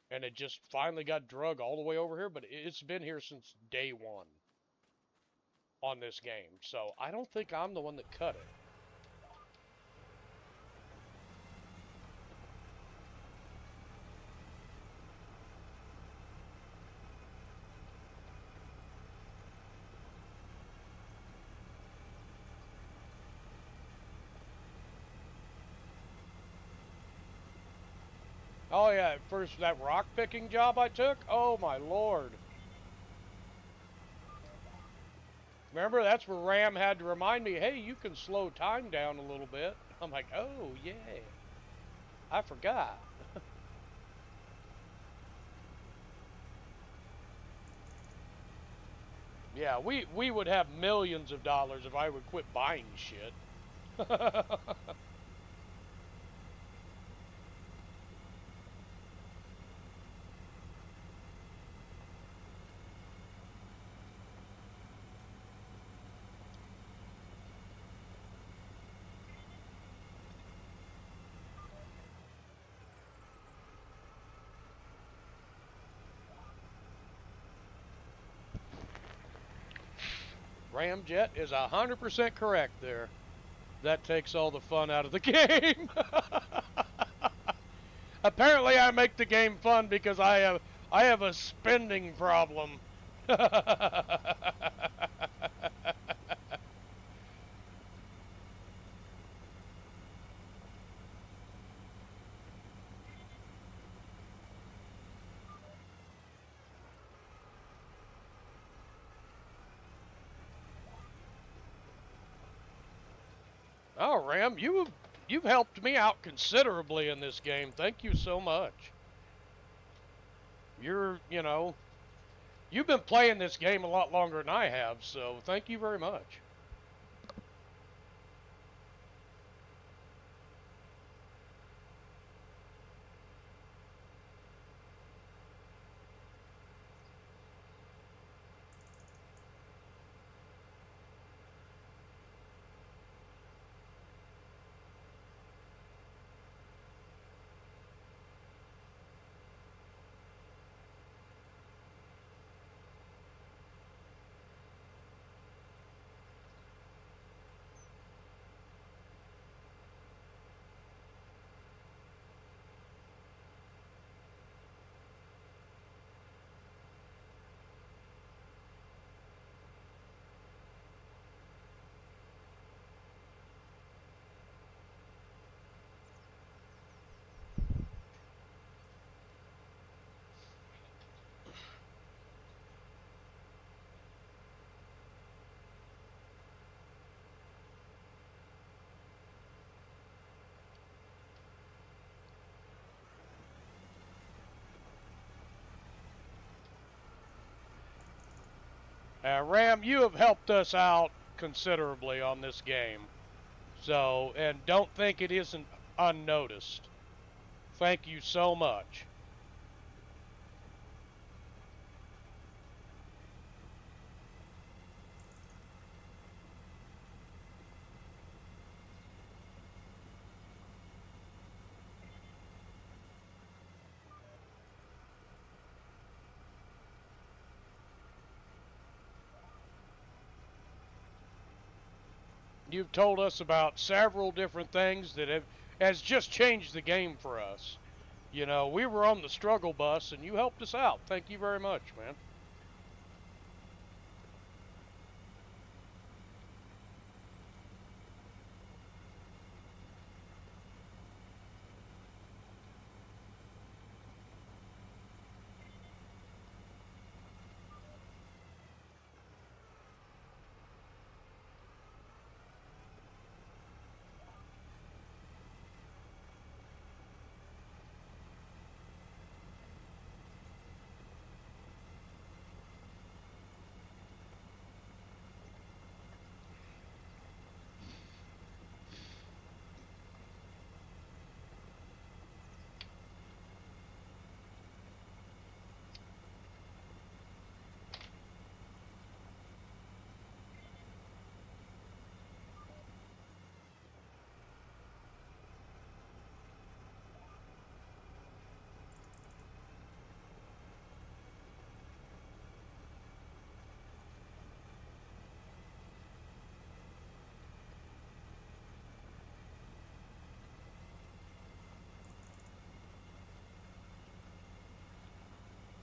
Speaker 1: and it just finally got drug all the way over here, but it's been here since day one on this game. So I don't think I'm the one that cut it. Oh yeah, first that rock picking job I took. Oh my lord! Remember, that's where Ram had to remind me, hey, you can slow time down a little bit. I'm like, oh yeah, I forgot. Yeah, we would have millions of dollars if I would quit buying shit. Ramjet is 100% correct there. That takes all the fun out of the game. Apparently, I make the game fun because I have a spending problem. Oh, Ram, you've helped me out considerably in this game. Thank you so much. You've been playing this game a lot longer than I have, so thank you very much. Ram, you have helped us out considerably on this game. So, and don't think it isn't unnoticed. Thank you so much. You've told us about several different things that has just changed the game for us. We were on the struggle bus and you helped us out. Thank you very much, man.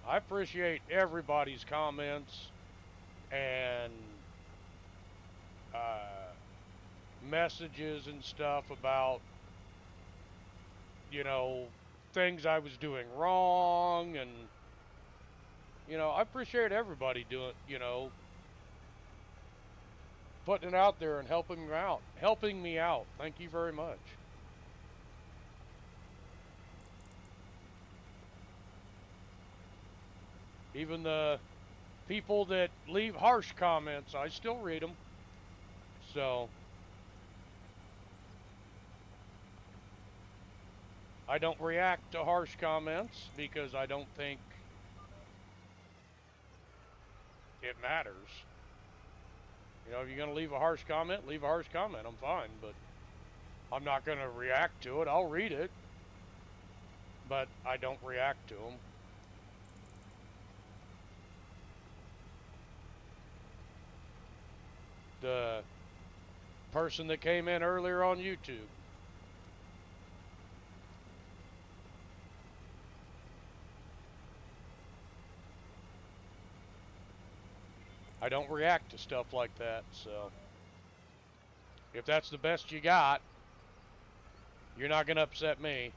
Speaker 1: I appreciate everybody's comments and uh, messages and stuff about, you know, things I was doing wrong, and I appreciate everybody doing, putting it out there and helping me out. Thank you very much. Even the people that leave harsh comments, I still read them. So I don't react to harsh comments because I don't think it matters. If you're going to leave a harsh comment, leave a harsh comment. I'm fine, but I'm not going to react to it. I'll read it, but I don't react to them. The person that came in earlier on YouTube, I don't react to stuff like that. So if that's the best you got, you're not going to upset me.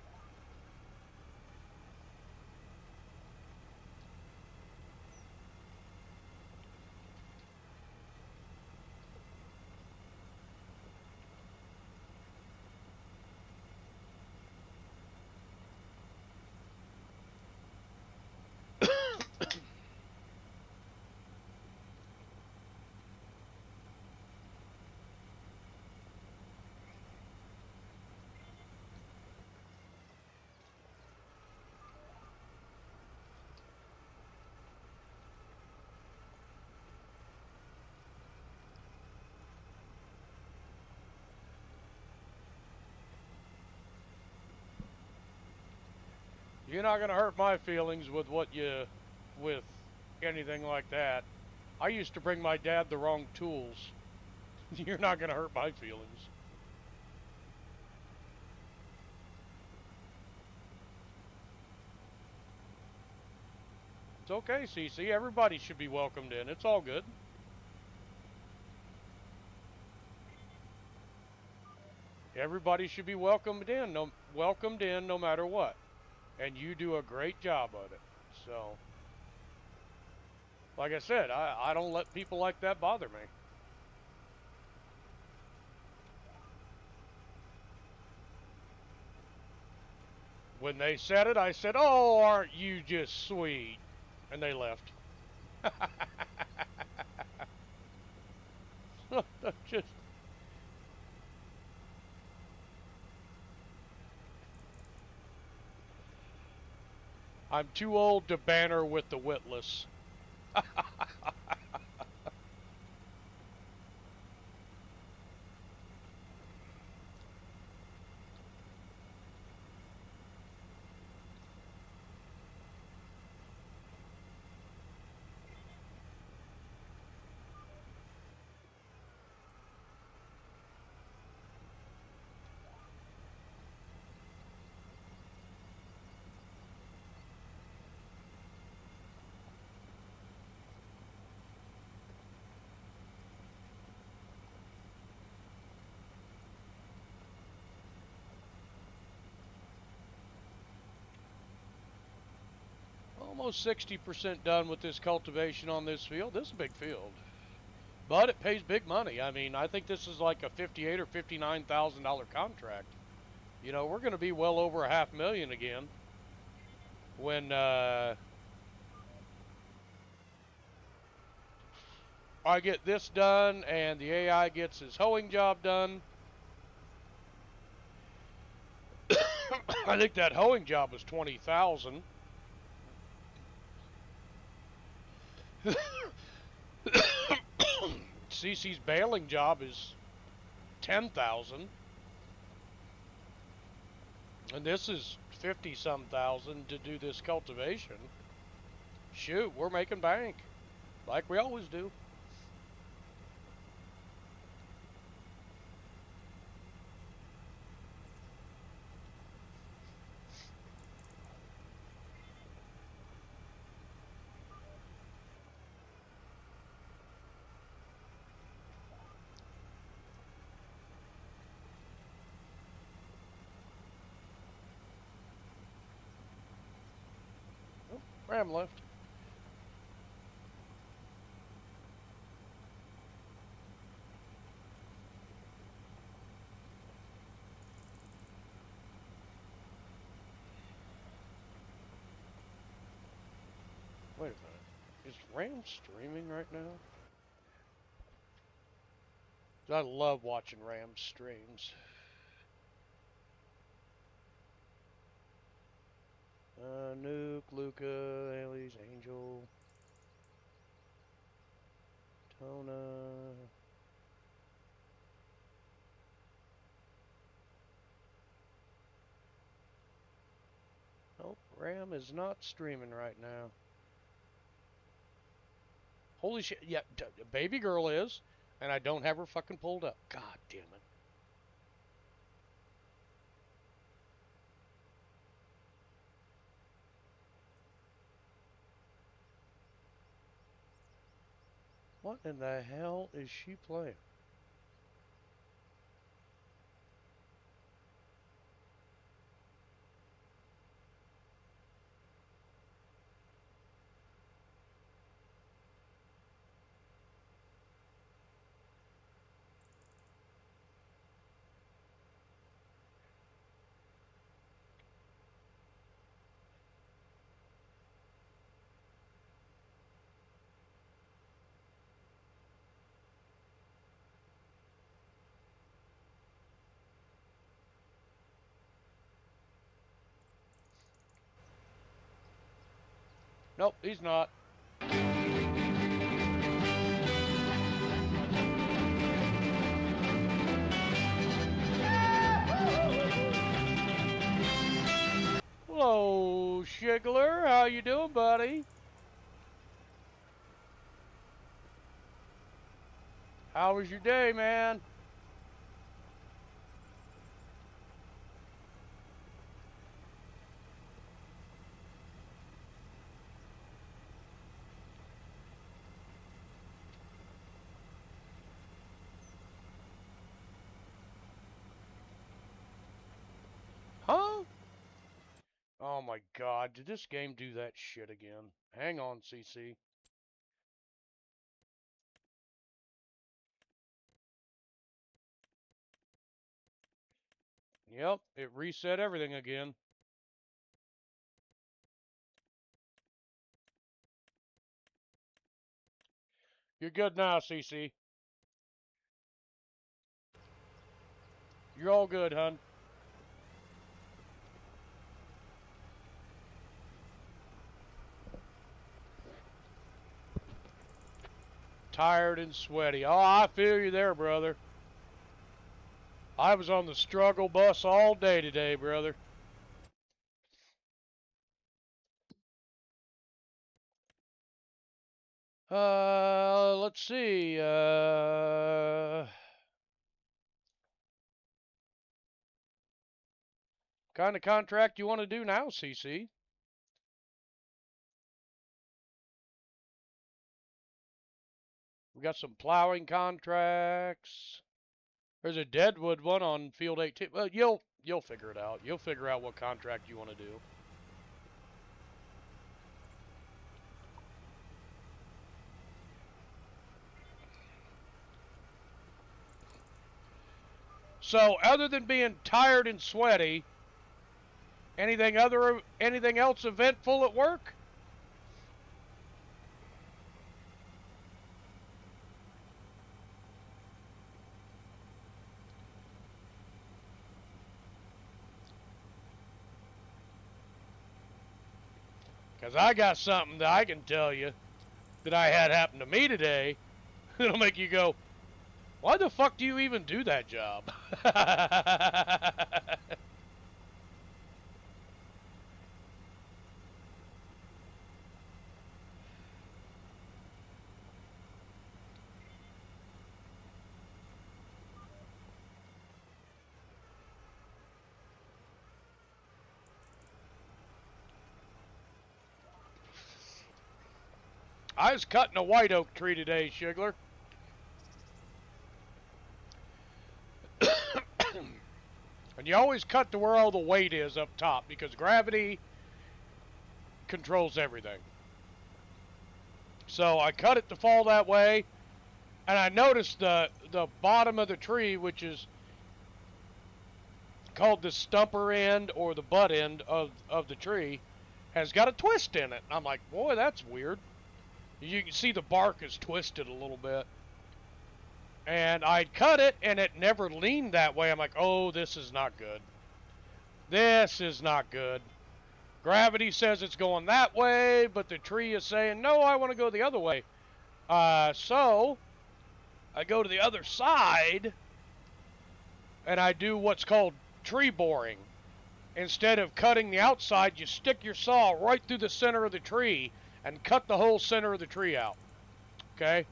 Speaker 1: You're not going to hurt my feelings with with anything like that. I used to bring my dad the wrong tools. You're not going to hurt my feelings. It's okay, CC. Everybody should be welcomed in. It's all good. Everybody should be welcomed in, no matter what. And you do a great job of it. So, like I said, I don't let people like that bother me. When they said it, I said, "Oh, aren't you just sweet?" And they left. Just I'm too old to banter with the witless. Almost 60% done with this cultivation on this field. This is a big field, but it pays big money. I mean, I think this is like a $58,000 or $59,000 contract. We're going to be well over $500,000 again when I get this done and the AI gets his hoeing job done. I think that hoeing job was 20,000. CC's baling job is 10,000, and this is 50-some thousand to do this cultivation. Shoot, we're making bank, like we always do. Ram left. Wait a minute. Is Ram streaming right now? I love watching Ram streams. Nuke, Luca, Ailey's, Angel, Tona. Nope, Ram is not streaming right now. Holy shit, yeah, baby girl is, and I don't have her fucking pulled up. God damn it. What in the hell is she playing? Nope, he's not. Hello, Shiggler. How you doing, buddy? How was your day, man? Huh? Oh my god, did this game do that shit again? Hang on, CC. Yep, it reset everything again. You're good now, CC. You're all good, hun. Tired and sweaty. Oh, I feel you there, brother. I was on the struggle bus all day today, brother. Let's see. Kind of contract you want to do now, CC? We got some plowing contracts. There's a Deadwood one on Field 18. Well, you'll figure it out. You'll figure out what contract you want to do. So, other than being tired and sweaty, anything else eventful at work? Because I got something that I can tell you that I had happen to me today. It'll make you go, why the fuck do you even do that job? I was cutting a white oak tree today, Shiggler. And you always cut to where all the weight is up top because gravity controls everything. So I cut it to fall that way, and I noticed the bottom of the tree, which is called the stumper end or the butt end of the tree, has got a twist in it. I'm like, boy, that's weird. You can see the bark is twisted a little bit. And I'd cut it, and it never leaned that way. I'm like, oh, this is not good. This is not good. Gravity says it's going that way, but the tree is saying, no, I want to go the other way. So I go to the other side, and I do what's called tree boring. Instead of cutting the outside, you stick your saw right through the center of the tree and cut the whole center of the tree out. Okay?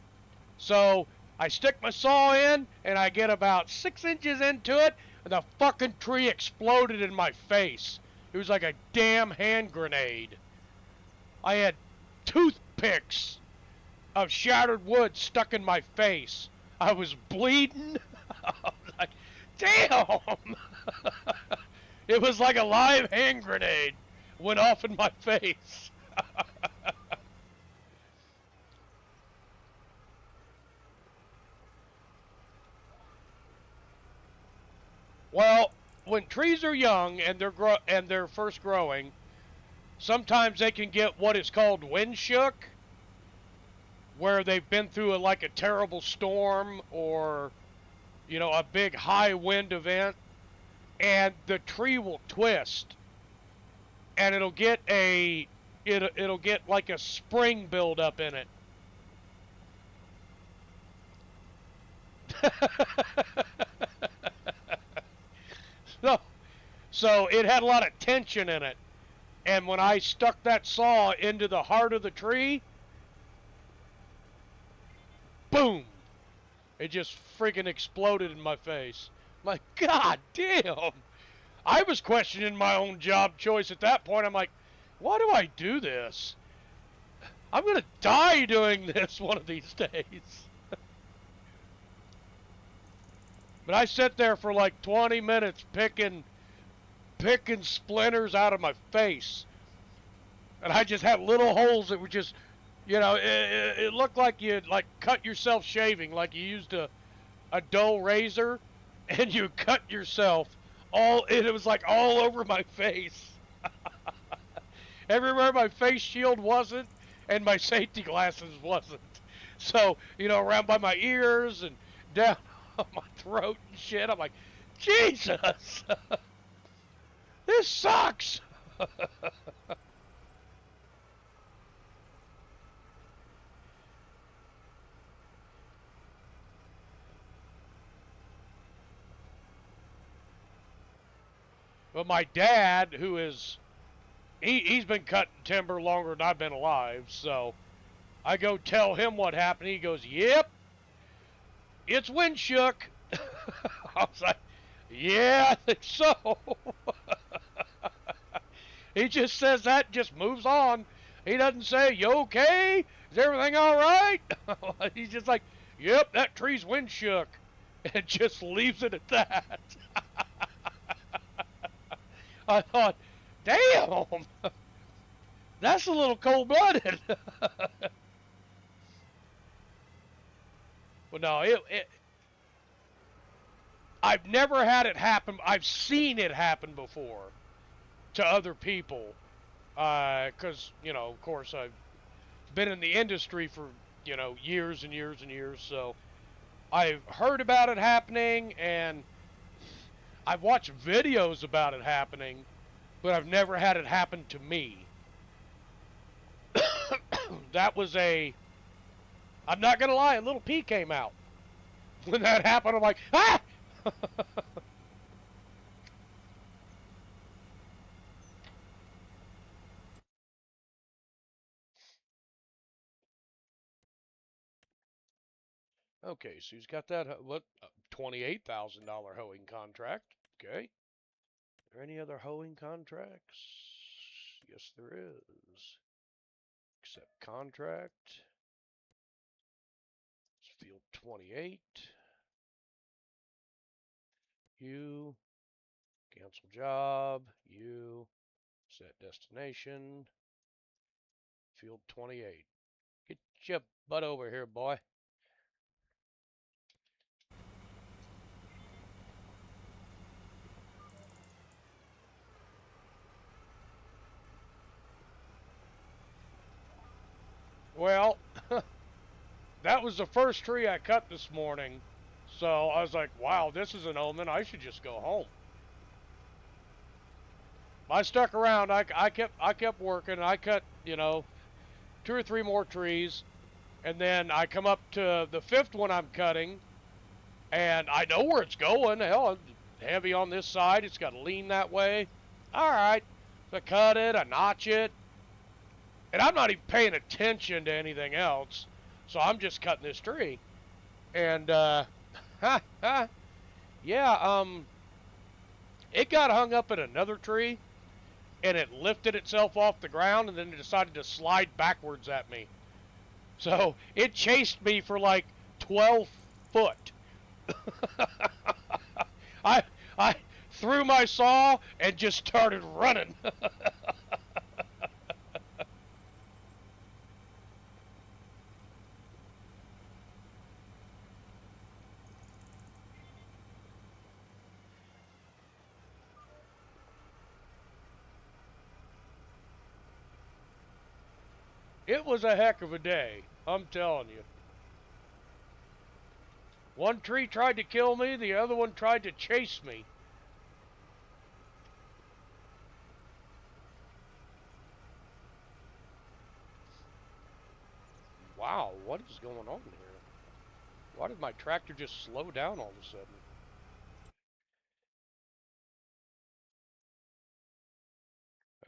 Speaker 1: So I stick my saw in, and I get about 6 inches into it, and the fucking tree exploded in my face. It was like a damn hand grenade. I had toothpicks of shattered wood stuck in my face. I was bleeding. I was like, damn! It was like a live hand grenade went off in my face. Well, when trees are young and they're first growing, sometimes they can get what is called wind shook, where they've been through like a terrible storm or a big high wind event, and the tree will twist, and it'll get like a spring build up in it. so, so it had a lot of tension in it, and when I stuck that saw into the heart of the tree, boom! It just freaking exploded in my face. I'm like, God damn! I was questioning my own job choice at that point. I'm like, why do I do this? I'm gonna die doing this one of these days. But I sat there for like 20 minutes picking splinters out of my face, and I just had little holes that were just, it looked like you'd like cut yourself shaving, like you used a dull razor, and you cut yourself all. It was like all over my face. Everywhere my face shield wasn't, and my safety glasses wasn't. So, around by my ears and down on my throat and shit. I'm like, Jesus, this sucks. But my dad, who is, he's been cutting timber longer than I've been alive, so I go tell him what happened. He goes, yep, it's wind shook. I was like, yeah, I think so. He just says that and just moves on. He doesn't say, you okay? Is everything all right? He's just like, yep, that tree's wind shook. And just leaves it at that. I thought, damn, that's a little cold-blooded. Well, no, I've never had it happen. I've seen it happen before to other people. Because, of course, I've been in the industry for, years and years and years. So I've heard about it happening, and I've watched videos about it happening, but I've never had it happen to me. That was I'm not going to lie, a little pee came out. When that happened, I'm like, ah! Okay, so he's got that, what, $28,000 hoeing contract. Okay. Are there any other hoeing contracts? Yes, there is. Accept contract. It's field 28. You. Cancel job. You. Set destination. Field 28. Get your butt over here, boy. Well, that was the first tree I cut this morning. So I was like, wow, this is an omen. I should just go home. I stuck around. I kept working. I cut, 2 or 3 more trees, and then I come up to the 5th one I'm cutting, and I know where it's going. Hell, it's heavy on this side. It's got to lean that way. All right, so I cut it. I notch it, and I'm not even paying attention to anything else. So I'm just cutting this tree, and yeah, it got hung up in another tree, and it lifted itself off the ground, and then it decided to slide backwards at me. So it chased me for like 12 foot. I I threw my saw and just started running. It was a heck of a day, I'm telling you. One tree tried to kill me, the other one tried to chase me. Wow, what is going on here? Why did my tractor just slow down all of a sudden?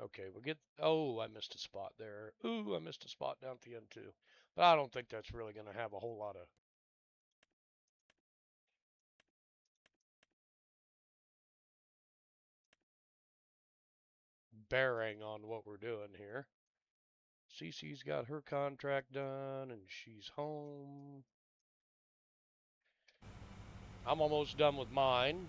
Speaker 1: Okay, we'll get. Oh, I missed a spot there. Ooh, I missed a spot down at the end too. But I don't think that's really going to have a whole lot of bearing on what we're doing here. Cece's got her contract done and she's home. I'm almost done with mine.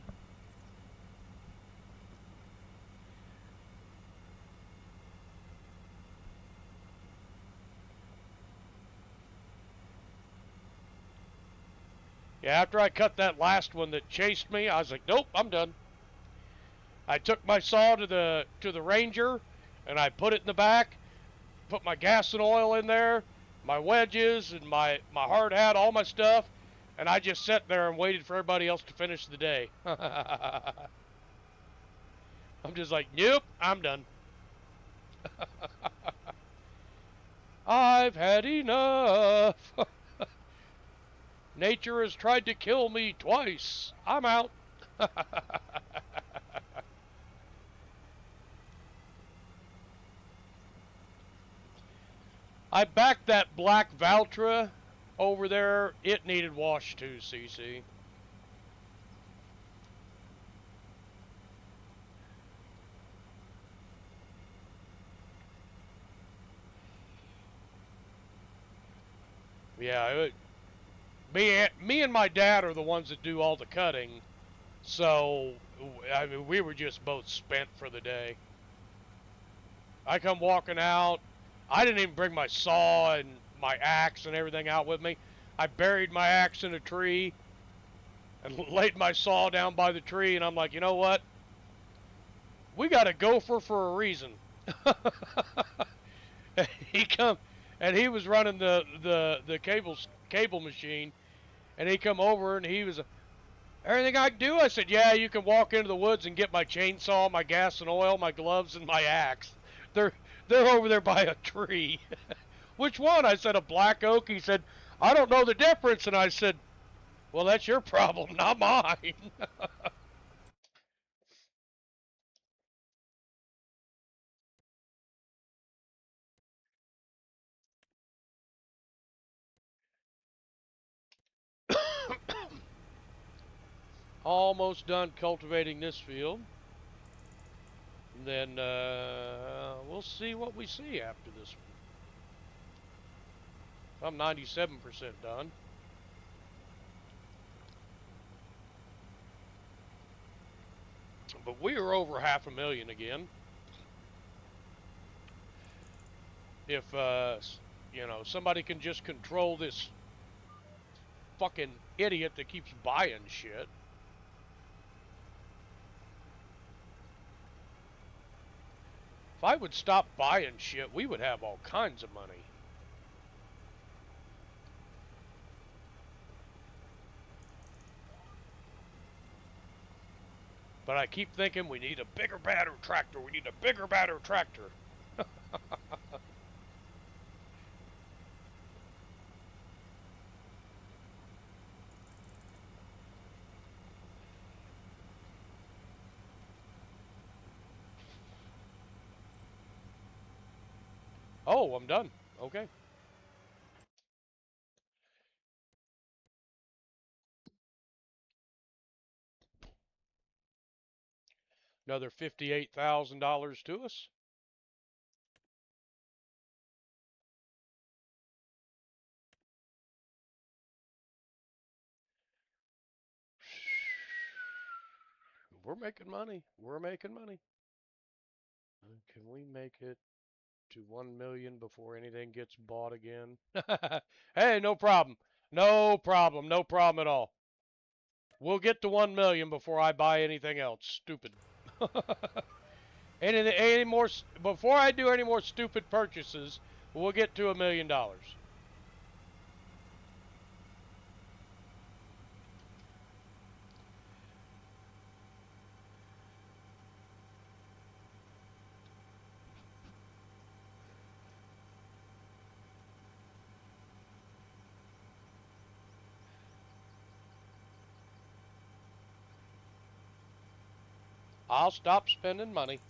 Speaker 1: Yeah, after I cut that last one that chased me, I was like, nope, I'm done. I took my saw to the Ranger and I put it in the back, put my gas and oil in there, my wedges and my hard hat, all my stuff, and I just sat there and waited for everybody else to finish the day. I'm just like, nope, I'm done. I've had enough. Nature has tried to kill me twice. I'm out. I backed that black Valtra over there. It needed wash too, CC. Yeah, me and my dad are the ones that do all the cutting. So, I mean, we were just both spent for the day. I come walking out. I didn't even bring my saw and my axe and everything out with me. I buried my axe in a tree and laid my saw down by the tree, and I'm like, you know what? We got a gopher for a reason. He come and he was running the cable machine, and he come over and he was everything I can do. I said, yeah, you can walk into the woods and get my chainsaw, my gas and oil, my gloves, and my axe. They're they're over there by a tree. Which one? I said, a black oak. He said, I don't know the difference. And I said, well, that's your problem, not mine. Almost done cultivating this field. And then we'll see what we see after this one. I'm 97% done. But we are over 500,000 again. If you know, somebody can just control this fucking idiot that keeps buying shit. If I would stop buying shit, we would have all kinds of money. But I keep thinking we need a bigger, badder tractor. We need a bigger, badder tractor. Oh, I'm done. Okay. Another $58,000 to us. We're making money. We're making money. Can we make it to 1 million before anything gets bought again? Hey, no problem. No problem. No problem at all. We'll get to 1 million before I buy anything else. Stupid. any more before I do any more stupid purchases, we'll get to $1 million. I'll stop spending money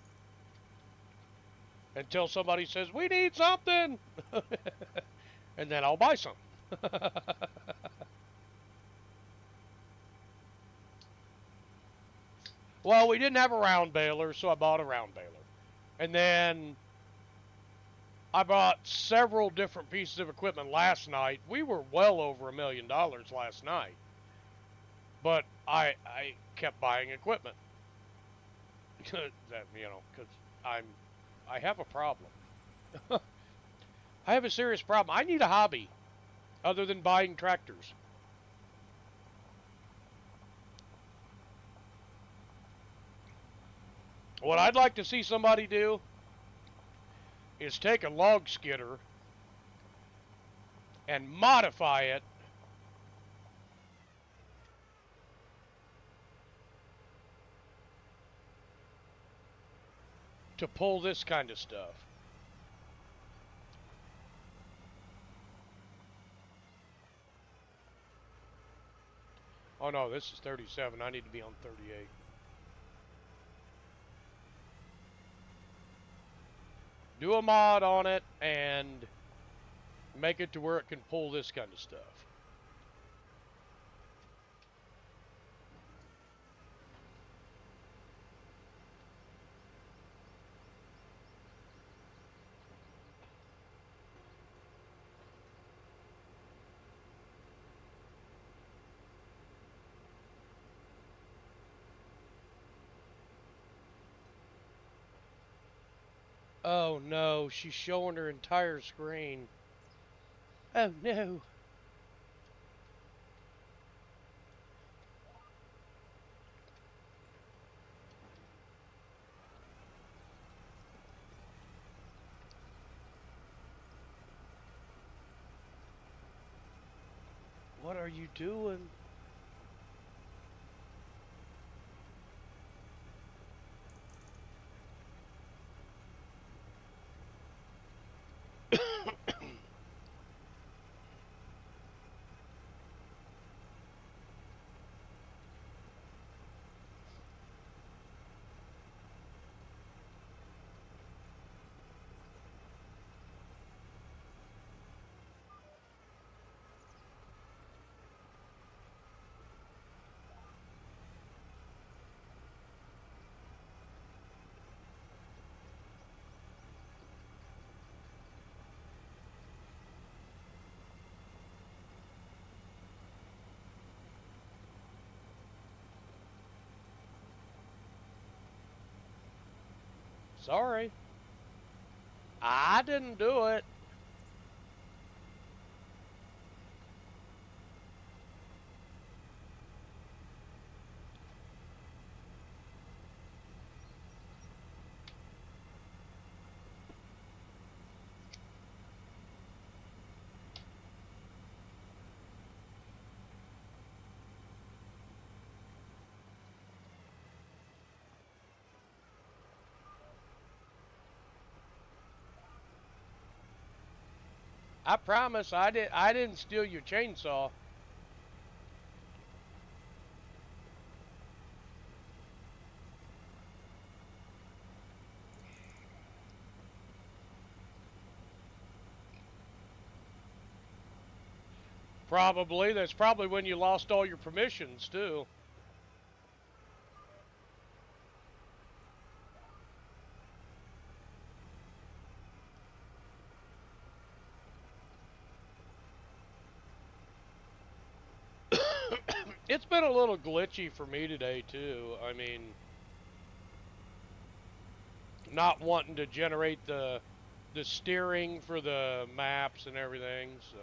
Speaker 1: until somebody says we need something, and then I'll buy some. Well, we didn't have a round baler, so I bought a round baler. And then I bought several different pieces of equipment last night. We were well over $1 million last night. But I kept buying equipment. That, you know, cuz I have a problem. I have a serious problem. I need a hobby other than buying tractors. What I'd like to see somebody do is take a log skidder and modify it to pull this kind of stuff. Oh no, this is 37. I need to be on 38. Do a mod on it and make it to where it can pull this kind of stuff. Oh no, she's showing her entire screen. Oh no. What are you doing? Sorry. I didn't do it. I promise I didn't steal your chainsaw. Probably. That's probably when you lost all your permissions too. It's been a little glitchy for me today too. I mean, not wanting to generate the steering for the maps and everything, so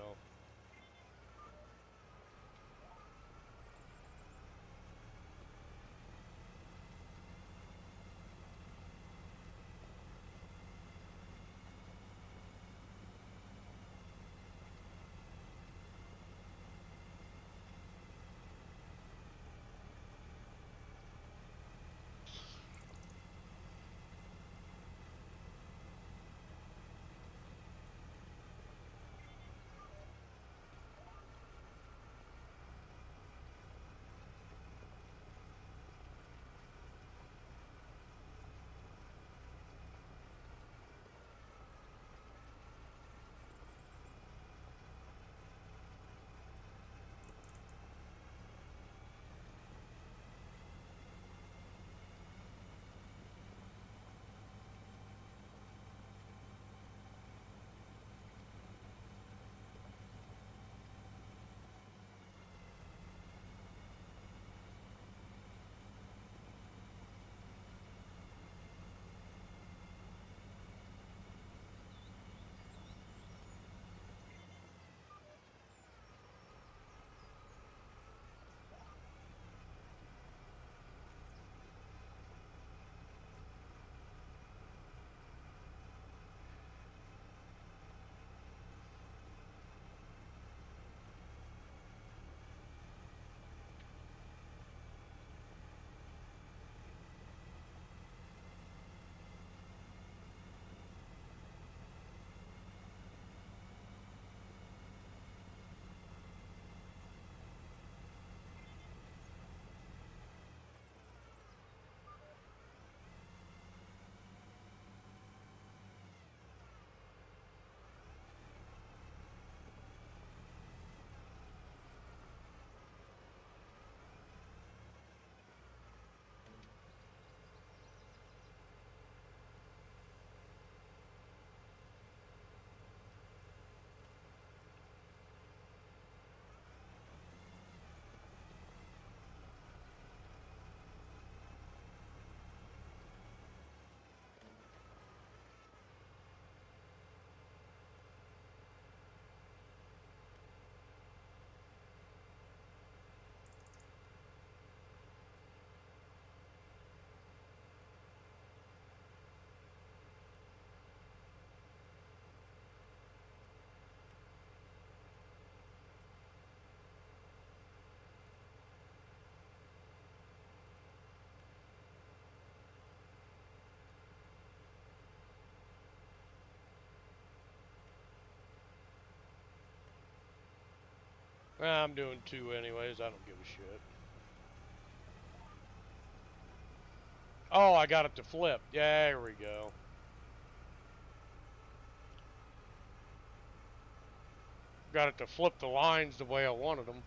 Speaker 1: I'm doing two anyways. I don't give a shit. Oh, I got it to flip. Yeah, there we go. Got it to flip the lines the way I wanted them.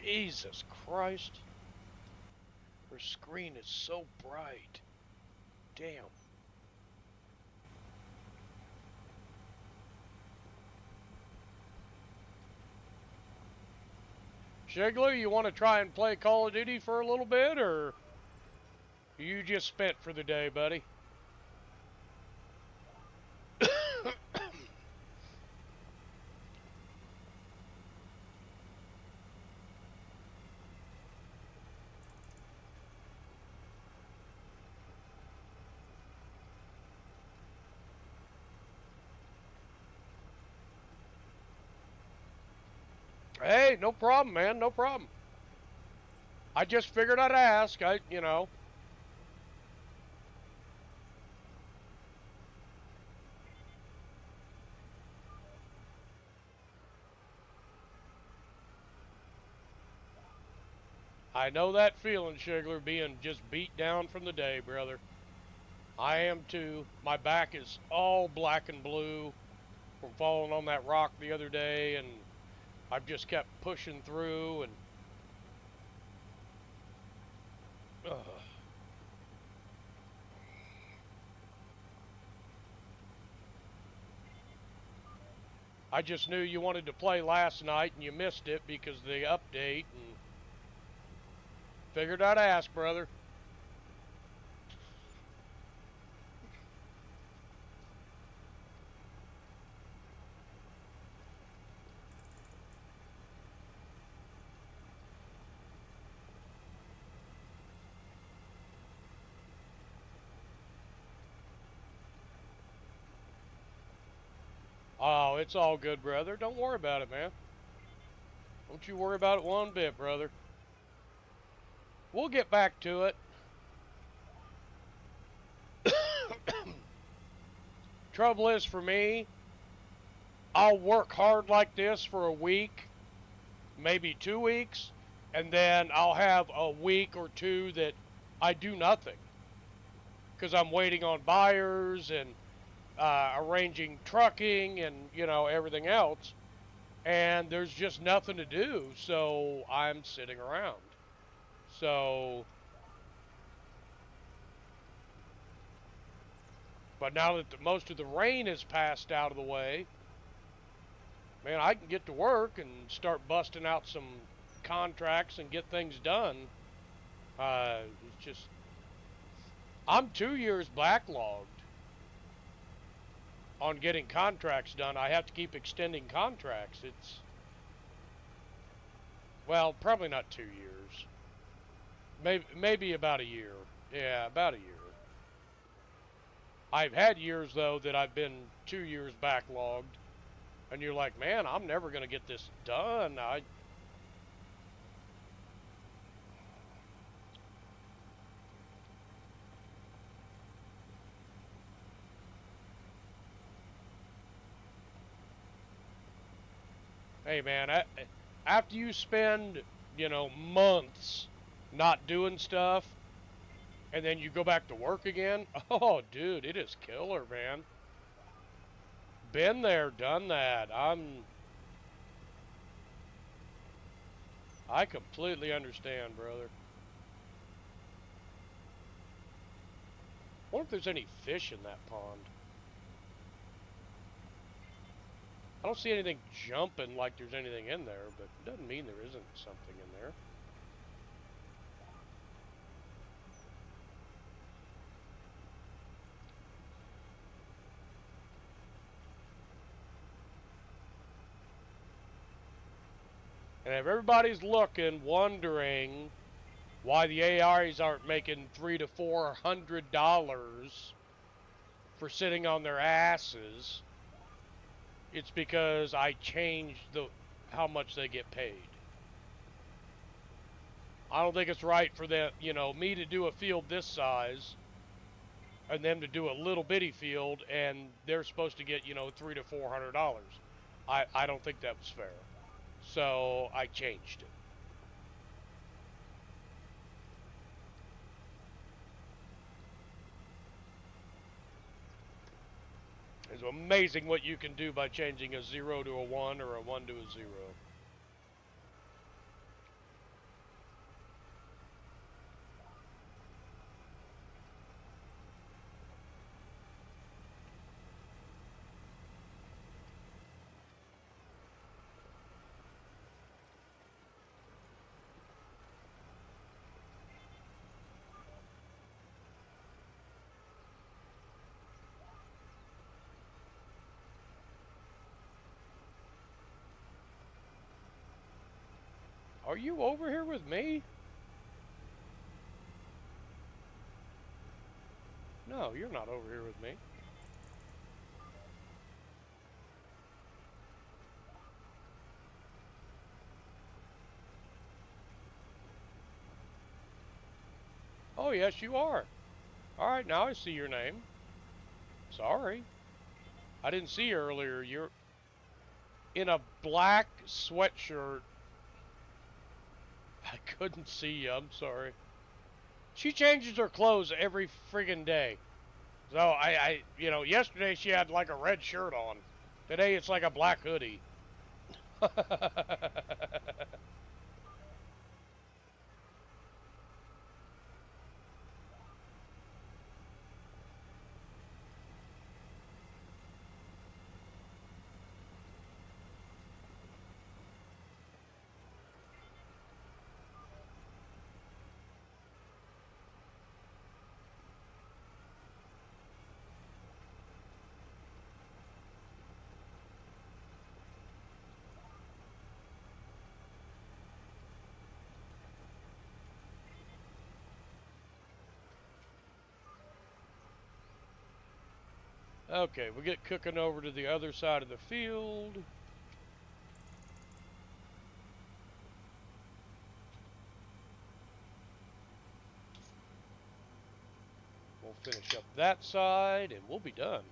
Speaker 1: Jesus Christ. Her screen is so bright. Damn. Shigler, you want to try and play Call of Duty for a little bit, or are you just spent for the day, buddy? Hey, no problem, man. No problem. I just figured I'd ask. You know. I know that feeling, Shigler, being just beat down from the day, brother. I am too. My back is all black and blue from falling on that rock the other day, and I've just kept pushing through, and ugh. I just knew you wanted to play last night and you missed it because of the update, and figured I'd ask, brother. Oh, it's all good, brother. Don't worry about it, man. Don't you worry about it one bit, brother. We'll get back to it. Trouble is, for me, I'll work hard like this for a week, maybe 2 weeks, and then I'll have a week or two that I do nothing because I'm waiting on buyers and arranging trucking and, you know, everything else. And there's just nothing to do, so I'm sitting around. So, but now that most of the rain has passed out of the way, man, I can get to work and start busting out some contracts and get things done. It's just, I'm 2 years backlogged on getting contracts done. I have to keep extending contracts. It's, well, probably not 2 years. Maybe about a year. Yeah, about a year. I've had years, though, that I've been 2 years backlogged. And you're like, man, I'm never going to get this done. Hey, man, after you spend, you know, months not doing stuff, and then you go back to work again, oh, dude, it is killer, man. Been there, done that. I completely understand, brother. I wonder if there's any fish in that pond. I don't see anything jumping like there's anything in there, but it doesn't mean there isn't something in there. And if everybody's looking, wondering why the AIs aren't making $300 to $400 for sitting on their asses, it's because I changed how much they get paid. I don't think it's right for them, you know, me to do a field this size and them to do a little bitty field and they're supposed to get, you know, $300 to $400. I don't think that was fair. So I changed it. It's amazing what you can do by changing a 0 to a 1 or a 1 to a 0. Are you over here with me? No, you're not over here with me. Oh, yes, you are. All right, now I see your name. Sorry. I didn't see you earlier. You're in a black sweatshirt. I couldn't see you. I'm sorry. She changes her clothes every friggin' day. So yesterday she had like a red shirt on. Today it's like a black hoodie. Okay, we get cooking over to the other side of the field. We'll finish up that side and we'll be done.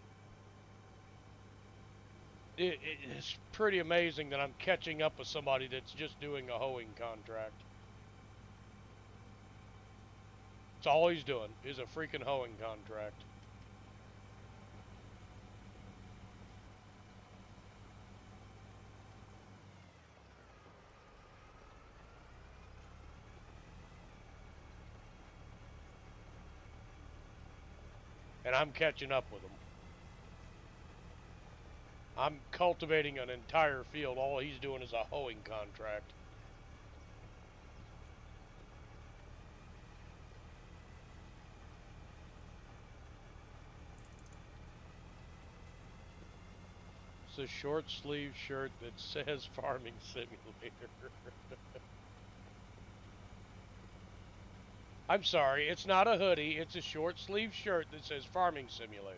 Speaker 1: It's pretty amazing that I'm catching up with somebody that's just doing a hoeing contract. It's all he's doing is a freaking hoeing contract. And I'm catching up with him. I'm cultivating an entire field. All he's doing is a hoeing contract. It's a short sleeve shirt that says Farming Simulator. I'm sorry, it's not a hoodie. It's a short sleeve shirt that says Farming Simulator.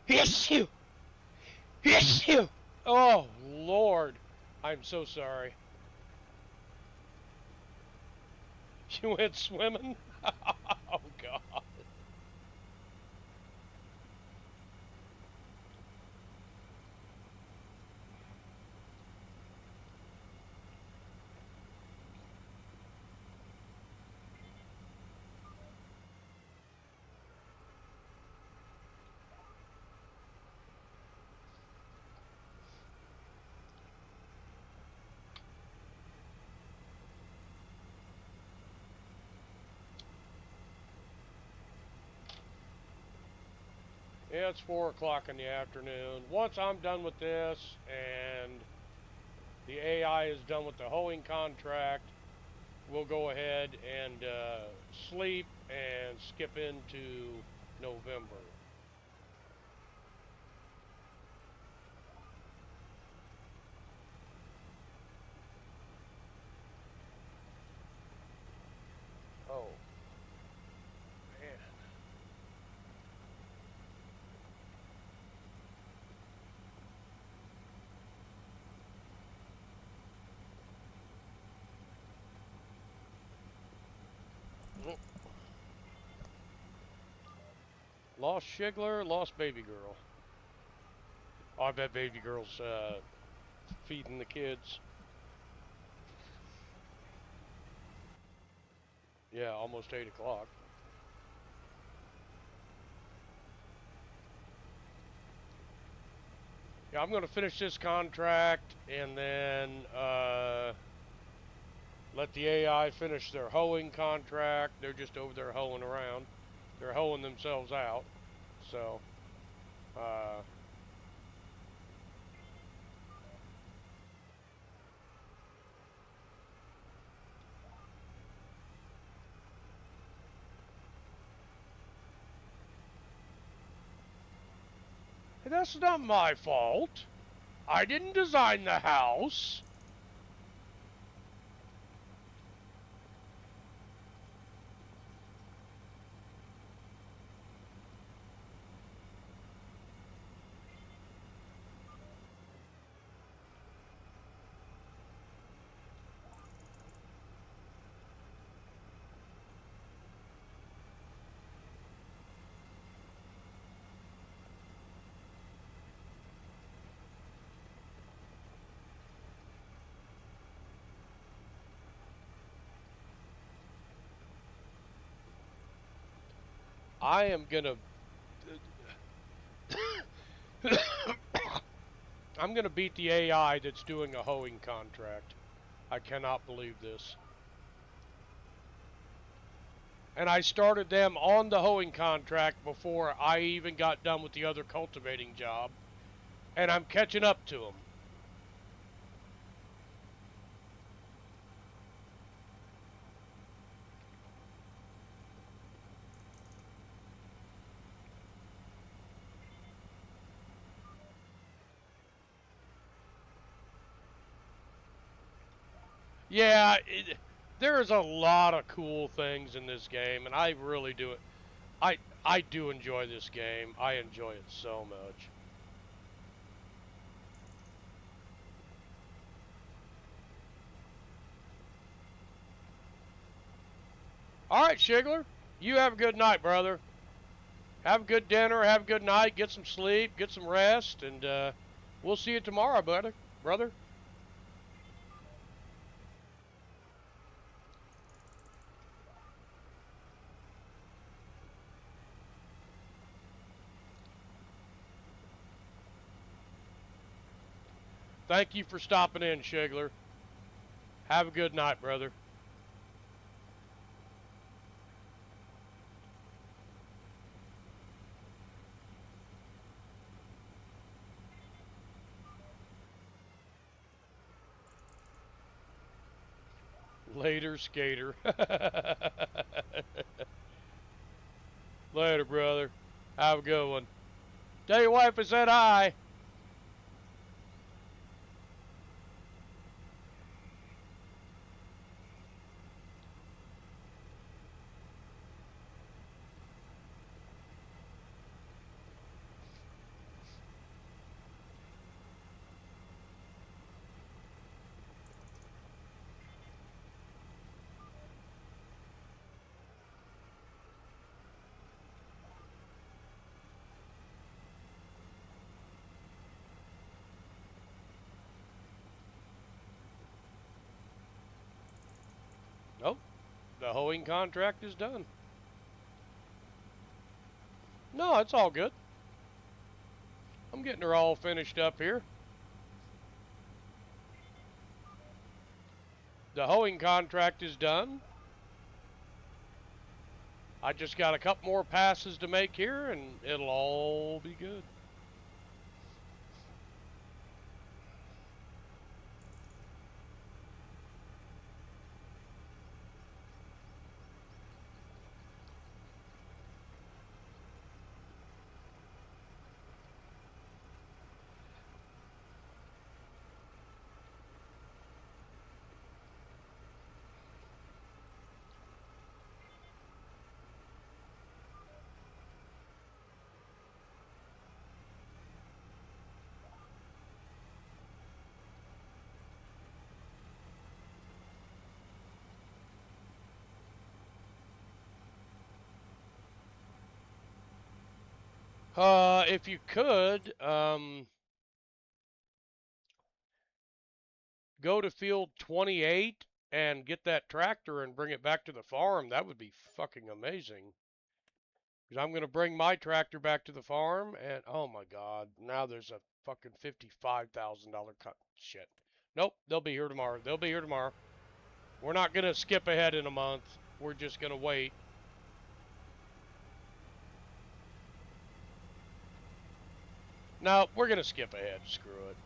Speaker 1: Yes, you! Yes, you! Oh, Lord. I'm so sorry. You went swimming? Oh, God. Yeah, it's 4 o'clock in the afternoon. Once I'm done with this and the AI is done with the hoeing contract, we'll go ahead and sleep and skip into November. Oh, man. Lost Shigler, lost Baby Girl. Oh, I bet Baby Girl's feeding the kids. Yeah, almost 8 o'clock. Yeah, I'm going to finish this contract and then let the AI finish their hoeing contract. They're just over there hoeing around. They're hoeing themselves out. So, uh, That's not my fault. I didn't design the house. I am gonna I'm gonna beat the AI that's doing a hoeing contract. I cannot believe this. And I started them on the hoeing contract before I even got done with the other cultivating job. And I'm catching up to them. Yeah, there's a lot of cool things in this game, and I really do it. I do enjoy this game. I enjoy it so much. All right, Shigler, you have a good night, brother. Have a good dinner. Have a good night. Get some sleep. Get some rest, and we'll see you tomorrow, brother. Brother. Thank you for stopping in, Shigler. Have a good night, brother. Later, skater. Later, brother. Have a good one. Tell your wife I said hi. Nope. The hoeing contract is done. No, it's all good. I'm getting her all finished up here. The hoeing contract is done. I just got a couple more passes to make here, and it'll all be good. If you could, go to field 28 and get that tractor and bring it back to the farm, that would be fucking amazing. Because I'm going to bring my tractor back to the farm, and oh my god, now there's a fucking $55,000 cut. Shit. Nope, they'll be here tomorrow. They'll be here tomorrow. We're not going to skip ahead in a month. We're just going to wait. No, we're going to skip ahead. Screw it.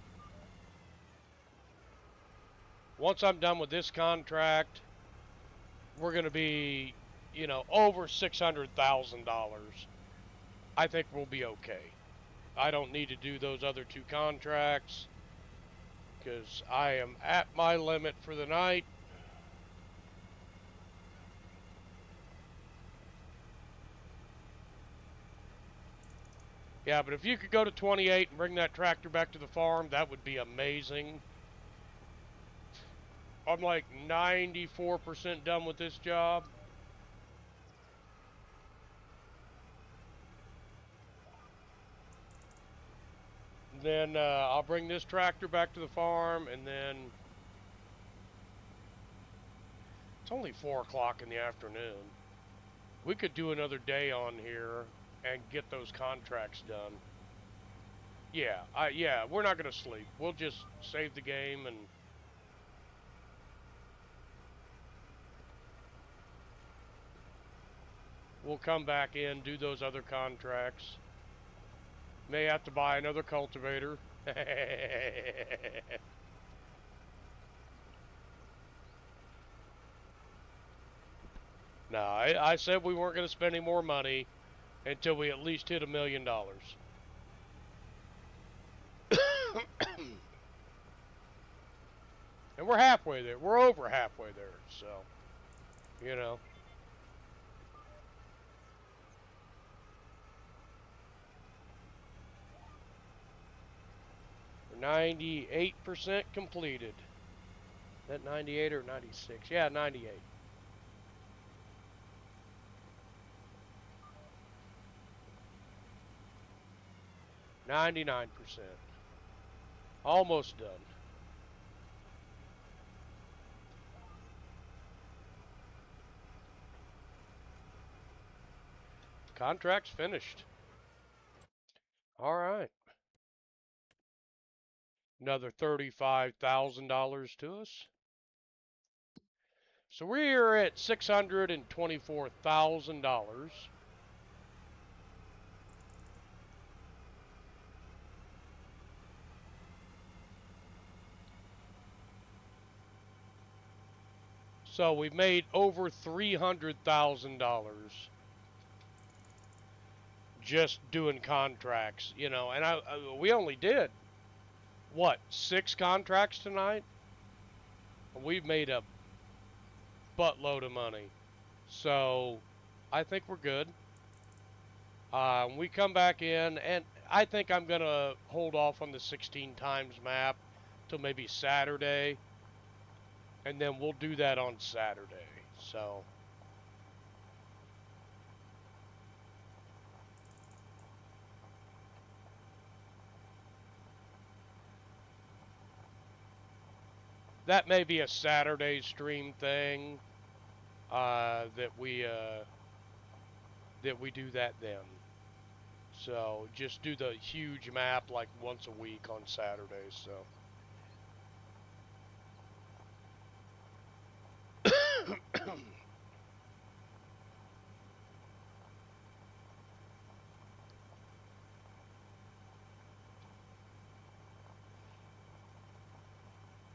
Speaker 1: Once I'm done with this contract, we're going to be, over $600,000. I think we'll be okay. I don't need to do those other 2 contracts because I am at my limit for the night. Yeah, but if you could go to 28 and bring that tractor back to the farm, that would be amazing. I'm like 94% done with this job. Then I'll bring this tractor back to the farm, and then it's only 4 o'clock in the afternoon. We could do another day on here and get those contracts done. Yeah, we're not gonna sleep. We'll just save the game and we'll come back in, do those other contracts. May have to buy another cultivator. No, I said we weren't going to spend any more money until we at least hit $1 million. And we're halfway there. We're over halfway there. So, you know. 98% completed. Is that 98 or 96? Yeah, 98. 99%. Almost done. Contract's finished. All right. Another $35,000 to us. So we're at $624,000. So we've made over $300,000 just doing contracts, and we only did what, 6 contracts tonight? We've made a buttload of money. So I think we're good. We come back in, and I think I'm going to hold off on the 16 times map till maybe Saturday, and then we'll do that on Saturday. So that may be a Saturday stream thing that we do that then. So just do the huge map like once a week on Saturdays. So.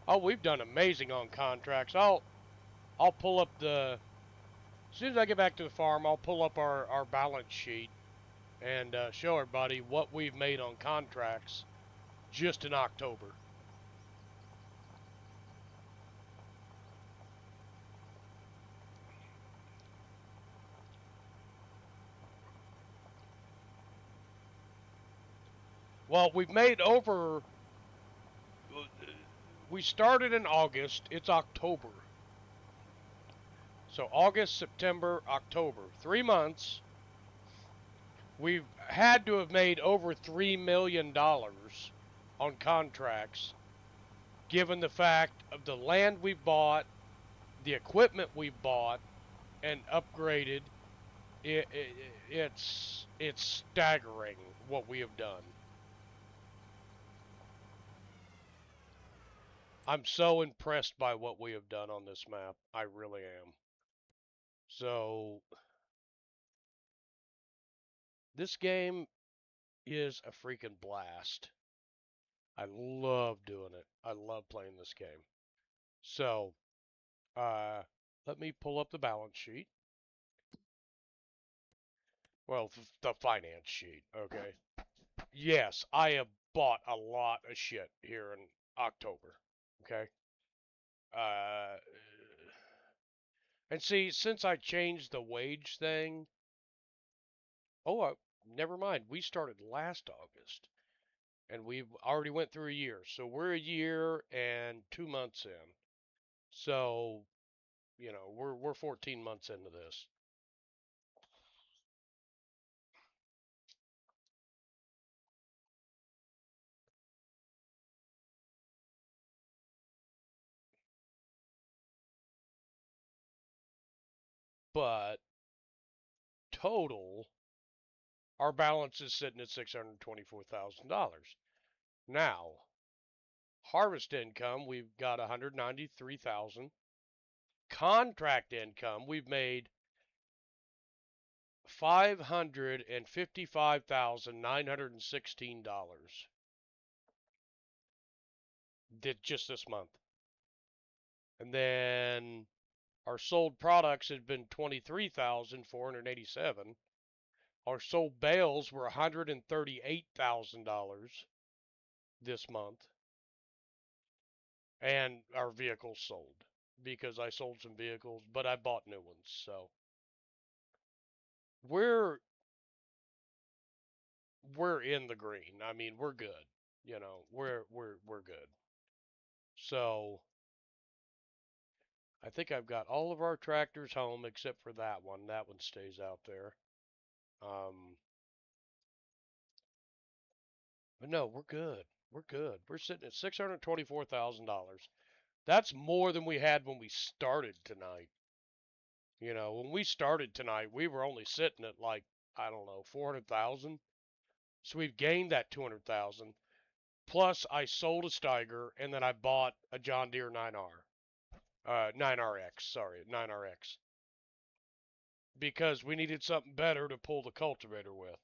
Speaker 1: Oh, we've done amazing on contracts. I'll pull up the as soon as I get back to the farm. I'll pull up our balance sheet and show everybody what we've made on contracts just in October. Well, we've made over. We started in August. It's October. So August, September, October, 3 months. We've had to have made over $3 million on contracts, given the fact of the land we've bought, the equipment we've bought and upgraded. It's staggering what we have done. I'm so impressed by what we have done on this map. I really am. So this game is a freaking blast. I love doing it. I love playing this game. So, uh, let me pull up the balance sheet. Well, the finance sheet, okay? Yes, I have bought a lot of shit here in October. Okay. Uh, and see, since I changed the wage thing, never mind. We started last August, and we've already went through a year. So we're a year and 2 months in. So we're 14 months into this. But total, our balance is sitting at $624,000. Now, harvest income, we've got 193,000. Contract income, we've made $555,916 did just this month. And then our sold products had been 23,487. Our sold bales were $138,000 this month. And our vehicles sold because I sold some vehicles, but I bought new ones. So we're we're in the green. I mean, we're good. We're good. So I think I've got all of our tractors home except for that one. That one stays out there. Um, but no, we're good. We're good. We're sitting at $624,000. That's more than we had when we started tonight. When we started tonight, we were only sitting at like, I don't know, 400,000. So we've gained that 200,000. Plus, I sold a Steiger and then I bought a John Deere 9R. 9RX, sorry, 9RX. Because we needed something better to pull the cultivator with.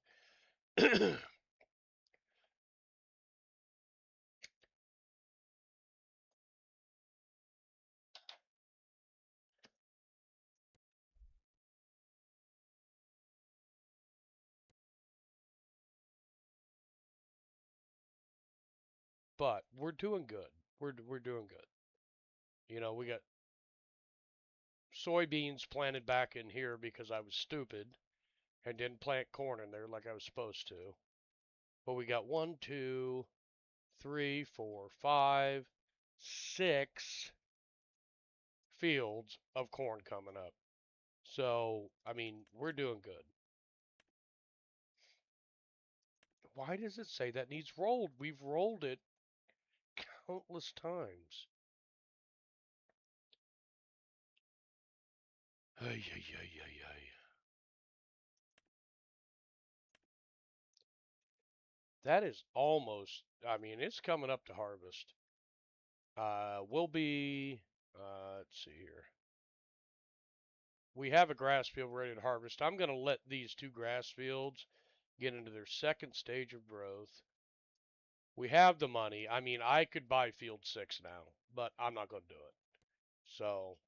Speaker 1: But we're doing good. We're doing good. We got soybeans planted back in here because I was stupid and didn't plant corn in there like I was supposed to. But we got 6 fields of corn coming up. So, I mean, we're doing good. Why does it say that needs rolled? We've rolled it countless times. Ay, ay, ay, ay, ay. That is almost, I mean, it's coming up to harvest. We'll be, let's see here. We have a grass field ready to harvest. I'm going to let these two grass fields get into their second stage of growth. We have the money. I mean, I could buy field 6 now, but I'm not going to do it. So,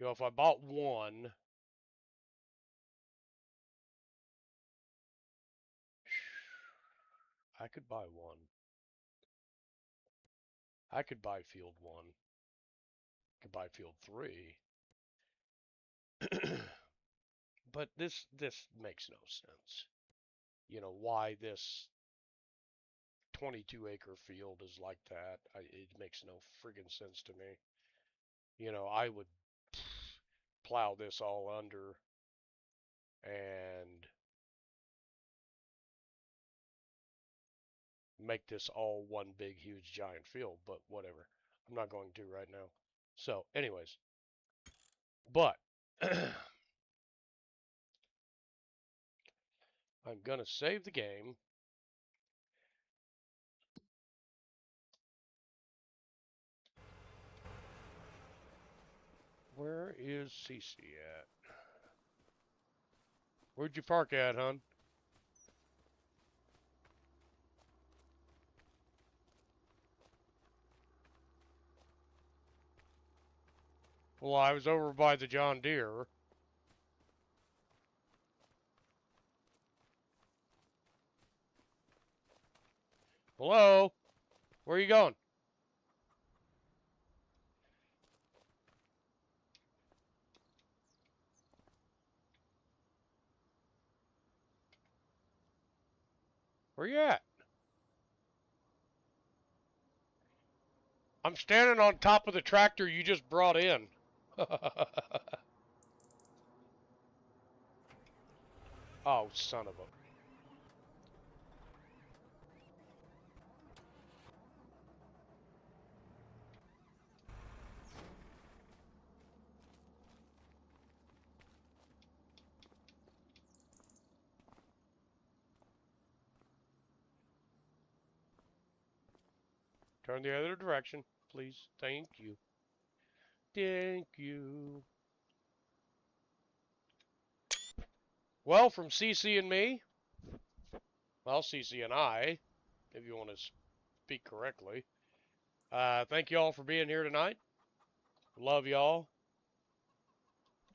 Speaker 1: if I bought one, I could buy one. I could buy field 1. I could buy field 3. But this makes no sense. Why this 22-acre field is like that. It makes no friggin' sense to me. I would plow this all under and make this all one big, huge, giant field, but whatever. I'm not going to right now. So, anyways, but I'm going to save the game. Where is Cece at? Where'd you park at, hon? Well, I was over by the John Deere. Hello? Where are you going? Where you at? I'm standing on top of the tractor you just brought in. Oh, son of a... Turn the other direction, please. Thank you. Thank you. Well, from CC and me, well, CC and I, if you want to speak correctly, thank you all for being here tonight. Love y'all.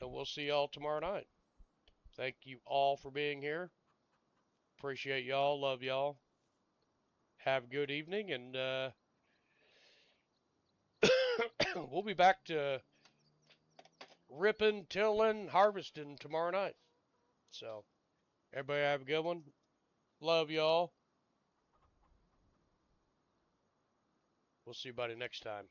Speaker 1: And we'll see y'all tomorrow night. Thank you all for being here. Appreciate y'all. Love y'all. Have a good evening, and we'll be back to ripping, tilling, harvesting tomorrow night. So, everybody have a good one. Love y'all. We'll see you buddy next time.